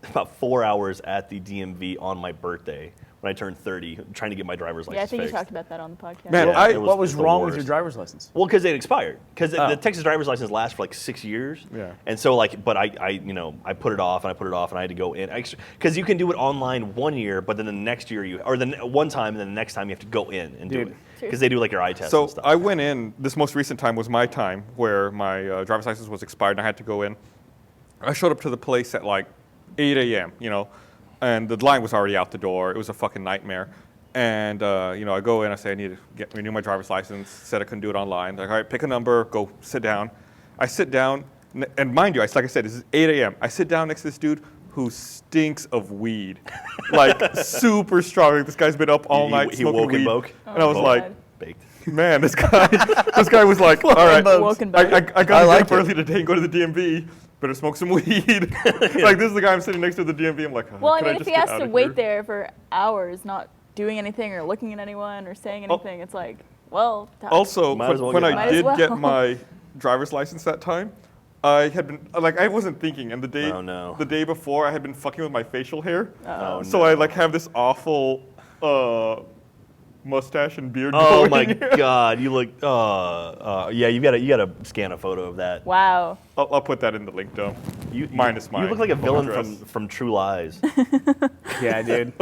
about 4 hours at the DMV on my birthday when I turned 30, trying to get my driver's license Yeah, I think fixed. you talked about that on the podcast. Man, Yeah, it What was the wrong with worst. your driver's license? Well, because it expired. Because Oh. the Texas driver's license lasts for like 6 years. Yeah. And so but I put it off and I put it off and I had to go in. Because you can do it online 1 year, but then the next year one time and then the next time you have to go in and do Dude. it. Because they do like your eye test So and stuff. I went in. This most recent time was my time where my driver's license was expired and I had to go in. I showed up to the place at like 8 a.m. And the line was already out the door. It was a fucking nightmare. And I go in. I say I need to renew my driver's license. Said I couldn't do it online. Like, all right, pick a number. Go sit down. I sit down, and mind you, like I said, this is 8 a.m. I sit down next to this dude who stinks of weed, like super strong. This guy's been up all night He smoking woke weed. and woke. And I was Oh, like, God. Baked. man, this guy was like, all right, Woken I back. got to I get like up early today and go to the DMV. Better smoke some weed. Like, this is the guy I'm sitting next to at the DMV. I'm like, Well, I can mean, just if he get has out to of wait here? there for hours, not doing anything or looking at anyone or saying anything, it's like, well. Also, Might as well when get I Might as did well. get my driver's license that time, I had been like I wasn't thinking, and Oh, no. the day before I had been fucking with my facial hair, Oh, so I like have this awful mustache and beard. Oh going my here. God, you look. Yeah, you gotta scan a photo of that. Wow. I'll put that in the link though. Minus my You look like a home villain address. from True Lies. Yeah, dude.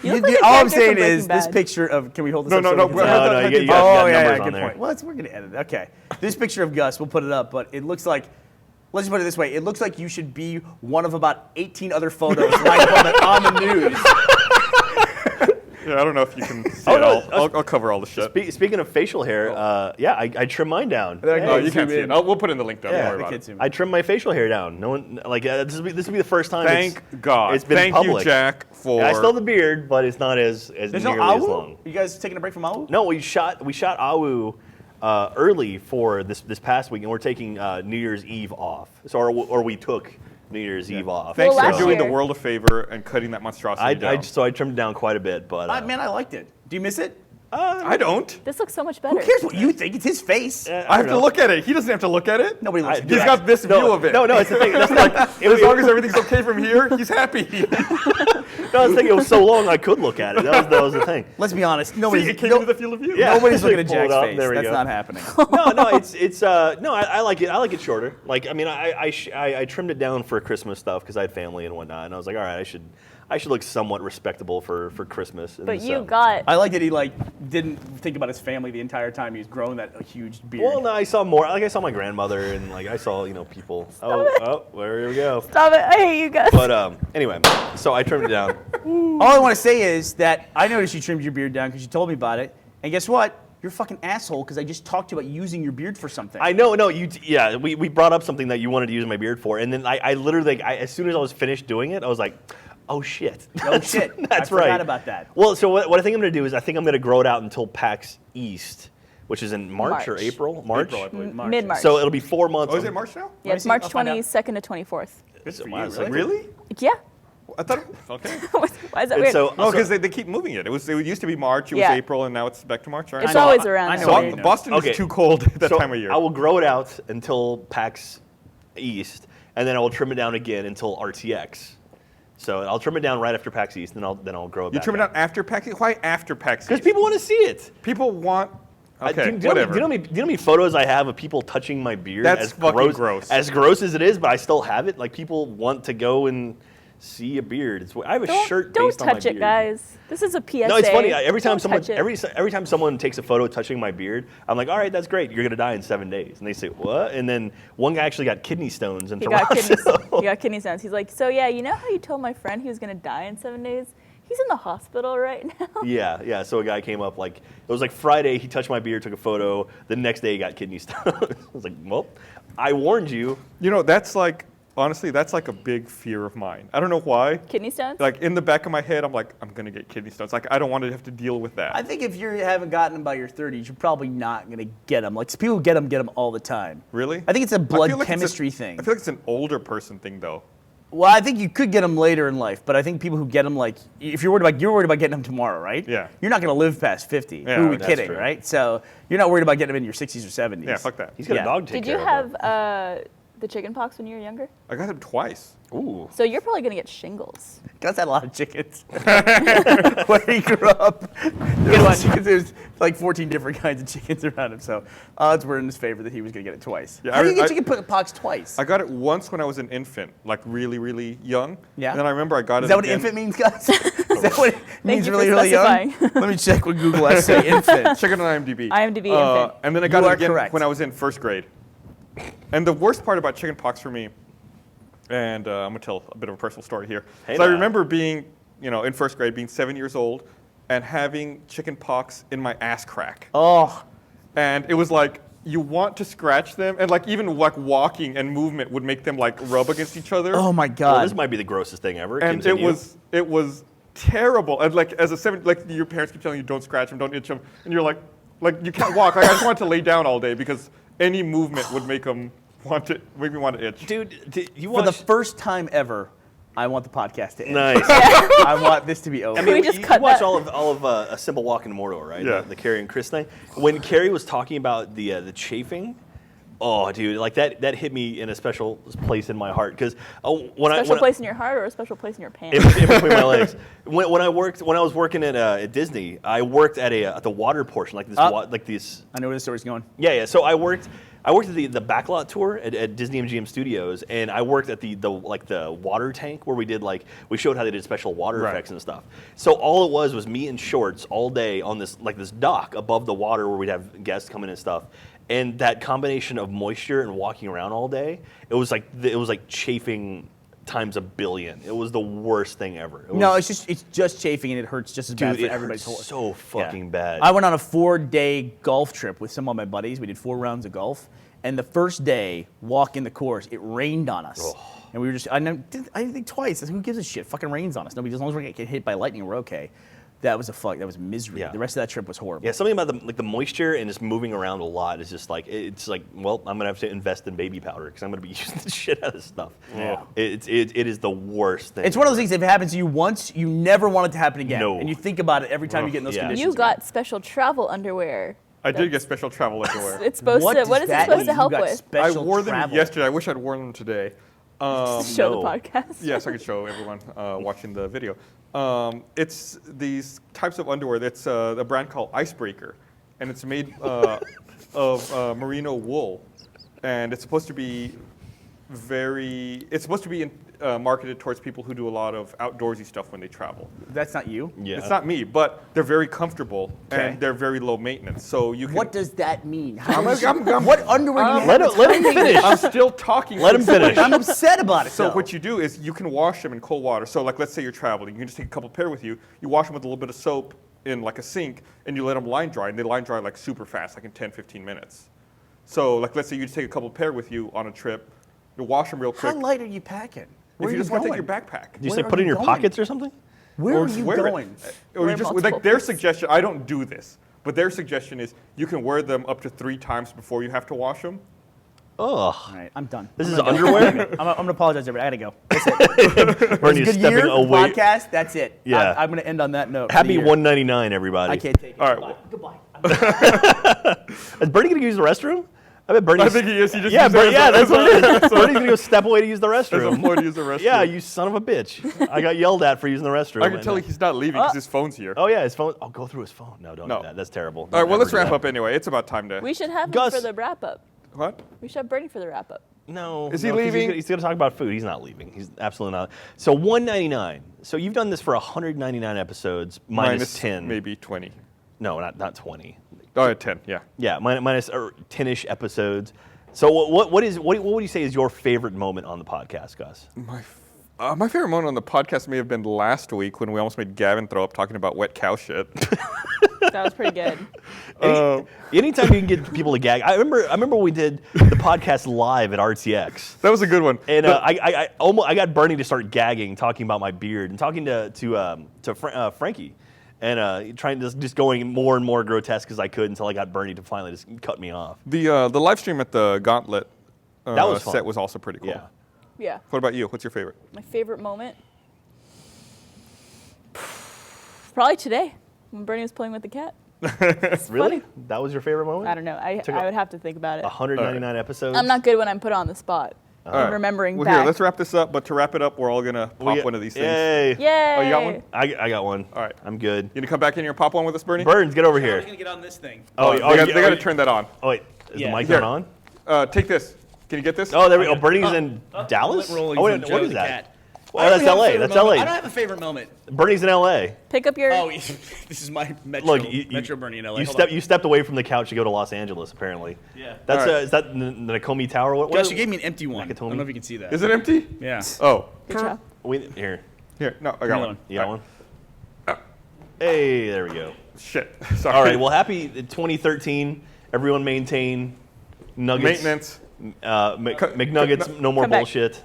You look like a all I'm character saying from is Breaking this Bad. picture of. Can we hold this No, up? no, so no, we can well, see it? No, you Oh, got yeah, numbers good on there. point. Well, we're gonna edit it. Okay. This picture of Gus, we'll put it up, but it looks like. Let's just put it this way. It looks like you should be one of about 18 other photos lined up on the news. Yeah, I don't know if you can see Oh, it no, all. I'll cover all the shit. Speaking of facial hair, yeah, I trimmed mine down. There you Oh, go. you can't see it. We'll put it in the link though. Yeah, Don't worry the about kids it. zoom in. I trimmed my facial hair down. No one this will be the first time. Thank God. It's been Thank public. you, Jack, for. Yeah, I still have the beard, but it's not as There's nearly no as Awu? long. You guys taking a break from Awu? No, we shot Awu early for this past week, and we're taking New Year's Eve off. So or we took New Year's Eve off. Thanks Well, for last doing the year- world a favor and cutting that monstrosity down. So I trimmed down quite a bit, but Man, I liked it. Do you miss it? I don't. This looks so much better. Who cares what you think? It's his face. I have to look at it. He doesn't have to look at it. Nobody looks at He's that. got this view of it. No, it's the thing. That's like As long as everything's okay from here, he's happy. I was thinking it was so long I could look at it. That was the thing. Let's be honest. See, Nobody's, it came into the field of view. Yeah. nobody's looking at Pull it Jack's up. face. There we That's go. not happening. No, it's no. I like it. I like it shorter. Like I mean, I trimmed it down for Christmas stuff because I had family and whatnot, and I was like, all right, I should look somewhat respectable for Christmas. And But so- you got. I like that he didn't think about his family the entire time he was growing that huge beard. Well, no, I saw more. Like I saw my grandmother, and like I saw people. Here we go. Stop it. I hate you guys. But anyway, so I trimmed it down. All I want to say is that I noticed you trimmed your beard down because you told me about it. And guess what? You're a fucking asshole because I just talked to you about using your beard for something. I know, no, we brought up something that you wanted to use my beard for, and then I literally, as soon as I was finished doing it, I was like, oh shit. Oh, shit. That's I right. forgot about that. Well, so what I think I'm going to do is I think I'm going to grow it out until PAX East, which is in March or March. April? March? April, I believe. Mid-March. So it'll be 4 months. Oh, is it March now? Yeah, it's see. March I'll find out. 22nd to 24th. Good for Wow, you. it's like- Really? Yeah. I thought. Okay. Why is that And weird? so, Oh, because they keep moving it. It used to be March. It was Yeah. April, and now it's back to March. All right. it's know, always I- around I that know. period. Boston Okay. is too cold at that so time of year. I will grow it out until PAX East, and then I will trim it down again until RTX. So I'll trim it down right after PAX East, then I'll grow it You back trim it out after PAX East? Why after PAX East? because people want to see it. People want. Okay, do you know whatever. how many photos I have of people touching my beard? That's as fucking gross. As gross as it is, but I still have it. Like people want to go and see a beard. I have a shirt Don't based on my touch it, beard. guys. This is a PSA. No, it's funny. Every time Don't touch it. every time someone takes a photo touching my beard, I'm like, all right, that's great. You're gonna die in 7 days. And they say, what? And then one guy actually got kidney stones in He got Toronto. kidney stones. He's like, so yeah, you know how you told my friend he was gonna die in 7 days? He's in the hospital right now. Yeah. So a guy came up it was like Friday. He touched my beard, took a photo. The next day he got kidney stones. I was like, well, I warned you. You know, that's like, honestly, that's like a big fear of mine. I don't know why. Kidney stones? Like in the back of my head, I'm like, I'm gonna get kidney stones. Like I don't want to have to deal with that. I think if you haven't gotten them by your 30s, you're probably not going to get them. Like, people who get them all the time. Really? I think it's a I blood feel like chemistry thing. I feel like it's an older person thing, though. Well, I think you could get them later in life, but I think people who get them, like, if you're worried about getting them tomorrow, right? Yeah. You're not going to live past 50. Yeah, Who are we that's kidding, true. right? So you're not worried about getting them in your 60s or 70s. Yeah, fuck that. He's got Yeah. a dog to take Did you care have of. the chicken pox when you were younger? I got him twice. Ooh. So you're probably gonna get shingles. Gus had a lot of chickens. When he grew up, there's like 14 different kinds of chickens around him, so odds were in his favor that he was going to get it twice. Yeah, How do you get I- chicken pox twice? I got it once when I was an infant, like really, really young. Yeah. And then I remember I got it Is that what again. infant means, Gus? Is that what it means, you really, for really young? specifying. Let me check what Google has to say infant. Check it on IMDb. IMDb infant. And then I got You it are again correct. when I was in first grade. And the worst part about chickenpox for me, and I'm gonna tell a bit of a personal story here. Hey So I now. remember being, in first grade, being 7 years old, and having chickenpox in my ass crack. Oh, And it was like you want to scratch them, and like even like walking and movement would make them like rub against each other. oh my Well, God. this might be the grossest thing ever. And Continue. it was terrible. And like as a 7, like your parents keep telling you don't scratch them, don't itch them, and you're like you can't walk. Like I just wanted to lay down all day because any movement would make me want to itch. Dude, you For the watch. first time ever, I want the podcast to end. Nice. I want this to be over. I mean, we just you cut watch that? all of A Simple Walk in Mordor, right? Yeah. The Carrie and Chris thing. When Carrie was talking about the chafing, oh, dude, like that hit me in a special place in my heart because Special place in your heart or a special place in your pants? in between my legs. When I was working at Disney, I worked at the water portion, like this, like these. I know where the story's going. Yeah. So I worked at the backlot tour at Disney MGM Studios, and I worked at the water tank where we showed how they did special water Right. effects and stuff. So all it was me in shorts all day on this dock above the water where we'd have guests come in and stuff. And that combination of moisture and walking around all day, it was like chafing times a billion. It was the worst thing ever. No, it's just chafing and it hurts just as bad dude, for it everybody's hurts whole. so fucking Yeah. bad. I went on a 4-day golf trip with some of my buddies. We did 4 rounds of golf, and the first day, walking the course, it rained on us, and we were I didn't think twice. Who gives a shit? Fucking rains on us. Nobody, as long as we get hit by lightning, we're okay. That was misery. Yeah. The rest of that trip was horrible. Yeah, something about the moisture and just moving around a lot is just well, I'm gonna have to invest in baby powder because I'm gonna be using the shit out of this stuff. Yeah. It is the worst thing. It's one of those things. If it happens to you once, you never want it to happen again. No. And you think about it every time you get in those Yeah. conditions. You got special travel underwear. I did get special travel underwear. It's supposed to. What is it supposed to help with? I wore them yesterday. I wish I'd worn them today. Show no. the podcast. Yes, I could show everyone watching the video. It's these types of underwear. It's a brand called Icebreaker, and it's made of merino wool, and it's supposed to be marketed towards people who do a lot of outdoorsy stuff when they travel. That's not you. Yeah. It's not me, but they're very comfortable Okay. and they're very low maintenance. So you can. What does that mean? I'm- what underwear do you Let have? him finish. I'm still talking. Let him finish. I'm upset about it. So though. what you do is you can wash them in cold water. So like let's say you're traveling, you can just take a couple pair with you. You wash them with a little bit of soap in like a sink, and you let them line dry, and they line dry like super fast, like in 10, 15 minutes. So like let's say you just take a couple pair with you on a trip, you wash them real How quick. light are you packing? Where If are you just want to going? take your backpack. Do you Where say are put it in you your going? pockets or something? Where Or are just you wear it. going? Or Wear you just multiple like their places. suggestion. I don't do this, but their suggestion is you can wear them up to 3 times before you have to wash them. Ugh. All right, I'm done. This I'm is gonna go. underwear? I'm gonna apologize, everybody. I gotta go. That's it. Bernie's Good stepping year away. podcast. That's it. Yeah. I'm gonna end on that note. for the Happy year. 199, everybody. I can't take it. All right. Goodbye. Is Bernie gonna use the restroom? I bet Bernie. I think he is. He just Yeah, used Bernie, that yeah, as that's what it is. Bernie's gonna go step away to use the As a restroom. point to use the restroom. Yeah, you son of a bitch. I got yelled at for using the restroom. I can tell he's not leaving because his phone's here. Oh yeah, his phone. I'll go through his phone. No, don't No. do that. That's terrible. All right, well, Don't let's ever do wrap that. up anyway. It's about time to. We should have him Gus. for the wrap up. What? We should have Bernie for the wrap up. No. Is he 'cause leaving? He's going to talk about food. He's not leaving. He's absolutely not. So $199. So you've done this for 199 episodes minus 10. Maybe 20. No, not 20. Oh, 10, yeah. Yeah, minus 10-ish episodes. So what would you say is your favorite moment on the podcast, Gus? My favorite moment on the podcast may have been last week when we almost made Gavin throw up talking about wet cow shit. That was pretty good. Anytime you can get people to gag. I remember when we did the podcast live at RTX. That was a good one. And I got Burnie to start gagging, talking about my beard, and talking to Frankie, and trying to just going more and more grotesque as I could until I got Burnie to finally just cut me off. The live stream at the Gauntlet That was fun. set was also pretty cool. Yeah. Yeah. What about you? What's your favorite? My favorite moment? Probably today when Burnie was playing with the cat. Really? funny. That was your favorite moment? I don't know. I would have to think about it. 199 episodes. I'm not good when I'm put on the spot. All right. Remembering well, back. Here, let's wrap this up. But to wrap it up, we're all gonna pop one of these things. Yay! Yay! Oh, you got one? I got one. All right. I'm good. You gonna come back in here and pop one with us, Bernie? Burns, get over I was here. gonna get on this thing. They got to turn that on. Oh wait, is Yeah. the mic Here. not on? Take this. Can you get this? Oh, there we go. Bernie's in Dallas. Rolling Oh wait, from what Joe is the that? Cat. Oh, that's LA. That's LA. I don't have a favorite moment. Bernie's in LA. Pick up your. Oh, this is my Metro, Look, Metro Burnie in LA. You stepped away from the couch to go to Los Angeles. Apparently. Yeah. That's All right. is that the Nakomi Tower? What? Gus, you gave me an empty one. I Nakatomi? don't know if you can see that. Is it empty? Yeah. Oh. Good job. Here. Here. No, I got Another one. one. You got one. Hey, there we go. Shit. Sorry. All right. Well, happy 2013. Everyone maintain nuggets. Maintenance. McNuggets. No more Come back. bullshit.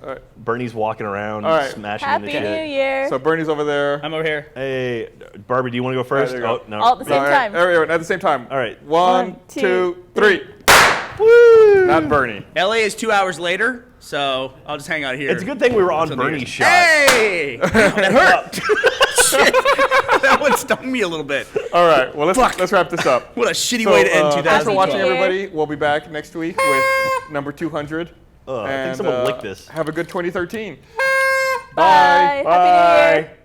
All right. Bernie's walking around, All right. smashing Happy into New shit. Year. So Bernie's over there. I'm over here. Hey, Barbie, do you want to go first? there you go. Oh, no. All at the same All right, time. everyone at the same time. All right. One, One, two, two, three. Woo! Not Bernie. LA is 2 hours later, so I'll just hang out here. It's a good thing we were on Until New Bernie's Year's. shot. Hey! That hurt. Shit. That one stung me a little bit. All right. Well, let's wrap this up. What a shitty way to end 2012. Thanks for watching, Happy New Year. everybody. We'll be back next week with number 200. I think someone licked this. Have a good 2013. Bye. Bye. Happy New Year.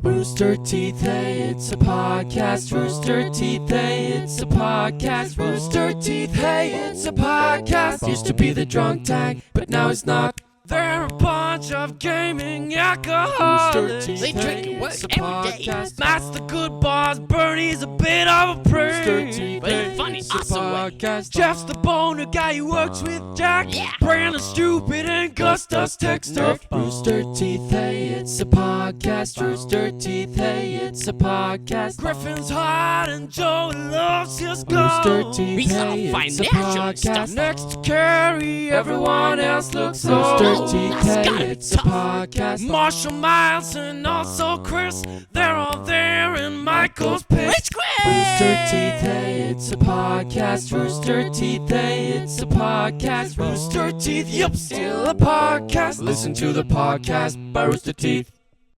Rooster Teeth, hey, it's a podcast. Rooster Teeth, hey, it's a podcast. Rooster Teeth, hey, it's a podcast. Used to be the drunk tank, but now it's not. They're a bunch of gaming alcoholics. They drink it every day. That's the good boss. Bernie's a bit of a prick. But he's funny, awesome way. Jeff's the boner guy who works with Jack. Yeah. Brandon's stupid and Gus does tech stuff. Rooster Teeth, hey, it's a podcast. Rooster Teeth, hey, it's a podcast. Griffin's hot and Joe loves his gum. Rooster Teeth, hey, it's a podcast. Next to Carrie, everyone else looks old. Teeth, hey, it's a podcast. Marshall, Miles, and also Chris, they're all there in Michael's pitch. Rooster Teeth, hey, it's a podcast. Rooster Teeth, hey, it's a podcast. Rooster Teeth, yep, still a podcast. Listen to the podcast by Rooster Teeth.